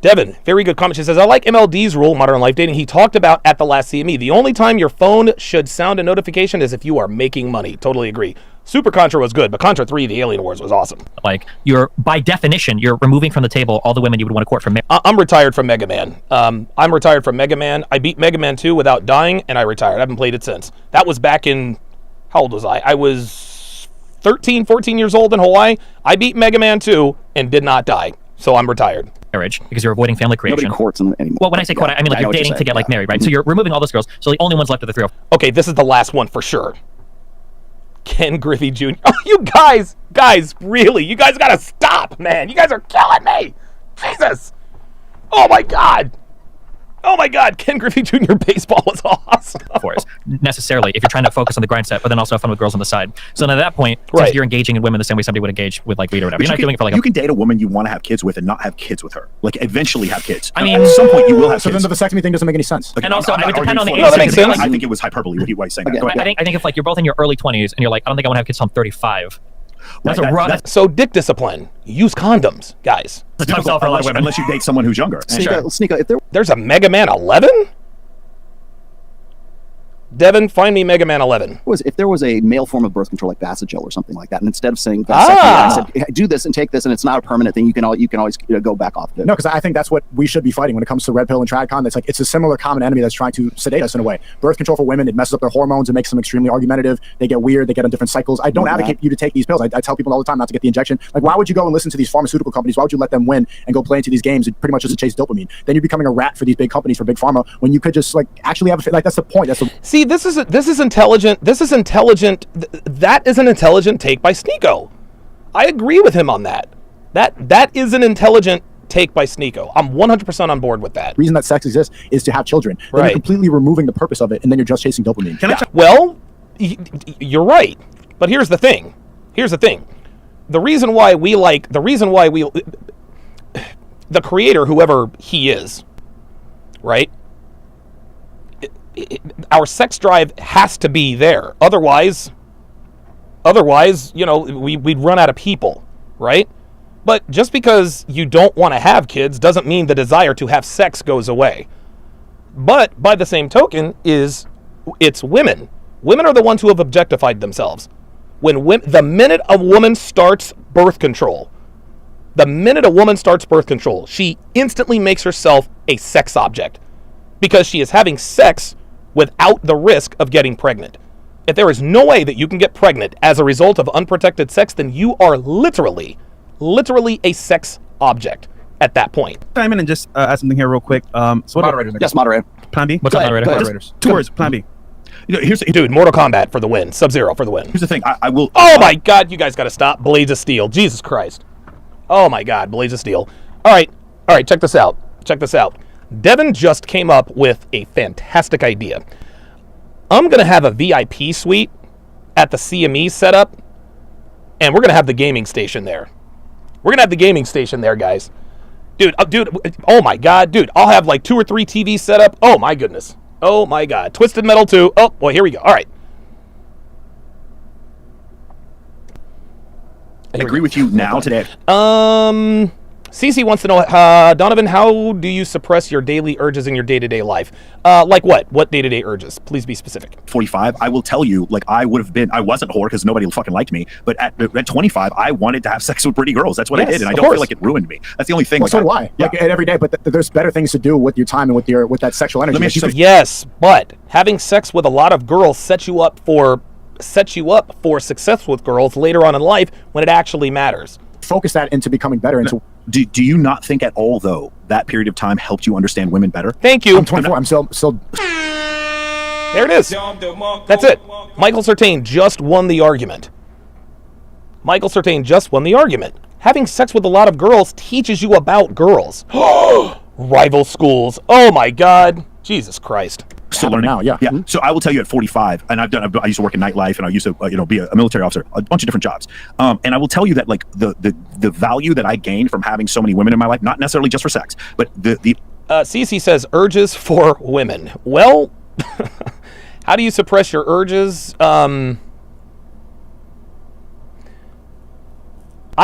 Devin, very good comment. She says, I like MLD's rule, Modern Life Dating. He talked about at the last CME. The only time your phone should sound a notification is if you are making money. Totally agree. Super Contra was good, but Contra 3, The Alien Wars, was awesome. Like, by definition, you're removing from the table all the women you would want to court from. I'm retired from Mega Man. I'm retired from Mega Man. I beat Mega Man 2 without dying, and I retired. I haven't played it since. That was back in, how old was I? I was 13, 14 years old in Hawaii. I beat Mega Man 2 and did not die, so I'm retired. Marriage because you're avoiding family creation. Nobody courts anymore. Well, when I say court, I mean like you're dating to get like married, right? So you're removing all those girls. So the only ones left are the 3 of. Okay, this is the last one for sure. Ken Griffey Jr. Oh, you guys, really, you guys gotta stop, man. You guys are killing me. Jesus. Oh my God. Ken Griffey Jr. baseball was awesome. Of course, necessarily, if you're trying to focus on the grind set, but then also have fun with girls on the side. So then at that point, since you're engaging in women the same way somebody would engage with like weed or whatever. You're not doing it for like you can date a woman you want to have kids with and not have kids with her. Like eventually have kids. I mean, at some point you will have so kids. So then the vasectomy thing doesn't make any sense. And also, it would depend on the age. No, that makes sense. I think it was hyperbole what he was saying. I think if like you're both in your early 20s and you're like, I don't think I want to have kids till I'm 35. So dick discipline. Use condoms, guys. It's a tough sell for a lot of women. Unless you date someone who's younger. Sneako, if there's a Mega Man 11? Devin, find me Mega Man 11. If there was a male form of birth control like Vasogel or something like that, and instead of saying vasectomy, I said do this and take this, and it's not a permanent thing, you can always go back off it. No, because I think that's what we should be fighting when it comes to red pill and tradcon. That's like it's a similar common enemy that's trying to sedate us in a way. Birth control for women, it messes up their hormones, it makes them extremely argumentative. They get weird, they get on different cycles. I don't advocate you to take these pills. I tell people all the time not to get the injection. Like, why would you go and listen to these pharmaceutical companies? Why would you let them win and go play into these games pretty much just to chase dopamine? Then you're becoming a rat for these big companies, for big pharma, when you could just like actually have that's the point. See, this is intelligent. That is an intelligent take by Sneako. I agree with him on that. That is an intelligent take by Sneako. I'm 100% on board with that. The reason that sex exists is to have children. Then you're completely removing the purpose of it, and then you're just chasing dopamine. Well, you're right. But here's the thing. The reason why the creator, whoever he is, right? Our sex drive has to be there. Otherwise, we'd run out of people, right? But just because you don't want to have kids doesn't mean the desire to have sex goes away. But by the same token it's women. Women are the ones who have objectified themselves. The minute a woman starts birth control, she instantly makes herself a sex object because she is having sex without the risk of getting pregnant. If there is no way that you can get pregnant as a result of unprotected sex, then you are literally a sex object at that point. Chime in and just add something here real quick. Moderator. Yes, moderator. Plan B. What's up, moderator? Moderators. 2 words. Plan B. Dude, Mortal Kombat for the win. Sub-Zero for the win. Here's the thing. I will. Oh my God, you guys got to stop. Blades of Steel. Jesus Christ. Oh my God, Blades of Steel. All right. Check this out. Devin just came up with a fantastic idea. I'm going to have a VIP suite at the CME setup, and we're going to have the gaming station there. Guys. Dude, oh my God, dude, I'll have like 2 or 3 TVs set up. Oh my goodness. Oh my God. Twisted Metal 2. Oh, well, here we go. All right. agree with you now today. Cece wants to know, Donovan, how do you suppress your daily urges in your day-to-day life? Like what? What day-to-day urges? Please be specific. 45, I will tell you, like I wasn't a whore because nobody fucking liked me, but at 25, I wanted to have sex with pretty girls. That's what I did, and I don't feel like it ruined me. That's the only thing. Well, so do I. Yeah. Like every day, but there's better things to do with your time and with that sexual energy. Let me ask you something. Yes, but having sex with a lot of girls sets you up for success with girls later on in life when it actually matters. Focus that into becoming better. Do you not think at all, though, that period of time helped you understand women better? Thank you. I'm 24. I'm still. There it is. That's it. Michael Surtain just won the argument. Having sex with a lot of girls teaches you about girls. Rival schools. Oh my God. Jesus Christ. Still learning now, yeah. So I will tell you at 45, and I used to work in nightlife, and I used to be a military officer, a bunch of different jobs. And I will tell you that like the value that I gained from having so many women in my life, not necessarily just for sex, but the Cece says urges for women. Well, how do you suppress your urges? I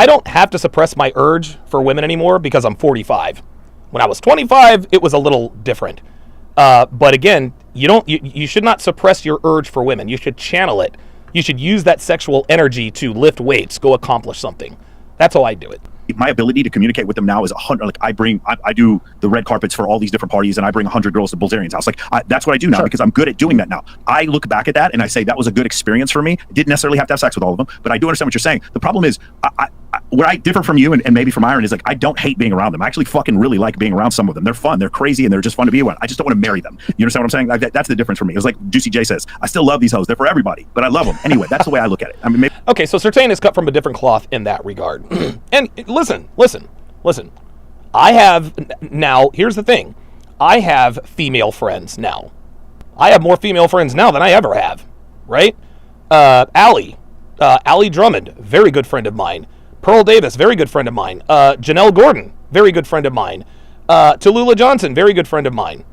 don't have to suppress my urge for women anymore because I'm 45. When I was 25, it was a little different. But again, you should not suppress your urge for women. You should channel it. You should use that sexual energy to lift weights, go accomplish something. That's how I do it. My ability to communicate with them now is 100. Like I do the red carpets for all these different parties, and I bring 100 girls to Bulgarian's house. Like that's what I do now because I'm good at doing that now. I look back at that and I say that was a good experience for me. I didn't necessarily have to have sex with all of them, but I do understand what you're saying. The problem is, where I differ from you and maybe from Iron is like I don't hate being around them. I actually fucking really like being around some of them. They're fun, they're crazy, and they're just fun to be around. I just don't want to marry them. You understand what I'm saying? Like, that's the difference for me. It was like Juicy J says, I still love these hoes. They're for everybody, but I love them anyway. That's the way I look at it. I mean, maybe. Okay, so Surtain is cut from a different cloth in that regard. And listen. I have now. Here's the thing. I have female friends now. I have more female friends now than I ever have. Right? Allie Drummond, very good friend of mine. Pearl Davis, very good friend of mine. Janelle Gordon, very good friend of mine. Tallulah Johnson, very good friend of mine.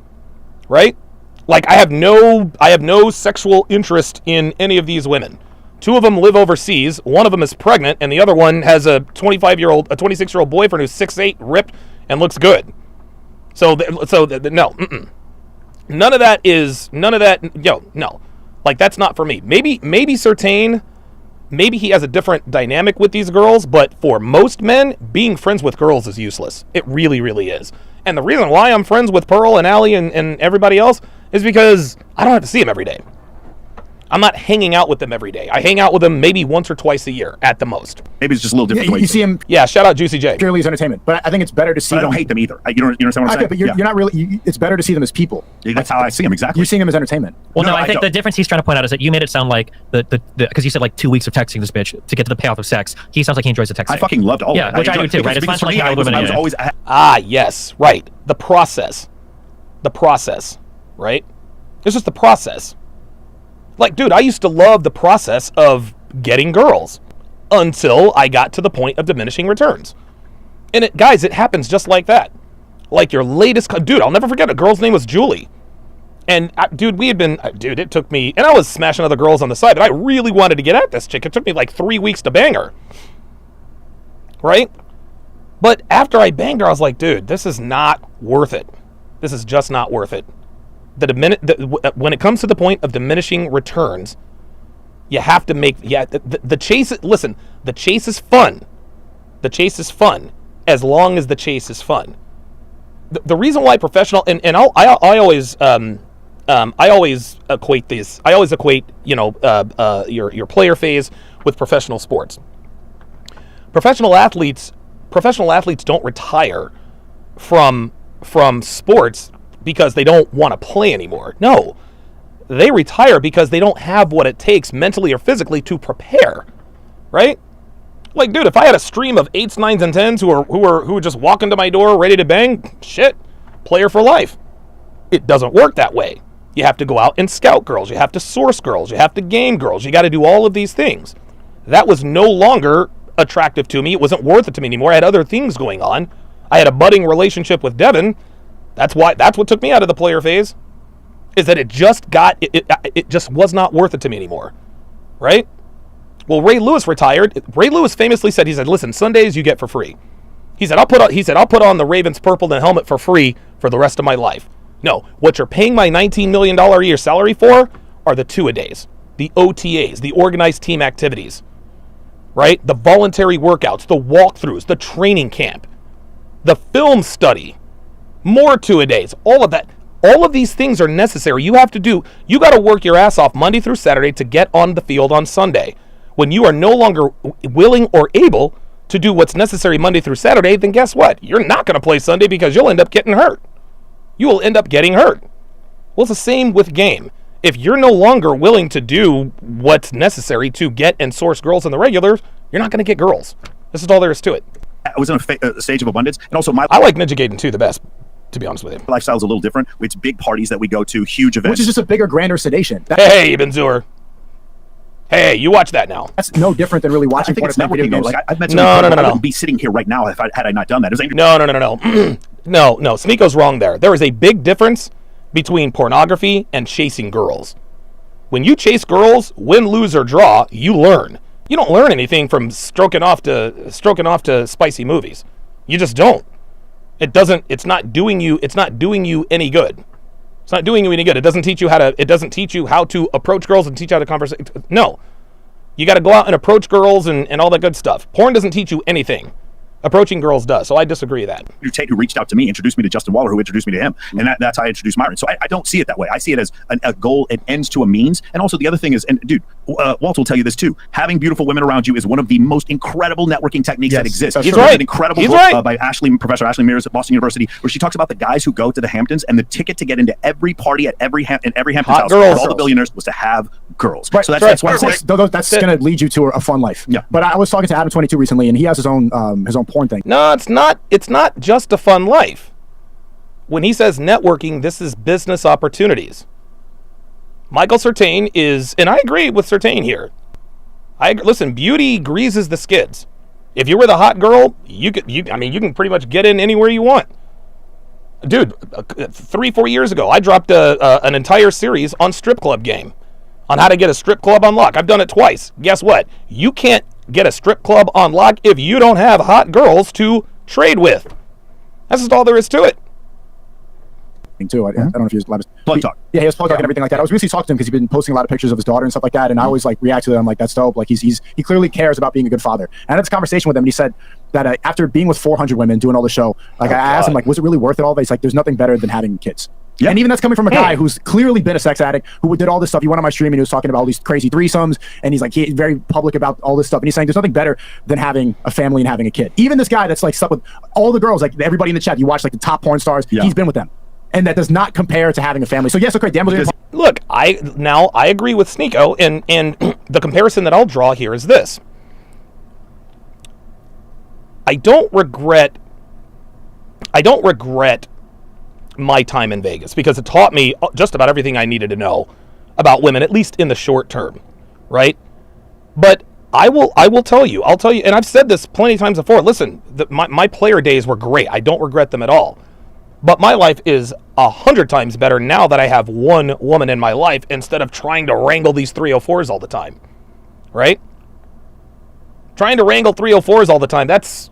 Right? Like I have no sexual interest in any of these women. Two of them live overseas. One of them is pregnant, and the other one has a 26-year-old boyfriend who's 6'8", ripped, and looks good. So no, none of that. No, like that's not for me. Maybe Surtain. Maybe he has a different dynamic with these girls, but for most men, being friends with girls is useless. It really, really is. And the reason why I'm friends with Pearl and Allie and everybody else is because I don't have to see them every day. I'm not hanging out with them every day. I hang out with them maybe once or twice a year at the most. Maybe it's just a little different. You see him. Yeah, shout out Juicy J. Purely as entertainment, but I think it's better to see. But I don't hate them either. You understand what I'm saying? But you're not really. It's better to see them as people. That's how I see them exactly. You're seeing them as entertainment. Well, no, I think the difference he's trying to point out is that you made it sound like because you said like 2 weeks of texting this bitch to get to the payoff of sex. He sounds like he enjoys the texting. I fucking loved all of it. Yeah, which I do too, right? It's fun to like how women. I was always. Yes, right. The process, right? It's just the process. Like, dude, I used to love the process of getting girls until I got to the point of diminishing returns. And it happens just like that. Like your latest, dude, I'll never forget, a girl's name was Julie. And it took me, and I was smashing other girls on the side, but I really wanted to get at this chick. It took me like 3 weeks to bang her. Right? But after I banged her, I was like, dude, this is not worth it. This is just not worth it. When it comes to the point of diminishing returns, you have to make the chase. Listen, the chase is fun. The chase is fun as long as the chase is fun. The reason why professional and I always equate this. I always equate your player phase with professional sports. Professional athletes don't retire from sports because they don't want to play anymore. No, they retire because they don't have what it takes mentally or physically to prepare, right? Like, dude, if I had a stream of 8s, 9s, and 10s who would just walk into my door ready to bang, shit, player for life. It doesn't work that way. You have to go out and scout girls. You have to source girls. You have to game girls. You got to do all of these things. That was no longer attractive to me. It wasn't worth it to me anymore. I had other things going on. I had a budding relationship with Devin. That's what took me out of the player phase, is that it just was not worth it to me anymore, right? Well, Ray Lewis retired. Ray Lewis famously said, he said, listen, Sundays you get for free. He said, I'll put on the Ravens purple and helmet for free for the rest of my life. No, what you're paying my $19 million a year salary for are the two-a-days, the OTAs, the organized team activities, right? The voluntary workouts, the walkthroughs, the training camp, the film study, more two-a-days, all of that. All of these things are necessary. You got to work your ass off Monday through Saturday to get on the field on Sunday. When you are no longer willing or able to do what's necessary Monday through Saturday, then guess what? You're not going to play Sunday because you'll end up getting hurt. You will end up getting hurt. Well, it's the same with game. If you're no longer willing to do what's necessary to get and source girls in the regulars, you're not going to get girls. This is all there is to it. I was in a stage of abundance, and also I like Ninja Gaiden 2 the best, to be honest with you. My lifestyle is a little different. It's big parties that we go to, huge events. Which is just a bigger, grander sedation. Hey, Ibn Zur. Hey, you watch that now. That's no different than really watching porn video games. Like, I've met no. I wouldn't be sitting here right now had I not done that. No. No. Sneako's wrong there. There is a big difference between pornography and chasing girls. When you chase girls, win, lose, or draw, you learn. You don't learn anything from stroking off to spicy movies. You just don't. It's not doing you any good. It's not doing you any good. It doesn't teach you how to approach girls and teach how to conversate. No. You got to go out and approach girls and all that good stuff. Porn doesn't teach you anything. Approaching girls does, so I disagree with that. Tate, who reached out to me, introduced me to Justin Waller, who introduced me to him, and that's how I introduced Myron. So I don't see it that way. I see it as a goal. It ends to a means. And also the other thing is, and dude, Walt will tell you this too, having beautiful women around you is one of the most incredible networking techniques that exists. He's right. An incredible book by Professor Ashley Mears at Boston University, where she talks about the guys who go to the Hamptons, and the ticket to get into every party at every Hamptons house girls. for all the billionaires was to have girls. Right. So that's why that's going to lead you to a fun life. Yeah. But I was talking to Adam22 recently, and he has his own porn thing. No, it's not just a fun life. When he says networking, this is business opportunities. Michael Certain is, and I agree with Certain here. Listen, beauty greases the skids. If you were the hot girl, you can pretty much get in anywhere you want. Dude, 3-4 years ago, I dropped an entire series on strip club game, on how to get a strip club on lock. I've done it twice. Guess what? You can't get a strip club on lock if you don't have hot girls to trade with. That's just all there is to it. Too. I don't know if he was allowed to plug talk. Yeah, he was plug talk and everything like that. I was recently talking to him because he's been posting a lot of pictures of his daughter and stuff like that, and I always like react to them like that's dope. Like he clearly cares about being a good father. And I had this conversation with him, and he said that after being with 400 women doing all the show, like I asked him like, was it really worth it all? But he's like, there's nothing better than having kids. Yeah. And even that's coming from a guy who's clearly been a sex addict, who did all this stuff. He went on my stream and he was talking about all these crazy threesomes, and he's like, he's very public about all this stuff. And he's saying there's nothing better than having a family and having a kid. Even this guy that's like stuck with all the girls, like everybody in the chat, you watch like the top porn stars, he's been with them. And that does not compare to having a family. So yes, okay, Dan was look, I agree with Sneako, and the comparison that I'll draw here is this. I don't regret my time in Vegas because it taught me just about everything I needed to know about women, at least in the short term, right? But I will tell you, and I've said this plenty of times before, listen, my player days were great. I don't regret them at all. But my life is 100 times better now that I have one woman in my life instead of trying to wrangle these 304s all the time, right? Trying to wrangle 304s all the time, that's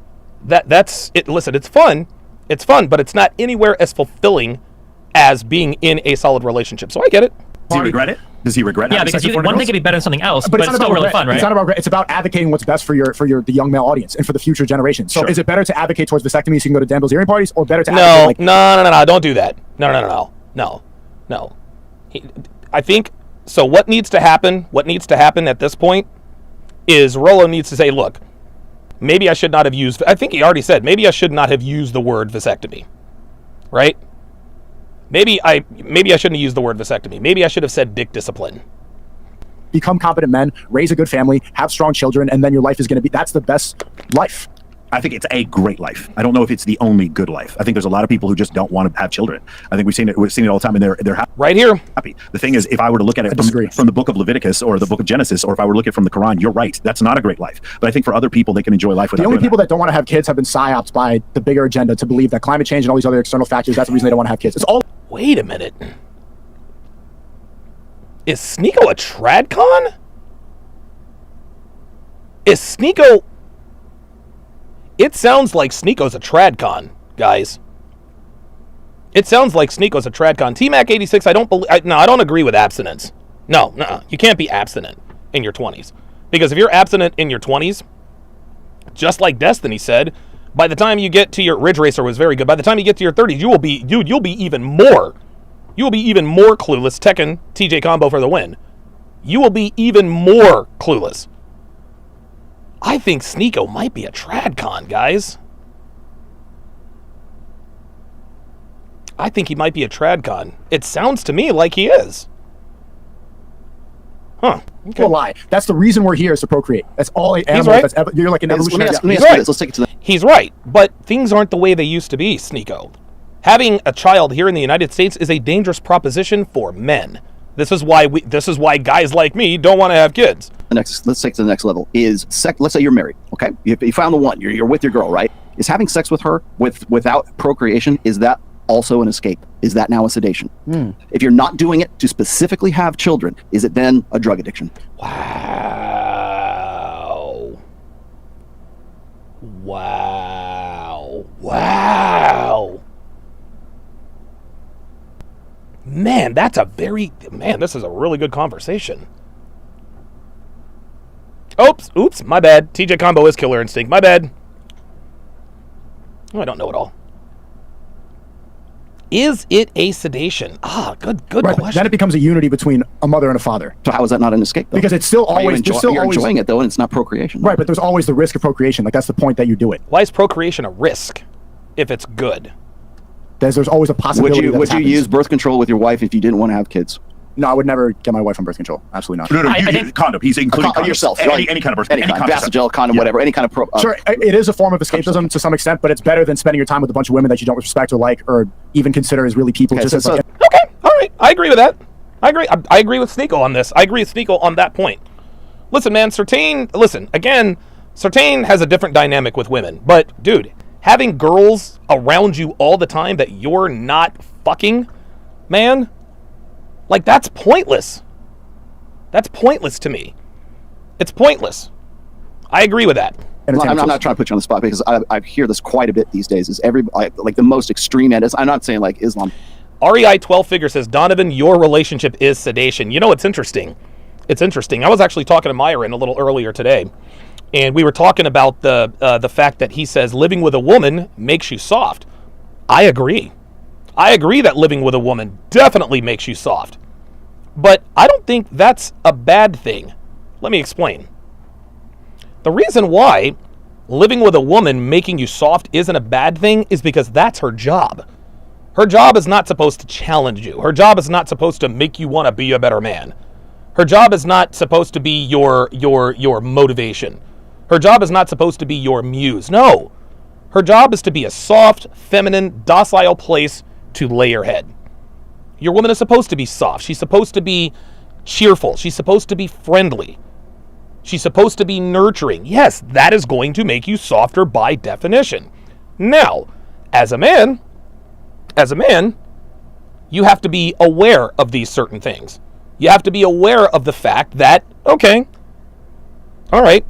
it. Listen, it's fun, but it's not anywhere as fulfilling as being in a solid relationship. So I get it. Does he regret it? Does he regret it? Yeah, because one thing could be better than something else, but it's still really fun, right? It's not about regret. It's about advocating what's best for the young male audience and for the future generation. So is it better to advocate towards vasectomy so you can go to Dan Bilzerian parties, or better to advocate No, don't do that. No. I think, so what needs to happen at this point is Rollo needs to say, look, maybe I should not have used, I think he already said, maybe I should not have used the word vasectomy, right? Maybe I shouldn't have used the word vasectomy. Maybe I should have said dick discipline. Become competent men, raise a good family, have strong children, and then your life is going to be, that's the best life. I think it's a great life. I don't know if it's the only good life. I think there's a lot of people who just don't want to have children. I think we've seen it all the time, and they're happy. Right here. Happy. The thing is, if I were to look at it from the book of Leviticus or the book of Genesis, or if I were to look at it from the Quran, you're right. That's not a great life. But I think for other people, they can enjoy life without the only people that don't want to have kids have been psyoped by the bigger agenda to believe that climate change and all these other external factors, that's the reason they don't want to have kids. It's all. Wait a minute. Is Sneako a tradcon? Is Sneako... It sounds like Sneako's a tradcon, guys. It sounds like Sneako's a tradcon. T-Mac86, I don't agree with abstinence. No, you can't be abstinent in your 20s. Because if you're abstinent in your 20s, just like Destiny said, by the time you get to your... Ridge Racer was very good. By the time you get to your 30s, you'll be even more clueless. Tekken, TJ combo for the win. You will be even more clueless. I think Sneako might be a tradcon, guys. I think he might be a tradcon. It sounds to me like he is. Huh. Okay. Well, lie. That's the reason we're here, is to procreate. That's all animals. Right. That's you're like an evolutionary. Let me ask right. this. Let's take it to the... He's right, but things aren't the way they used to be, Sneako. Having a child here in the United States is a dangerous proposition for men. This is why guys like me don't want to have kids. Let's take it to the next level. Let's say you're married, okay? You found the one. You're with your girl, right? Is having sex with her without procreation, is that also an escape? Is that now a sedation? If you're not doing it to specifically have children, is it then a drug addiction? Wow. Man, this is a really good conversation. Oops, my bad. TJ combo is Killer Instinct. My bad. I don't know it all. Is it a sedation? Good Right, question. then it becomes a unity between a mother and a father. So how is that not an escape, though? Because it's still always... You're enjoying it, though, and it's not procreation. Right, but there's always the risk of procreation. Like, that's the point that you do it. Why is procreation a risk if it's good? There's always a possibility Would you use birth control with your wife if you didn't want to have kids? No, I would never get my wife on birth control. Absolutely not. No, I think condom. He's including condoms. Yourself. Any kind of birth. Any kind. Vasogel, condom, whatever. Any kind of... Sure, it is a form of escapism to some extent, but it's better than spending your time with a bunch of women that you don't respect or like or even consider as really people. Okay, just as like, Okay, all right. I agree with that. I agree with Sneako on this. I agree with Sneako on that point. Listen, man, Sartain has a different dynamic with women. But, dude, having girls around you all the time that you're not fucking, man, like, that's pointless. That's pointless to me. It's pointless. I agree with that. I'm not trying to put you on the spot because I hear this quite a bit these days. Is like the most extreme end? I'm not saying like Islam. REI 12 figure says, Donovan, your relationship is sedation. You know, it's interesting. I was actually talking to Myron a little earlier today, and we were talking about the fact that he says living with a woman makes you soft. I agree. I agree that living with a woman definitely makes you soft. But I don't think that's a bad thing. Let me explain. The reason why living with a woman making you soft isn't a bad thing is because that's her job. Her job is not supposed to challenge you. Her job is not supposed to make you want to be a better man. Her job is not supposed to be your motivation. Her job is not supposed to be your muse. No. Her job is to be a soft, feminine, docile place to lay your head. Your woman is supposed to be soft. She's supposed to be cheerful. She's supposed to be friendly. She's supposed to be nurturing. Yes, that is going to make you softer by definition. Now, as a man, you have to be aware of these certain things. You have to be aware of the fact that, okay, all right,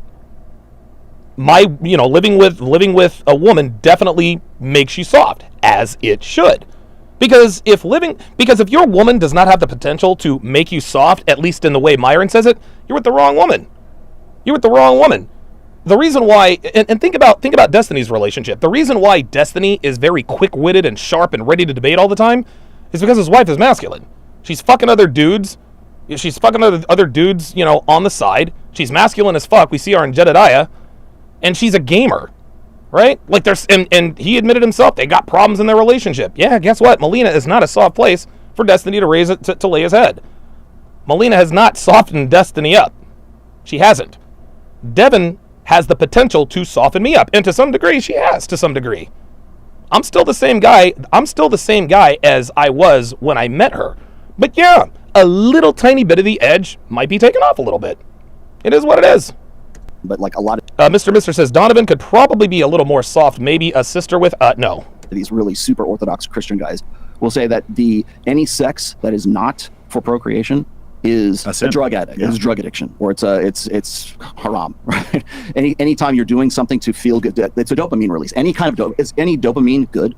living with a woman definitely makes you soft, as it should. Because if your woman does not have the potential to make you soft, at least in the way Myron says it, you're with the wrong woman. You're with the wrong woman. The reason why, and think about Destiny's relationship. The reason why Destiny is very quick-witted and sharp and ready to debate all the time is because his wife is masculine. She's fucking other dudes. She's fucking other dudes, on the side. She's masculine as fuck. We see her in Jedediah. And she's a gamer, right? Like and he admitted himself, they got problems in their relationship. Yeah, guess what? Melina is not a soft place for Destiny to raise it to lay his head. Melina has not softened Destiny up. She hasn't. Devin has the potential to soften me up. And to some degree, she has to some degree. I'm still the same guy. I'm still the same guy as I was when I met her. But yeah, a little tiny bit of the edge might be taken off a little bit. It is what it is. But like a lot of... Mr. says, Donovan could probably be a little more soft. Maybe a sister with... no. These really super Orthodox Christian guys will say that any sex that is not for procreation is A sin. a drug addict. Yeah. It's a drug addiction, or it's haram. Right? Anytime you're doing something to feel good, it's a dopamine release. Any kind of is any dopamine good?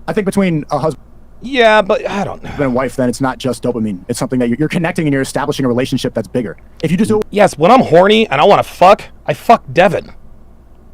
I think between a husband Yeah, but I don't know. and a wife, then it's not just dopamine. It's something that you're connecting and you're establishing a relationship that's bigger. If you just do it Yes, when I'm horny and I want to fuck, I fuck Devin.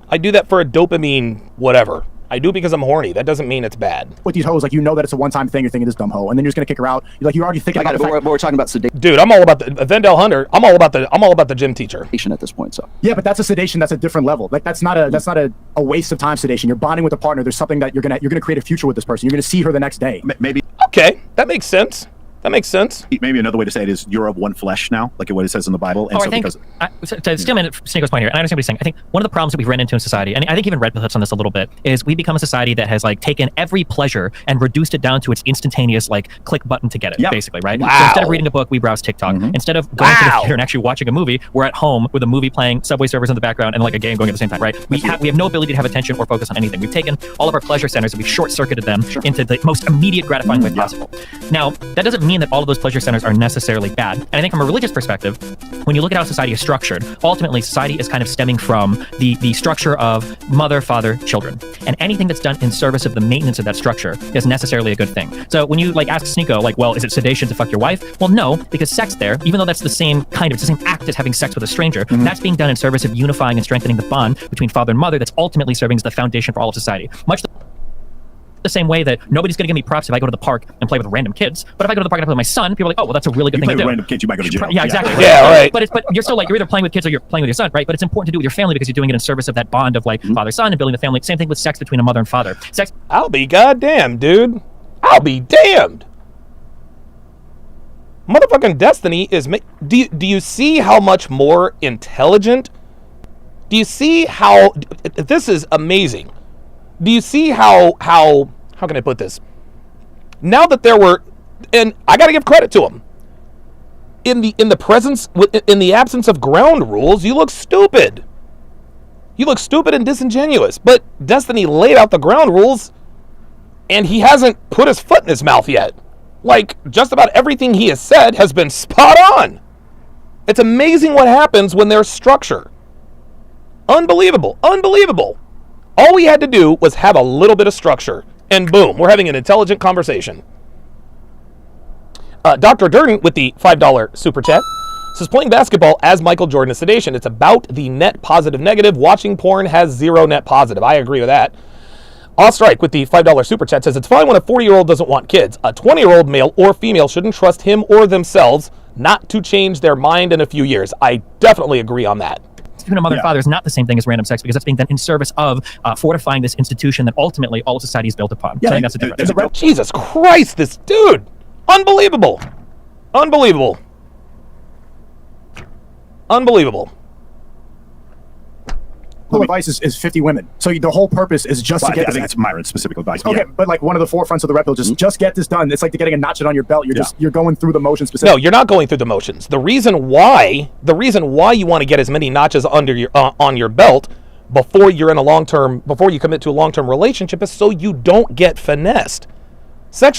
I do that for a dopamine whatever. I do because I'm horny. That doesn't mean it's bad. with these hoes, like you know that it's a one-time thing. You're thinking this dumb hoe, and then you're just gonna kick her out. You're already thinking I got about it. the But fact. we're talking about sedation Dude, I'm all about the Vendel Hunter. I'm all about the gym teacher. at this point. So Yeah, but that's a sedation. That's a different level. Like that's not a waste of time sedation. You're bonding with a partner. There's something that you're gonna create a future with this person. You're gonna see her the next day. Maybe Okay, that makes sense. That makes sense. maybe another way to say it is you're of one flesh now, like what it says in the Bible. And Oh, so I think, because to steal Sneako's point here, and I understand what he's saying. I think one of the problems that we've run into in society, and I think even Red Pill hits on this a little bit, is we become a society that has like taken every pleasure and reduced it down to its instantaneous like click button to get it, Yep. basically, right? Wow. So instead of reading a book, we browse TikTok. Instead of going to the theater and actually watching a movie, we're at home with a movie playing, Subway servers in the background, and like a game going at the same time, right? We have no ability to have attention or focus on anything. We've taken all of our pleasure centers and we've short-circuited them into the most immediate gratifying way possible. Now, that doesn't mean that all of those pleasure centers are necessarily bad. And I think from a religious perspective, when you look at how society is structured, ultimately society is kind of stemming from the structure of mother, father, children. And anything that's done in service of the maintenance of that structure is necessarily a good thing. So when you like ask Sneako, like, well, is it sedation to fuck your wife? Well, no, because sex there, even though that's the same kind of, it's the same act as having sex with a stranger, that's being done in service of unifying and strengthening the bond between father and mother that's ultimately serving as the foundation for all of society. Much the same way that nobody's going to give me props if I go to the park and play with random kids. But if I go to the park and play with my son, people are like, oh, well, that's a really good you thing play to with do. random kids, you might go to jail. Yeah, exactly. Yeah, right. But you're still like, you're either playing with kids or you're playing with your son, right? But it's important to do it with your family because you're doing it in service of that bond of like father-son and building the family. Same thing with sex between a mother and father. Sex. I'll be goddamn, dude. I'll be damned. Motherfucking Destiny is do you see how much more intelligent? Do you see how this is amazing? Do you see how can I put this? Now that there were, and I got to give credit to them. In the absence of ground rules, you look stupid. You look stupid and disingenuous. But Destiny laid out the ground rules, and he hasn't put his foot in his mouth yet. Like, just about everything he has said has been spot on. It's amazing what happens when there's structure. Unbelievable. Unbelievable. All we had to do was have a little bit of structure, and boom, we're having an intelligent conversation. Dr. Durden with the $5 super chat says, playing basketball as Michael Jordan is sedation. It's about the net positive negative. Watching porn has zero net positive. I agree with that. Strike with the $5 super chat says, it's fine when a 40-year-old doesn't want kids. A 20-year-old male or female shouldn't trust him or themselves not to change their mind in a few years. I definitely agree on that. Between a mother and father is not the same thing as random sex because that's being done in service of fortifying this institution that ultimately all of society is built upon. Yeah, So I think that's the difference. Jesus Christ, this dude. Unbelievable. Unbelievable. Unbelievable. whole advice is 50 women. So the whole purpose is just to I get think this. it's Myron's specific advice. Okay, Yeah. but like one of the forefronts of the rep, just get this done. It's like getting a notch on your belt. You're going through the motions specifically. No, you're not going through the motions. The reason why you want to get as many notches under your on your belt before you're in before you commit to a long-term relationship is so you don't get finessed.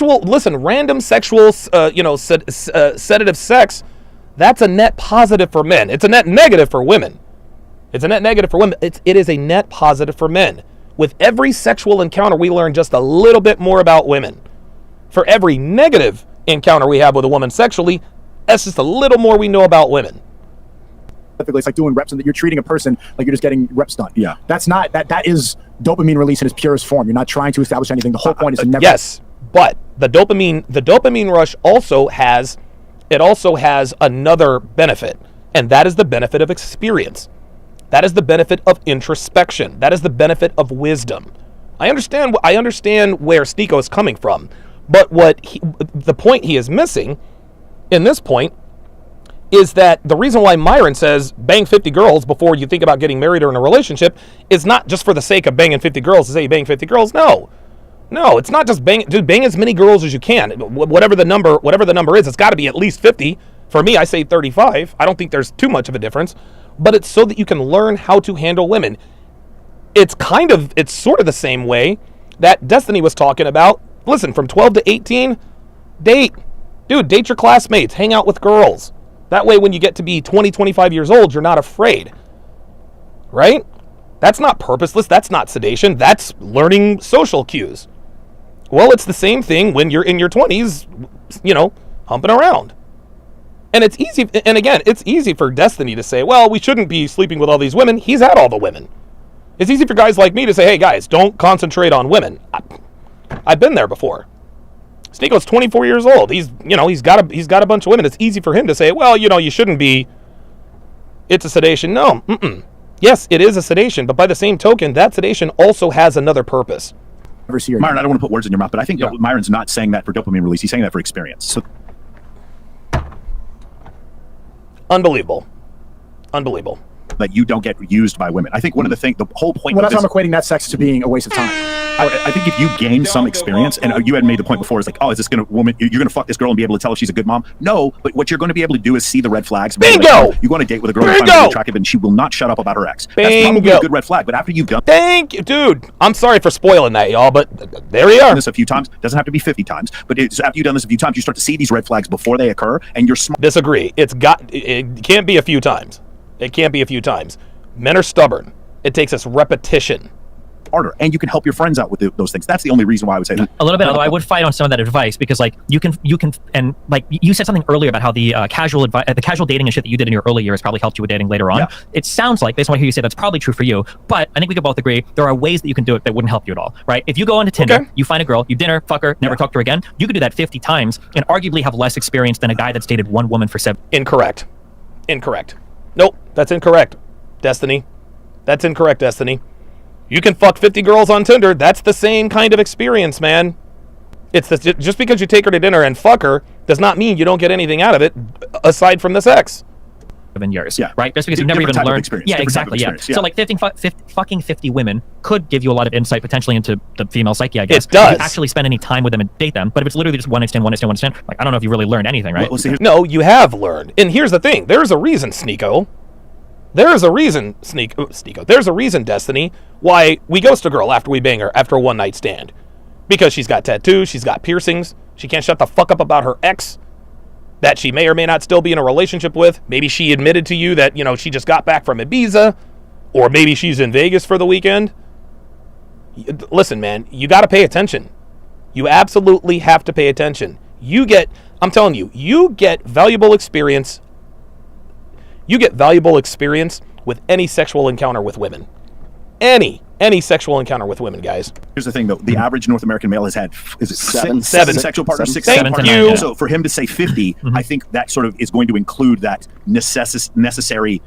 Random sexual, sedative sex, that's a net positive for men. It's a net negative for women. It is a net positive for men. With every sexual encounter, we learn just a little bit more about women. For every negative encounter we have with a woman sexually, that's just a little more we know about women. It's like doing reps and you're treating a person like you're just getting reps done. Yeah. That's not, that is dopamine release in its purest form. You're not trying to establish anything. The whole point is to never. Yes, but the dopamine rush also has another benefit, and that is the benefit of experience. That is the benefit of introspection. That is the benefit of wisdom. I understand where Sneako is coming from, but the point he is missing in this point is that the reason why Myron says bang 50 girls before you think about getting married or in a relationship is not just for the sake of banging 50 girls to say you bang 50 girls. No, it's not just bang as many girls as you can. Whatever the number is, it's got to be at least 50. For me, I say 35. I don't think there's too much of a difference, but it's so that you can learn how to handle women. It's sort of the same way that Destiny was talking about. Listen, from 12 to 18, date. Dude, date your classmates. Hang out with girls. That way, when you get to be 20, 25 years old, you're not afraid. Right? That's not purposeless. That's not sedation. That's learning social cues. Well, it's the same thing when you're in your 20s, you know, humping around. And it's easy. And again, it's easy for Destiny to say, well, we shouldn't be sleeping with all these women. He's had all the women. It's easy for guys like me to say, hey, guys, don't concentrate on women. I've been there before. Sneako's 24 years old. He's got a bunch of women. It's easy for him to say, well, you know, you shouldn't be. It's a sedation. No. Yes, it is a sedation. But by the same token, that sedation also has another purpose. Myron, I don't want to put words in your mouth, but I think Myron's not saying that for dopamine release. He's saying that for experience. So, Unbelievable. That you don't get used by women. I think one of the things, the whole point Well, of that's this, how I'm equating that sex to being a waste of time. I think if you gain some experience, and you had made the point before, it's like, oh, is this going to you're going to fuck this girl and be able to tell if she's a good mom? No, but what you're going to be able to do is see the red flags. Bingo! You go on a date with a girl you find really attractive, and she will not shut up about her ex. That's probably a good red flag. But after you've done, thank you, dude. I'm sorry for spoiling that, y'all, but there we are. This a few times doesn't have to be 50 times, but it's after you've done this a few times, you start to see these red flags before they occur, and you're smart. Disagree. It can't be a few times. It can't be a few times. Men are stubborn. It takes us repetition. Harder, and you can help your friends out with those things. That's the only reason why I would say that. A little bit, although I would fight on some of that advice because, like, you can, and like you said something earlier about how the casual dating and shit that you did in your early years probably helped you with dating later on. Yeah. It sounds like, based on what you say, that's probably true for you. But I think we could both agree there are ways that you can do it that wouldn't help you at all, right? If you go onto Tinder, you find a girl, you dinner, fuck her, never talk to her again. You could do that 50 times and arguably have less experience than a guy that's dated one woman for 7. Incorrect. Nope, that's incorrect. Destiny. That's incorrect, Destiny. You can fuck 50 girls on Tinder. That's the same kind of experience, man. Just because you take her to dinner and fuck her does not mean you don't get anything out of it aside from the sex. Years, right? Just because you've never even learned. Yeah, exactly. Yeah. So like fucking 50 women could give you a lot of insight potentially into the female psyche, I guess. It does. If you actually spend any time with them and date them. But if it's literally just one night stand, like I don't know if you really learned anything, right? Well, no, you have learned. And here's the thing. There's a reason, Sneako. There's a reason, Sneako. There's a reason, Destiny, why we ghost a girl after we bang her after a one night stand. Because she's got tattoos, she's got piercings, she can't shut the fuck up about her ex that she may or may not still be in a relationship with. Maybe she admitted to you that, you know, she just got back from Ibiza, or maybe she's in Vegas for the weekend. Listen, man, you got to pay attention. You absolutely have to pay attention. I'm telling you, you get valuable experience. You get valuable experience with any sexual encounter with women. Any sexual encounter with women, guys. Here's the thing, though. The average North American male has had, is it seven sexual partners? Thank you. So for him to say 50, I think that sort of is going to include that necessary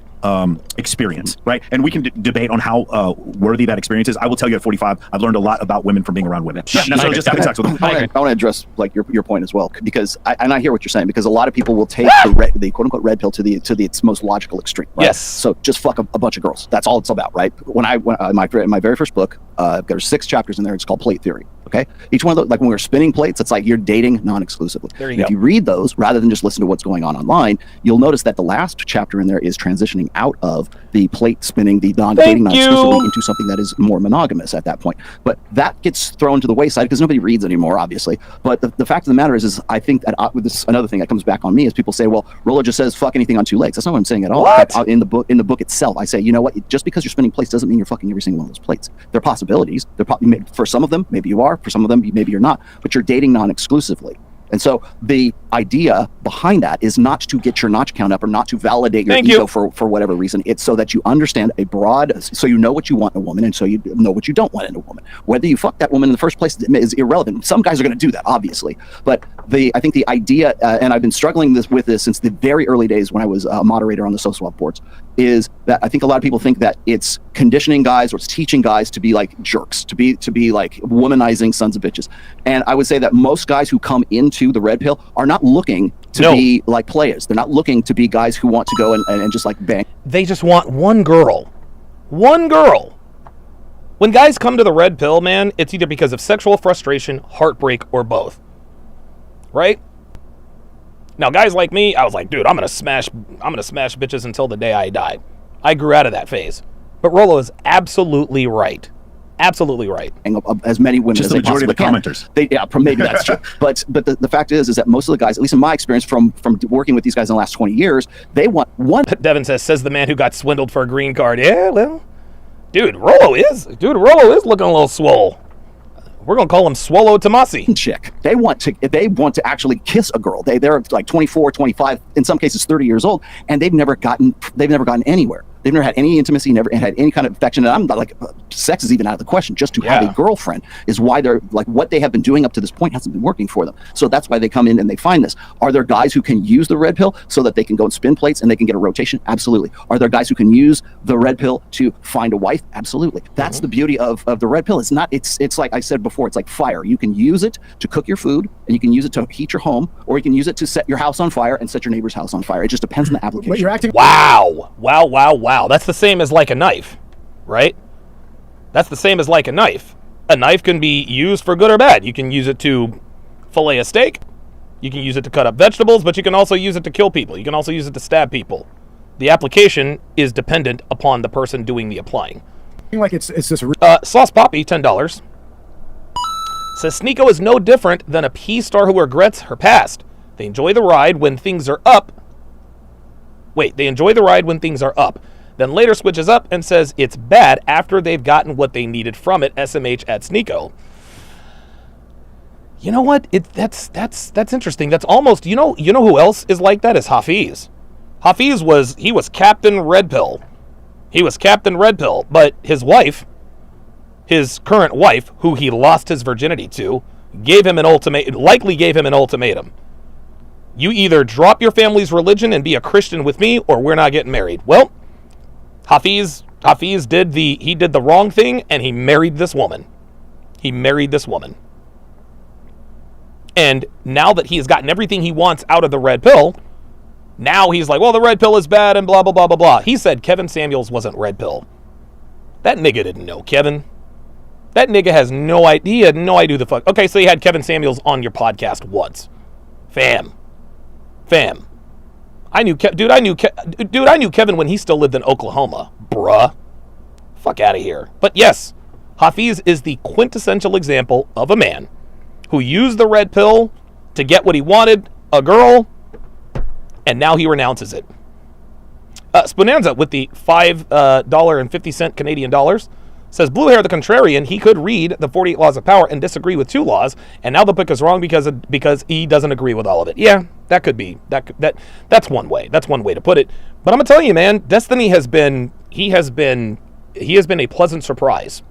experience, right? And we can debate on how worthy that experience is. I will tell you at 45, I've learned a lot about women from being around women. Not necessarily just having sex with them. I want to address like your point as well, because I hear what you're saying, because a lot of people will take the quote unquote red pill to its most logical extreme. Right? Yes. So just fuck a bunch of girls. That's all it's about, right? When my very first book, there's 6 chapters in there. It's called Plate Theory. Okay, each one of those, like when we're spinning plates, it's like you're dating non-exclusively. If you read those rather than just listen to what's going on online, you'll notice that the last chapter in there is transitioning out of the plate spinning, the dating non-exclusively, into something that is more monogamous at that point. But that gets thrown to the wayside because nobody reads anymore, obviously. But the fact of the matter is I think that with this, another thing that comes back on me is people say, well, Rollo just says fuck anything on 2 legs. That's not what I'm saying at all. In the book itself, I say, you know what? Just because you're spinning plates doesn't mean you're fucking every single one of those plates. There are possibilities. For some of them, maybe you are. For some of them, maybe you're not. But you're dating non-exclusively. And so the idea behind that is not to get your notch count up or not to validate your ego for whatever reason. It's so that you understand so you know what you want in a woman, and so you know what you don't want in a woman. Whether you fuck that woman in the first place is irrelevant. Some guys are going to do that, obviously. But I think the idea, and I've been struggling with this since the very early days when I was a moderator on the social swap boards, is that I think a lot of people think that it's conditioning guys or it's teaching guys to be like jerks, to be like womanizing sons of bitches. And I would say that most guys who come into the red pill are not looking to be like players. They're not looking to be guys who want to go and just like bang. They just want one girl. One girl. When guys come to the red pill, man, it's either because of sexual frustration, heartbreak, or both. Right? Now, guys like me, I was like, dude, I'm gonna smash bitches until the day I die. I grew out of that phase. But Rollo is absolutely right. absolutely right. As many women Just as the they majority of the possibly commenters. can. Maybe that's true. But the fact is that most of the guys, at least in my experience from working with these guys in the last 20 years, they want one. Devin says the man who got swindled for a green card. Yeah, well, dude, Rollo is looking a little swole. We're gonna call him Swallow Tomasi. Chick. They want to actually kiss a girl. They're like 24, 25, in some cases 30 years old, and they've never gotten anywhere. They've never had any intimacy, never had any kind of affection. And I'm not like, sex is even out of the question. Just to have a girlfriend is why they're like, what they have been doing up to this point hasn't been working for them. So that's why they come in and they find this. Are there guys who can use the red pill so that they can go and spin plates and they can get a rotation? Absolutely. Are there guys who can use the red pill to find a wife? Absolutely. That's the beauty of the red pill. It's like I said before, it's like fire. You can use it to cook your food, and you can use it to heat your home, or you can use it to set your house on fire and set your neighbor's house on fire. It just depends on the application. But you're acting. Wow. That's the same as like a knife, right? That's the same as like a knife. A knife can be used for good or bad. You can use it to fillet a steak. You can use it to cut up vegetables, but you can also use it to kill people. You can also use it to stab people. The application is dependent upon the person doing the applying. Like it's this. Sauce Poppy, $10. Says Sneako is no different than a P-star who regrets her past. They enjoy the ride when things are up. They enjoy the ride when things are up. Then later switches up and says it's bad after they've gotten what they needed from it. SMH at Sneako. You know what? That's interesting. That's almost, you know who else is like that is Hafiz. Hafiz was Captain Red Pill. He was Captain Red Pill, but his wife, his current wife, who he lost his virginity to, likely gave him an ultimatum. You either drop your family's religion and be a Christian with me, or we're not getting married. Well, Hafiz did the wrong thing, and he married this woman. And now that he has gotten everything he wants out of the red pill, now he's like, well, the red pill is bad and blah, blah, blah, blah, blah. He said Kevin Samuels wasn't red pill. That nigga didn't know, Kevin. That nigga has no idea, who the fuck. Okay, so you had Kevin Samuels on your podcast once. Fam. I knew Kevin when he still lived in Oklahoma. Bruh. Fuck out of here. But yes, Hafiz is the quintessential example of a man who used the red pill to get what he wanted, a girl, and now he renounces it. Spunanza with the $5.50 Canadian dollars says, Blue Hair the Contrarian, he could read the 48 Laws of Power and disagree with 2 laws, and now the book is wrong because he doesn't agree with all of it. Yeah, that could be. That's one way. That's one way to put it. But I'm going to tell you, man, Destiny has been a pleasant surprise.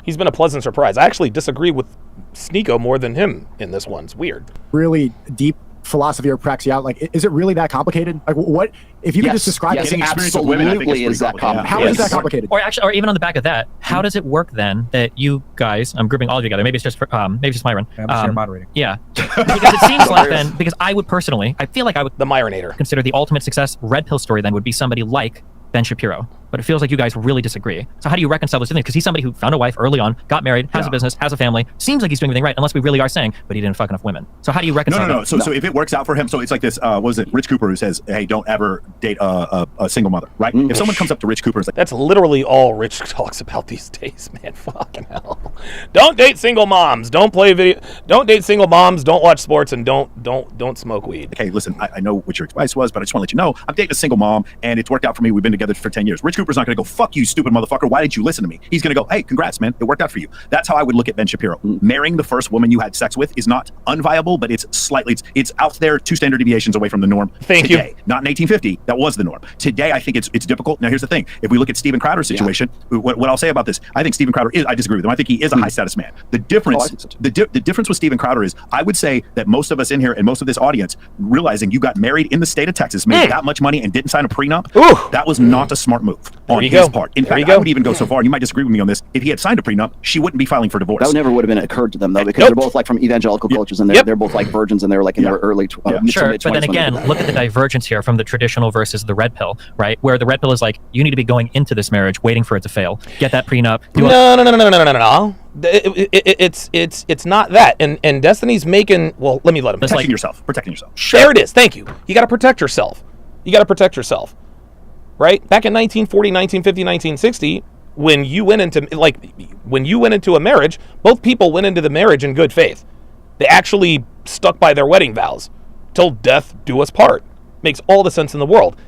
He's been a pleasant surprise. I actually disagree with Sneako more than him in this one. It's weird. Really deep philosophy or praxeology. Like, is it really that complicated? Like, what if you could just describe it? It Absolutely is that complicated. How is that complicated? Or even on the back of that, how does it work then that you guys, I'm grouping all of you together, maybe it's just Myron. I'm just here moderating. Yeah. Because it seems like then, because I would personally, I feel like I would the Myronator consider the ultimate success red pill story then would be somebody like Ben Shapiro. But it feels like you guys really disagree. So how do you reconcile those things? Because he's somebody who found a wife early on, got married, has a business, has a family, seems like he's doing everything right, unless we really are saying, but he didn't fuck enough women. So how do you reconcile No. So if it works out for him, so it's like this, what was it, Rich Cooper, who says, hey, don't ever date a single mother, right? If someone comes up to Rich Cooper and is like, that's literally all Rich talks about these days, man. Fucking hell. Don't date single moms. Don't play video. Don't date single moms. Don't watch sports, and don't smoke weed. Okay, listen, I know what your advice was, but I just want to let you know, I'm dating a single mom, and it's worked out for me. We've been together for 10 years. Rich Cooper's not going to go, fuck you, stupid motherfucker. Why didn't you listen to me? He's going to go, hey, congrats, man. It worked out for you. That's how I would look at Ben Shapiro. Marrying the first woman you had sex with is not unviable, but it's out there 2 standard deviations away from the norm. Thank you. Not in 1850. That was the norm. Today, I think it's difficult. Now, here's the thing. If we look at Steven Crowder's situation, what I'll say about this, I think Steven Crowder I disagree with him. I think he is a high status man. The difference, the difference with Steven Crowder is, I would say that most of us in here and most of this audience, realizing you got married in the state of Texas, made that much money and didn't sign a prenup, that was not a smart move on his part. In fact, I would even go so far, and you might disagree with me on this, if he had signed a prenup, she wouldn't be filing for divorce. That never would have been occurred to them, though, because they're both like from evangelical cultures, and they're both like virgins, and they're like in their early Sure, but then again, look at the divergence here from the traditional versus the red pill, right? Where the red pill is like, you need to be going into this marriage waiting for it to fail. Get that prenup. No. It's not that. And Destiny's making, well, let him. Protecting yourself. Sure. There it is. Thank you. You got to protect yourself. Right? Back in 1940, 1950, 1960, when you went into a marriage, both people went into the marriage in good faith. They actually stuck by their wedding vows. Till death do us part. Makes all the sense in the world.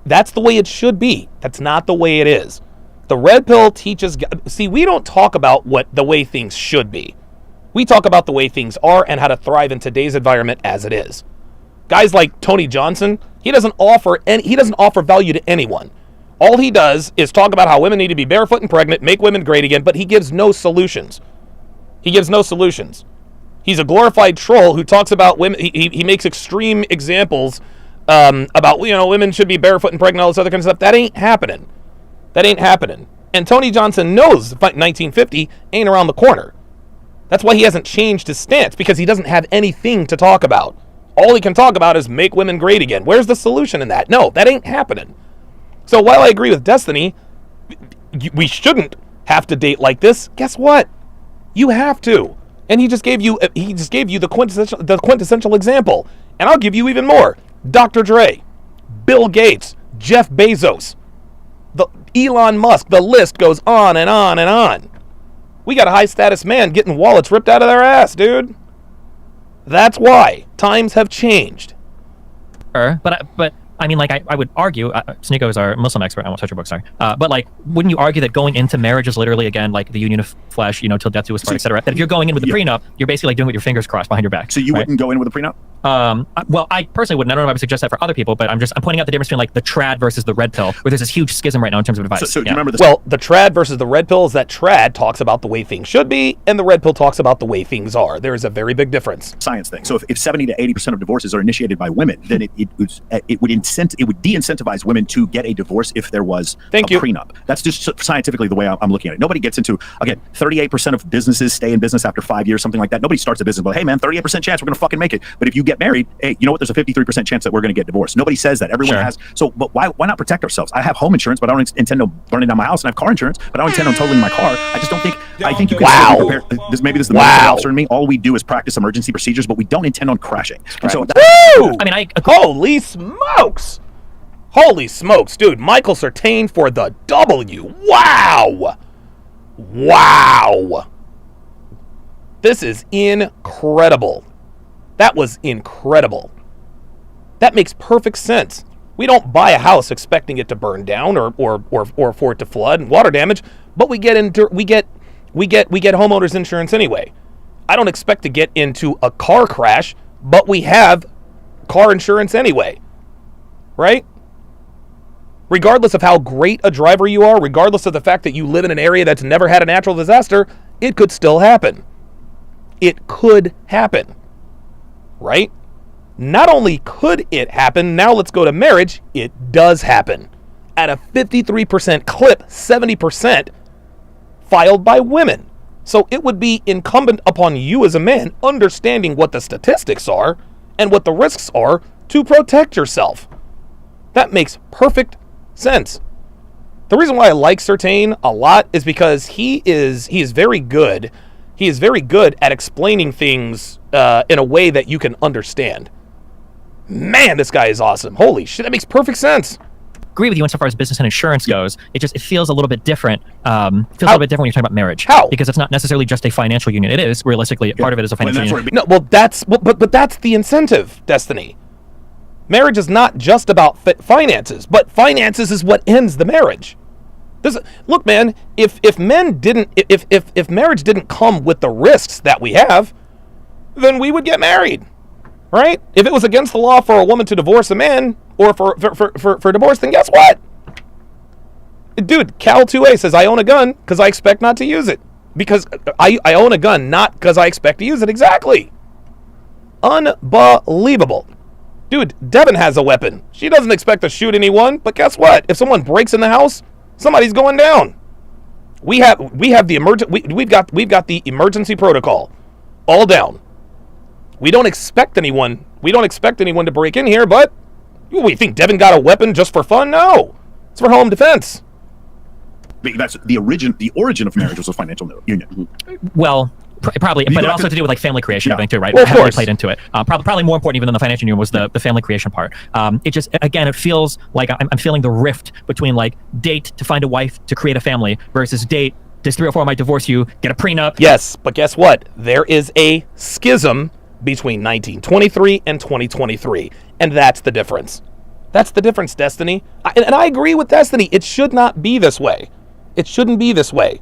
That's the way it should be. That's not the way it is. The red pill teaches... See, we don't talk about the way things should be. We talk about the way things are and how to thrive in today's environment as it is. Guys like Tony Johnson, he doesn't offer value to anyone. All he does is talk about how women need to be barefoot and pregnant, make women great again, but he gives no solutions. He's a glorified troll who talks about women. He makes extreme examples about, women should be barefoot and pregnant, all this other kind of stuff. That ain't happening. And Tony Johnson knows 1950 ain't around the corner. That's why he hasn't changed his stance, because he doesn't have anything to talk about. All he can talk about is make women great again. Where's the solution in that? No, that ain't happening. So while I agree with Destiny, we shouldn't have to date like this. Guess what? You have to. And he just gave you the quintessential example. And I'll give you even more. Dr. Dre, Bill Gates, Jeff Bezos, Elon Musk. The list goes on and on and on. We got a high status man getting wallets ripped out of their ass, dude. That's why times have changed. But I mean, like, I would argue, Sneako is our Muslim expert, I won't touch your book, sorry. But, like, wouldn't you argue that going into marriage is literally, again, like the union of flesh, till death do us part, etc. That if you're going in with a prenup, you're basically like doing with your fingers crossed behind your back. So you wouldn't go in with a prenup? Well, I personally wouldn't. I don't know if I would suggest that for other people, but I'm pointing out the difference between, like, the trad versus the red pill, where there's this huge schism right now in terms of advice. So do you remember this? Well, the trad versus the red pill is that trad talks about the way things should be, and the red pill talks about the way things are. There is a very big difference. Science thing. So if 70 to 80% of divorces are initiated by women, then it would de-incentivize women to get a divorce if there was a prenup. That's just scientifically the way I'm looking at it. Nobody gets into, again, 38% of businesses stay in business after 5 years, something like that. Nobody starts a business, but hey man, 38% chance we're going to fucking make it. But if you get married, hey, you know what? There's a 53% chance that we're going to get divorced. Nobody says that. Everyone has. So, but why not protect ourselves? I have home insurance, but I don't intend on burning down my house, and I have car insurance, but I don't intend on totaling my car. I just don't think. I think you can. Maybe this is the medical officer in me. All we do is practice emergency procedures, but we don't intend on crashing. And so, holy smokes! Holy smokes, dude. Michael Surtain for the W. Wow. This is incredible. That was incredible. That makes perfect sense. We don't buy a house expecting it to burn down or for it to flood and water damage, but we get homeowners insurance anyway. I don't expect to get into a car crash, but we have car insurance anyway. Right? Regardless of how great a driver you are, regardless of the fact that you live in an area that's never had a natural disaster, it could still happen. It could happen. Right? Not only could it happen, now let's go to marriage, it does happen. At a 53% clip, 70% filed by women. So it would be incumbent upon you as a man understanding what the statistics are and what the risks are to protect yourself. That makes perfect sense. The reason why I like Surtain a lot is because he is very good. He is very good at explaining things in a way that you can understand. Man, this guy is awesome. Holy shit, that makes perfect sense. Agree with you insofar as business and insurance goes. It feels a little bit different. Feels a little bit different when you're talking about marriage. How? Because it's not necessarily just a financial union. It is realistically part of it is a financial union. No, well, that's the incentive, Destiny. Marriage is not just about finances, but finances is what ends the marriage. Look, man, if marriage didn't come with the risks that we have, then we would get married, right? If it was against the law for a woman to divorce a man or for divorce, then guess what? Dude, Cal 2A says I own a gun because I expect not to use it. Because I own a gun, not because I expect to use it. Exactly. Unbelievable. Dude, Devin has a weapon. She doesn't expect to shoot anyone, but guess what? If someone breaks in the house, somebody's going down. We've got the emergency protocol all down. We don't expect anyone to break in here, but we think Devin got a weapon just for fun? No. It's for home defense. That's the origin of marriage was a financial union. Well, Probably, but it also had to do with like family creation, I think, too, right? Well, of Heavily course. played into it. Probably more important even than the financial union was the family creation part. It just, again, it feels like I'm feeling the rift between like date to find a wife to create a family versus date. This 3 or 4 might divorce you, get a prenup. Yes, but guess what? There is a schism between 1923 and 2023, and that's the difference. That's the difference, Destiny. And I agree with Destiny. It should not be this way. It shouldn't be this way.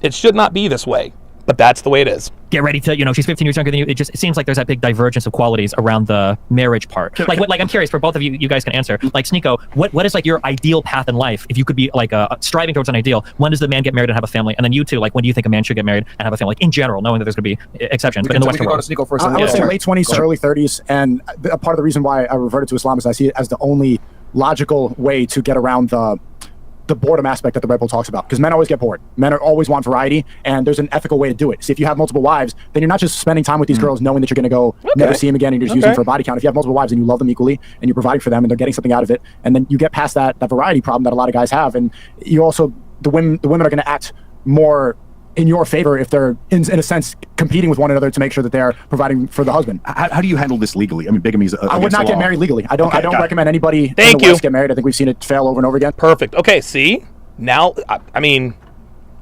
It should not be this way. But that's the way it is. Get ready to, she's 15 years younger than you. It seems like there's that big divergence of qualities around the marriage part. Like I'm curious, for both of you, you guys can answer. Like, Sneako, what is like your ideal path in life? If you could be like striving towards an ideal, when does the man get married and have a family? And then you two, like, when do you think a man should get married and have a family? Like, in general, knowing that there's going to be exceptions, but in the Western world. Sneako first. I would say late 20s to early 30s. And a part of the reason why I reverted to Islam is I see it as the only logical way to get around the boredom aspect that the Red Bull talks about, because men always get bored. Men always want variety, and there's an ethical way to do it. So if you have multiple wives, then you're not just spending time with these girls knowing that you're going to go never see them again and you're just using them for a body count. If you have multiple wives and you love them equally and you're providing for them and they're getting something out of it, and then you get past that variety problem that a lot of guys have, and you also the women are going to act more in your favor if they're in a sense competing with one another to make sure that they're providing for the husband. How do you handle this legally? I mean, bigamy is I would not get married legally. I don't recommend anybody in Thank the you. West get married. I think we've seen it fail over and over again. Perfect. Okay, see? Now, I mean,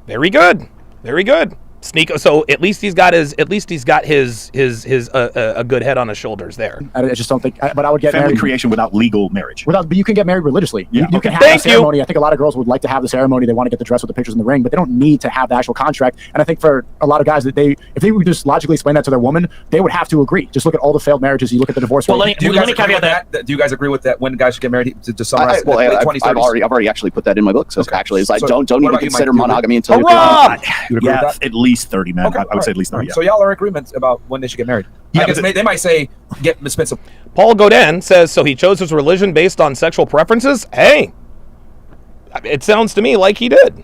very good. Very good. Sneako. So at least he's got his a good head on his shoulders there. I just don't think. But I would get family married creation without legal marriage. But you can get married religiously. Yeah, You can have Thank a ceremony. I think a lot of girls would like to have the ceremony. They want to get the dress with the pictures in the ring, but they don't need to have the actual contract. And I think for a lot of guys that if they would just logically explain that to their woman, they would have to agree. Just look at all the failed marriages. You look at the divorce rate. Do you guys agree with that? Do you guys agree with that? When guys should get married? To summarize, I've already actually put that in my book. So actually, it's like don't even consider monogamy until you're yeah, at least 30 men. I would say at least 30. So y'all are in agreement about when they should get married. Yeah, I guess they might say get expensive. Paul Godin says, so he chose his religion based on sexual preferences? Hey, it sounds to me like he did.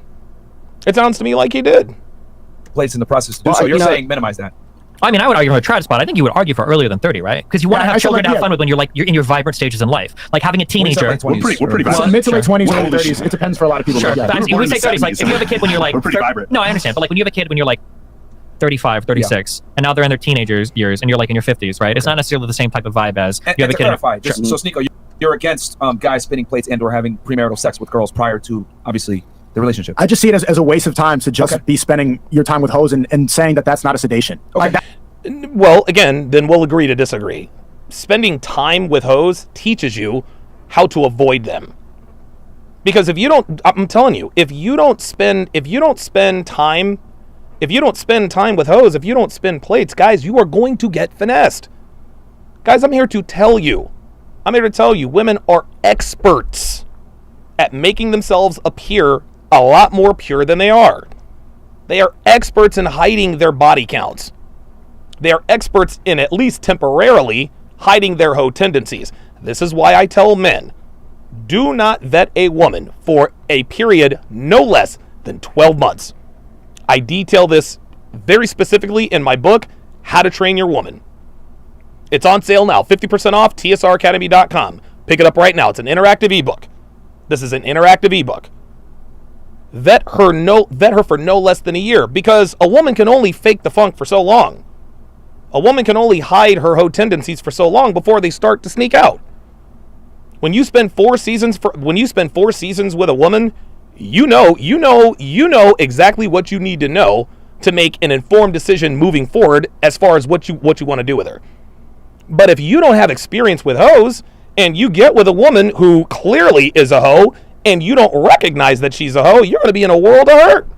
Place in the process to do so. You're saying minimize that. I mean, I would argue for a trad spot. I think you would argue for earlier than 30, right? Because you want to have children to have fun with when you're in your vibrant stages in life. Like having a teenager. We're pretty vibrant. Mid to late 20s, early 30s. It depends for a lot of people. Sure. Yeah. We say 30s. Like if you have a kid when you're like, we're pretty vibrant. No, I understand. But like when you have a kid when you're like 35, 36, and now they're in their teenagers years, and you're like in your 50s, right? It's not necessarily the same type of vibe as you have a kid. Clarify, so Sneako, you're against guys spinning plates and/or having premarital sex with girls prior to obviously the relationship. I just see it as a waste of time to just be spending your time with hoes and saying that that's not a sedation. Like that. Well, again, then we'll agree to disagree. Spending time with hoes teaches you how to avoid them. Because if you don't, I'm telling you, if you don't spend time with hoes, if you don't spin plates, guys, you are going to get finessed. Guys, I'm here to tell you, women are experts at making themselves appear a lot more pure than they are. They are experts in hiding their body counts. They are experts in, at least temporarily, hiding their hoe tendencies. This is why I tell men, do not vet a woman for a period no less than 12 months. I detail this very specifically in my book, How to Train Your Woman. It's on sale now, 50% off, tsracademy.com. Pick it up right now. It's an interactive ebook. This is an interactive ebook. Vet her for no less than a year, because a woman can only fake the funk for so long. A woman can only hide her hoe tendencies for so long before they start to sneak out. When you spend 4 seasons with a woman, you know exactly what you need to know to make an informed decision moving forward as far as what you want to do with her. But if you don't have experience with hoes and you get with a woman who clearly is a hoe and you don't recognize that she's a hoe, you're going to be in a world of hurt.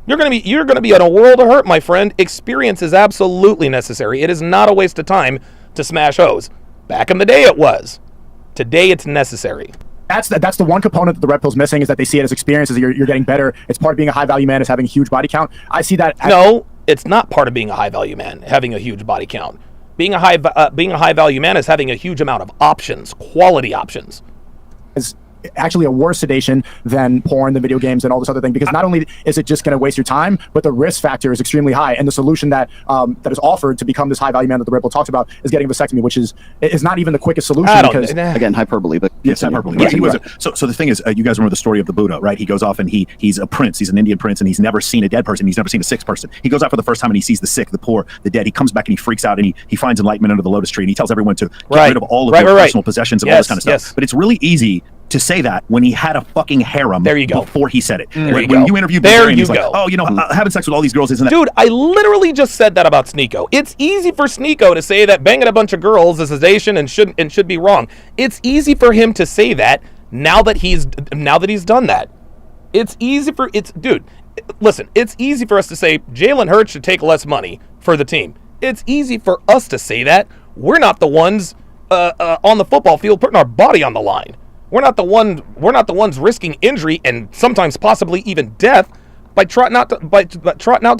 You're going to be in a world of hurt, my friend. Experience is absolutely necessary. It is not a waste of time to smash hoes. Back in the day it was. Today it's necessary. That's the one component that the Red Pill's missing, is that they see it as experiences. You're getting better. It's part of being a high value man is having a huge body count. I see that. No, it's not part of being a high value man, having a huge body count. Being a high value man is having a huge amount of options, quality options. actually a worse sedation than porn, the video games, and all this other thing. Because not only is it just going to waste your time, but the risk factor is extremely high. And the solution that that is offered to become this high value man that the Red Pill talks about is getting a vasectomy, which is not even the quickest solution. Because again, hyperbole, but yes, hyperbole. Yeah, he was. So the thing is, you guys remember the story of the Buddha, right? He goes off and he's a prince. He's an Indian prince, and he's never seen a dead person. He's never seen a sick person. He goes out for the first time and he sees the sick, the poor, the dead. He comes back and he freaks out and he finds enlightenment under the lotus tree, and he tells everyone to get rid of all of their personal possessions and all this kind of stuff. But it's really easy to say that when he had a fucking harem before he said it. When you interviewed Bulgarian, he's like, oh, having sex with all these girls isn't that... Dude, I literally just said that about Sneako. It's easy for Sneako to say that banging a bunch of girls is sedation and should be wrong. It's easy for him to say that now that he's done that. It's easy for dude, listen, it's easy for us to say Jalen Hurts should take less money for the team. It's easy for us to say that. We're not the ones on the football field putting our body on the line. We're not the ones risking injury and sometimes possibly even death by trotting out to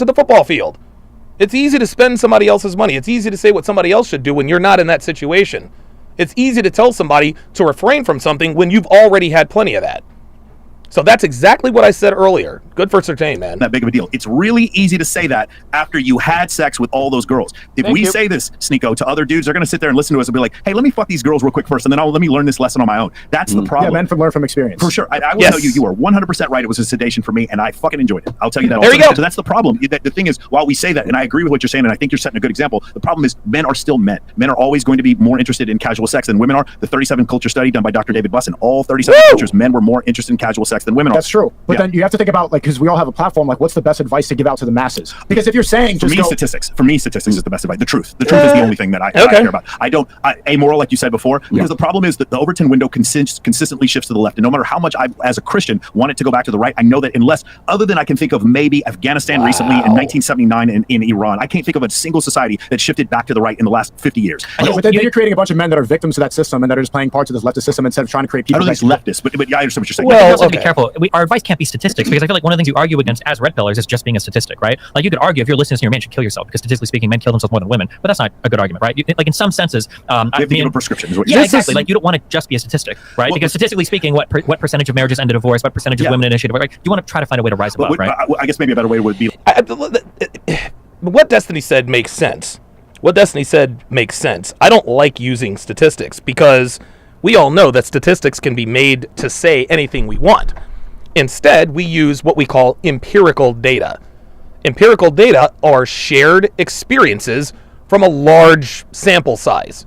the football field. It's easy to spend somebody else's money. It's easy to say what somebody else should do when you're not in that situation. It's easy to tell somebody to refrain from something when you've already had plenty of that. So that's exactly what I said earlier. Good for Certain, man. That big of a deal. It's really easy to say that after you had sex with all those girls. If we say this, Sneako, to other dudes, they're going to sit there and listen to us and be like, hey, let me fuck these girls real quick first, and then let me learn this lesson on my own. That's the problem. Yeah, men learn from experience. For sure. I will tell you are 100% right. It was a sedation for me, and I fucking enjoyed it. I'll tell you that. There you go. So that's the problem. The thing is, while we say that, and I agree with what you're saying, and I think you're setting a good example, the problem is men are still men. Men are always going to be more interested in casual sex than women are. The 37 culture study done by Dr. David Bussin, all 37 cultures, men were more interested in casual sex than women are. That's true. But then you have to think about, like, because we all have a platform, like, what's the best advice to give out to the masses? Because if you're saying for me, statistics is the best advice. The truth is the only thing that I care about. I don't amoral, like you said before, because the problem is that the Overton window consistently shifts to the left, and no matter how much I, as a Christian, want it to go back to the right, I know that unless, other than I can think of maybe Afghanistan recently in 1979 and in Iran, I can't think of a single society that shifted back to the right in the last 50 years. But then you're creating a bunch of men that are victims of that system and that are just playing parts of this leftist system instead of trying to create people. I don't think it's leftist, but yeah, I understand what you're saying. Well, also have to be careful. Our advice can't be statistics, because I feel like one of the things you argue against as red pillars is just being a statistic, right? Like, you could argue if you're listening to your man should kill yourself, because statistically speaking, men kill themselves more than women, but that's not a good argument, right? Like, in some senses, you have to give a prescription. Is what yeah, exactly. Like, you don't want to just be a statistic, right? Well, because statistically speaking, what percentage of marriages end in divorce? What percentage of women initiate? Right? You want to try to find a way to rise above, right? I guess maybe a better way would be what Destiny said makes sense. I don't like using statistics because we all know that statistics can be made to say anything we want. Instead, we use what we call empirical data. Empirical data are shared experiences from a large sample size.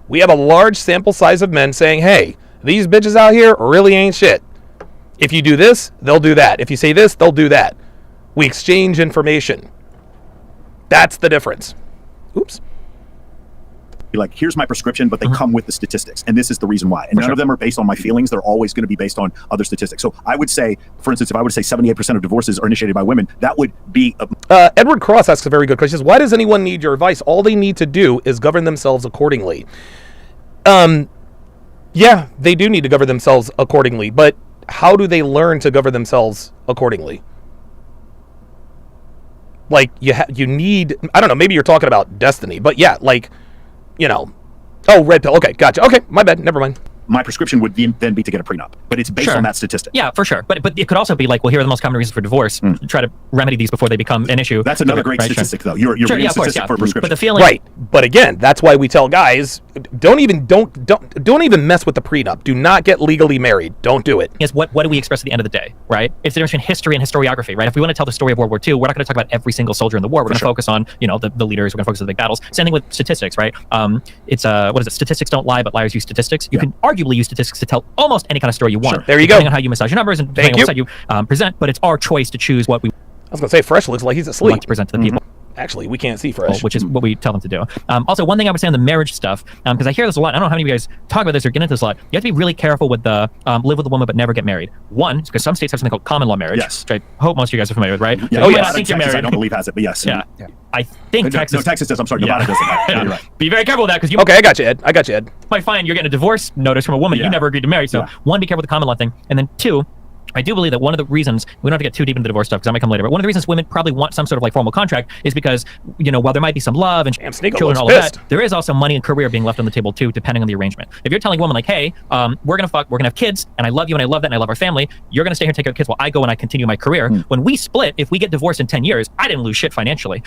We have a large sample size of men saying, hey, these bitches out here really ain't shit. If you do this, they'll do that. If you say this, they'll do that. We exchange information. That's the difference. Oops. Like, here's my prescription, but they come with the statistics, and this is the reason why. And none of them are based on my feelings. They're always going to be based on other statistics. So I would say, for instance, if I would say 78% of divorces are initiated by women, that would be Edward Cross asks a very good question. He says, why does anyone need your advice? All they need to do is govern themselves accordingly. Yeah, they do need to govern themselves accordingly, but how do they learn to govern themselves accordingly? Like, you need, I don't know, maybe you're talking about Destiny, but yeah, like, red pill. Okay, gotcha. Okay, my bad. Never mind. My prescription would then be to get a prenup, but it's based on that statistic. Yeah, for sure. But it could also be like, well, here are the most common reasons for divorce. Try to remedy these before they become an issue. That's another great statistic, though. You're reading a statistic for a prescription. But the feeling, right? But again, that's why we tell guys, don't even mess with the prenup. Do not get legally married. Don't do it. Yes. What do we express at the end of the day, right? It's the difference between history and historiography, right? If we want to tell the story of World War II, we're not going to talk about every single soldier in the war. We're going to focus on, the leaders. We're going to focus on the big battles. Same thing with statistics, right? It's what is it? Statistics don't lie, but liars use statistics. You can arguably use statistics to tell almost any kind of story you want. There you go. Depending on how you massage your numbers and depending on what side you present, but it's our choice to choose what we. I was going to say, Fresh looks like he's asleep. Want to present to the people. Actually, we can't see Fresh. Which is what we tell them to do. Also, one thing I would say on the marriage stuff, because I hear this a lot. I don't know how many of you guys talk about this or get into this a lot. You have to be really careful with the live with a woman but never get married. One, because some states have something called common law marriage. Yes. Which I hope most of you guys are familiar with, right? Yeah. So I think Texas, I don't believe has it, but yes. Yeah. I think Texas. No, Texas does. I'm sorry, Nevada doesn't. Yeah. You're right. Be very careful with that, because you. Okay, I got you, Ed. Might find you're getting a divorce notice from a woman you never agreed to marry. So one, be careful with the common law thing, and then two, I do believe that one of the reasons, we don't have to get too deep into the divorce stuff because that might come later, but one of the reasons women probably want some sort of like formal contract is because, while there might be some love and children and all of that, there is also money and career being left on the table too, depending on the arrangement. If you're telling a woman like, hey, we're going to fuck, we're going to have kids, and I love you and I love that and I love our family, you're going to stay here and take care of kids while I go and I continue my career. When we split, if we get divorced in 10 years, I didn't lose shit financially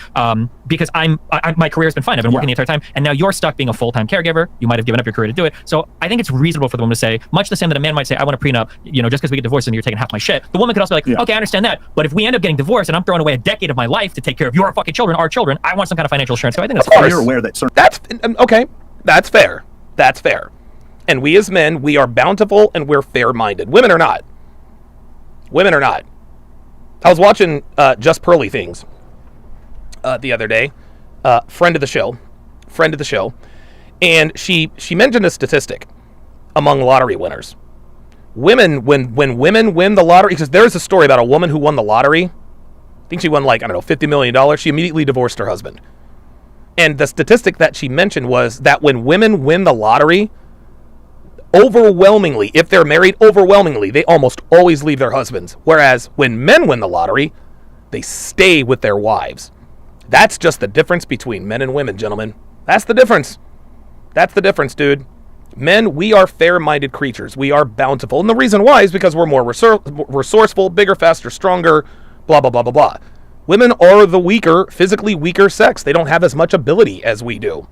because my career has been fine. I've been working the entire time, and now you're stuck being a full-time caregiver. You might have given up your career to do it. So I think it's reasonable for the woman to say, much the same that a man might say, I want a prenup, just because we get divorced and you're taking half my shit. The woman could also be like, okay, I understand that, but if we end up getting divorced and I'm throwing away a decade of my life to take care of your fucking children, our children, I want some kind of financial assurance. So I think that's fair. You're aware that that's okay. That's fair. That's fair. And we as men, we are bountiful and we're fair-minded. Women are not. Women are not. I was watching Just Pearly Things the other day. Friend of the show, and she mentioned a statistic among lottery winners. Women, when women win the lottery, because there's a story about a woman who won the lottery. I think she won $50 million. She immediately divorced her husband. And the statistic that she mentioned was that when women win the lottery, overwhelmingly, if they're married, they almost always leave their husbands. Whereas when men win the lottery, they stay with their wives. That's just the difference between men and women, gentlemen. That's the difference. That's the difference, dude. Men, we are fair-minded creatures. We are bountiful. And the reason why is because we're more resourceful, bigger, faster, stronger, blah, blah, blah, blah, blah. Women are the weaker, physically weaker sex. They don't have as much ability as we do.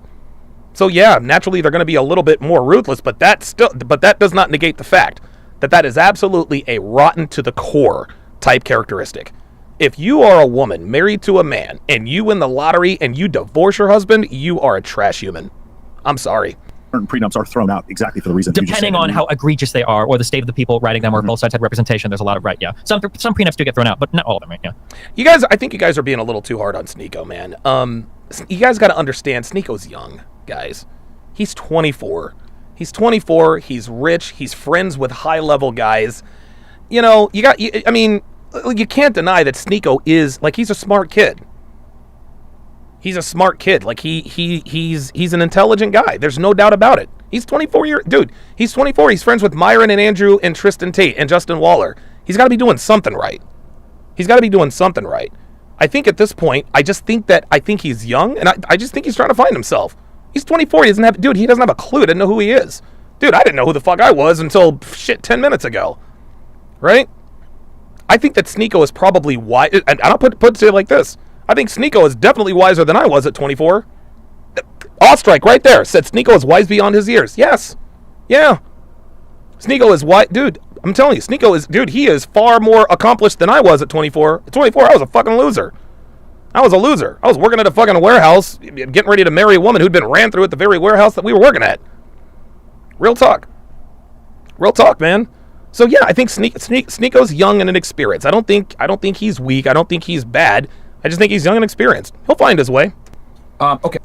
So yeah, naturally they're going to be a little bit more ruthless, but that does not negate the fact that that is absolutely a rotten to the core type characteristic. If you are a woman married to a man and you win the lottery and you divorce your husband, you are a trash human. I'm sorry. Certain prenups are thrown out exactly for the reason. Depending on how egregious they are, or the state of the people writing them, or both sides have representation. There's a lot of some prenups do get thrown out, but not all of them, right? Yeah. You guys, I think you guys are being a little too hard on Sneako, man. You guys got to understand, Sneako's young, guys. He's 24. He's rich. He's friends with high-level guys. You can't deny that Sneako is he's a smart kid. He's a smart kid. He's an intelligent guy. There's no doubt about it. He's 24 dude. He's 24. He's friends with Myron and Andrew and Tristan Tate and Justin Waller. He's got to be doing something right. I think at this point, I think he's young, and I just think he's trying to find himself. He's 24. He doesn't have a clue. I didn't know who he is. Dude, I didn't know who the fuck I was until 10 minutes ago. Right? I think that Sneako is probably wise, and I'll put it like this. I think Sneako is definitely wiser than I was at 24. Ostrike right there said Sneako is wise beyond his years. Yes. Yeah. Sneako is wise. Dude, I'm telling you, he is far more accomplished than I was at 24. At 24, I was a fucking loser. I was a loser. I was working at a fucking warehouse, getting ready to marry a woman who'd been ran through at the very warehouse that we were working at. Real talk, man. So yeah, I think Sneako's young and inexperienced. I don't think he's weak. I don't think he's bad. I just think he's young and experienced. He'll find his way. Okay.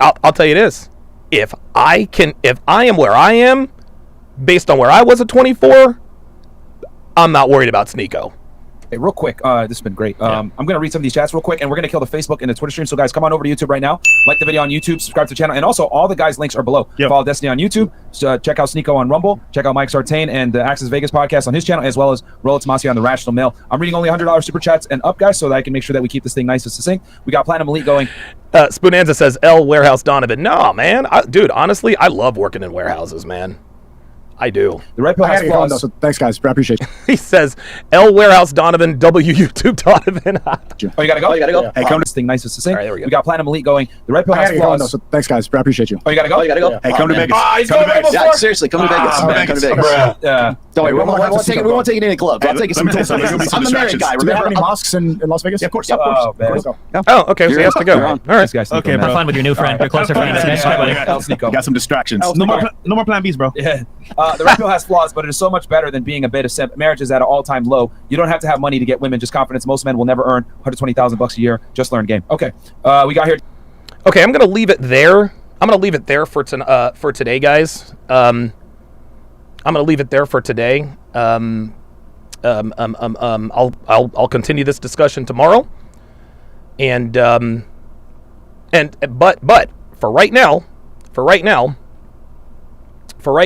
I'll tell you this. If I am where I am, based on where I was at 24, I'm not worried about Sneako. Hey, real quick, this has been great. I'm going to read some of these chats real quick, and we're going to kill the Facebook and the Twitter stream. So, guys, come on over to YouTube right now. Like the video on YouTube, subscribe to the channel, and also all the guys' links are below. Yep. Follow Destiny on YouTube. Check out Sneako on Rumble. Check out Mike Sartain and the Access Vegas podcast on his channel, as well as Rolex Masi on the Rational Mail. I'm reading only $100 super chats and up, guys, so that I can make sure that we keep this thing nice and succinct. We got Platinum Elite going. Spoonanza says, L Warehouse Donovan. No, man. Dude, honestly, I love working in warehouses, man. I do. The red pill has flaws. So thanks, guys. I appreciate it. He says, L Warehouse Donovan, W YouTube Donovan. Oh, you gotta go? Yeah. Hey, come to this thing nice and succinct. All right, there we go. We got Platinum Elite going. The red pill has flaws. So thanks, guys. I appreciate you. Oh, you gotta go? Yeah. Hey, come to Vegas. He's going to Vegas. Yeah, seriously, come to Vegas. Come to Vegas. Don't worry, we won't take it in any club. I'll take it some. I'm the married guy. Do they have Remember? any mosques in Las Vegas? Yeah, of course. Oh, okay, so he has to go. All right, guys. Okay, bro. Have fun with your new friend, your closer friend. Got some distractions. No more plan Bs, bro. Yeah. The red pill has flaws, but it is so much better than being a beta simp. Marriage is at an all-time low. You don't have to have money to get women, just confidence. Most men will never earn $120,000 a year. Just learn game. Okay. We got here. Okay, I'm gonna leave it there. For today, guys. I'm gonna leave it there for today. I'll continue this discussion tomorrow. But for right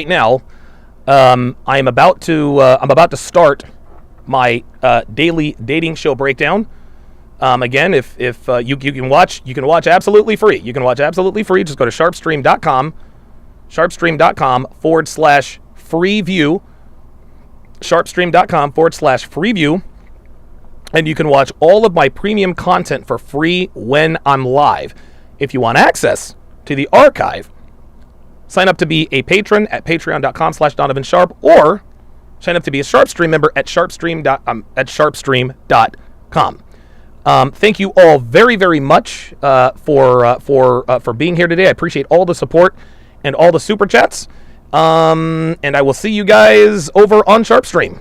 now, I'm about to start my daily dating show breakdown. Again, if you can watch absolutely free. You can watch absolutely free. Just go to sharpestream.com, sharpestream.com/free view, sharpestream.com/free view, and you can watch all of my premium content for free when I'm live. If you want access to the archive, sign up to be a patron at patreon.com/Donovan Sharpe, or sign up to be a Sharpestream member at sharpestream.com. Thank you all very, very much for being here today. I appreciate all the support and all the super chats. And I will see you guys over on Sharpestream.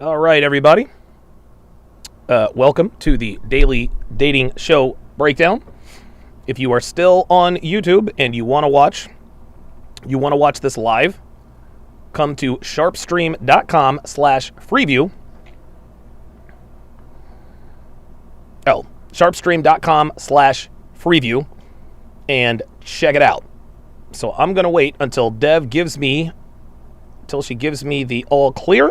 All right, everybody. Welcome to the Daily Dating Show Breakdown. If you are still on YouTube and you want to watch this live, come to sharpestream.com/freeview. Oh, sharpestream.com/freeview and check it out. So I'm going to wait until she gives me the all clear.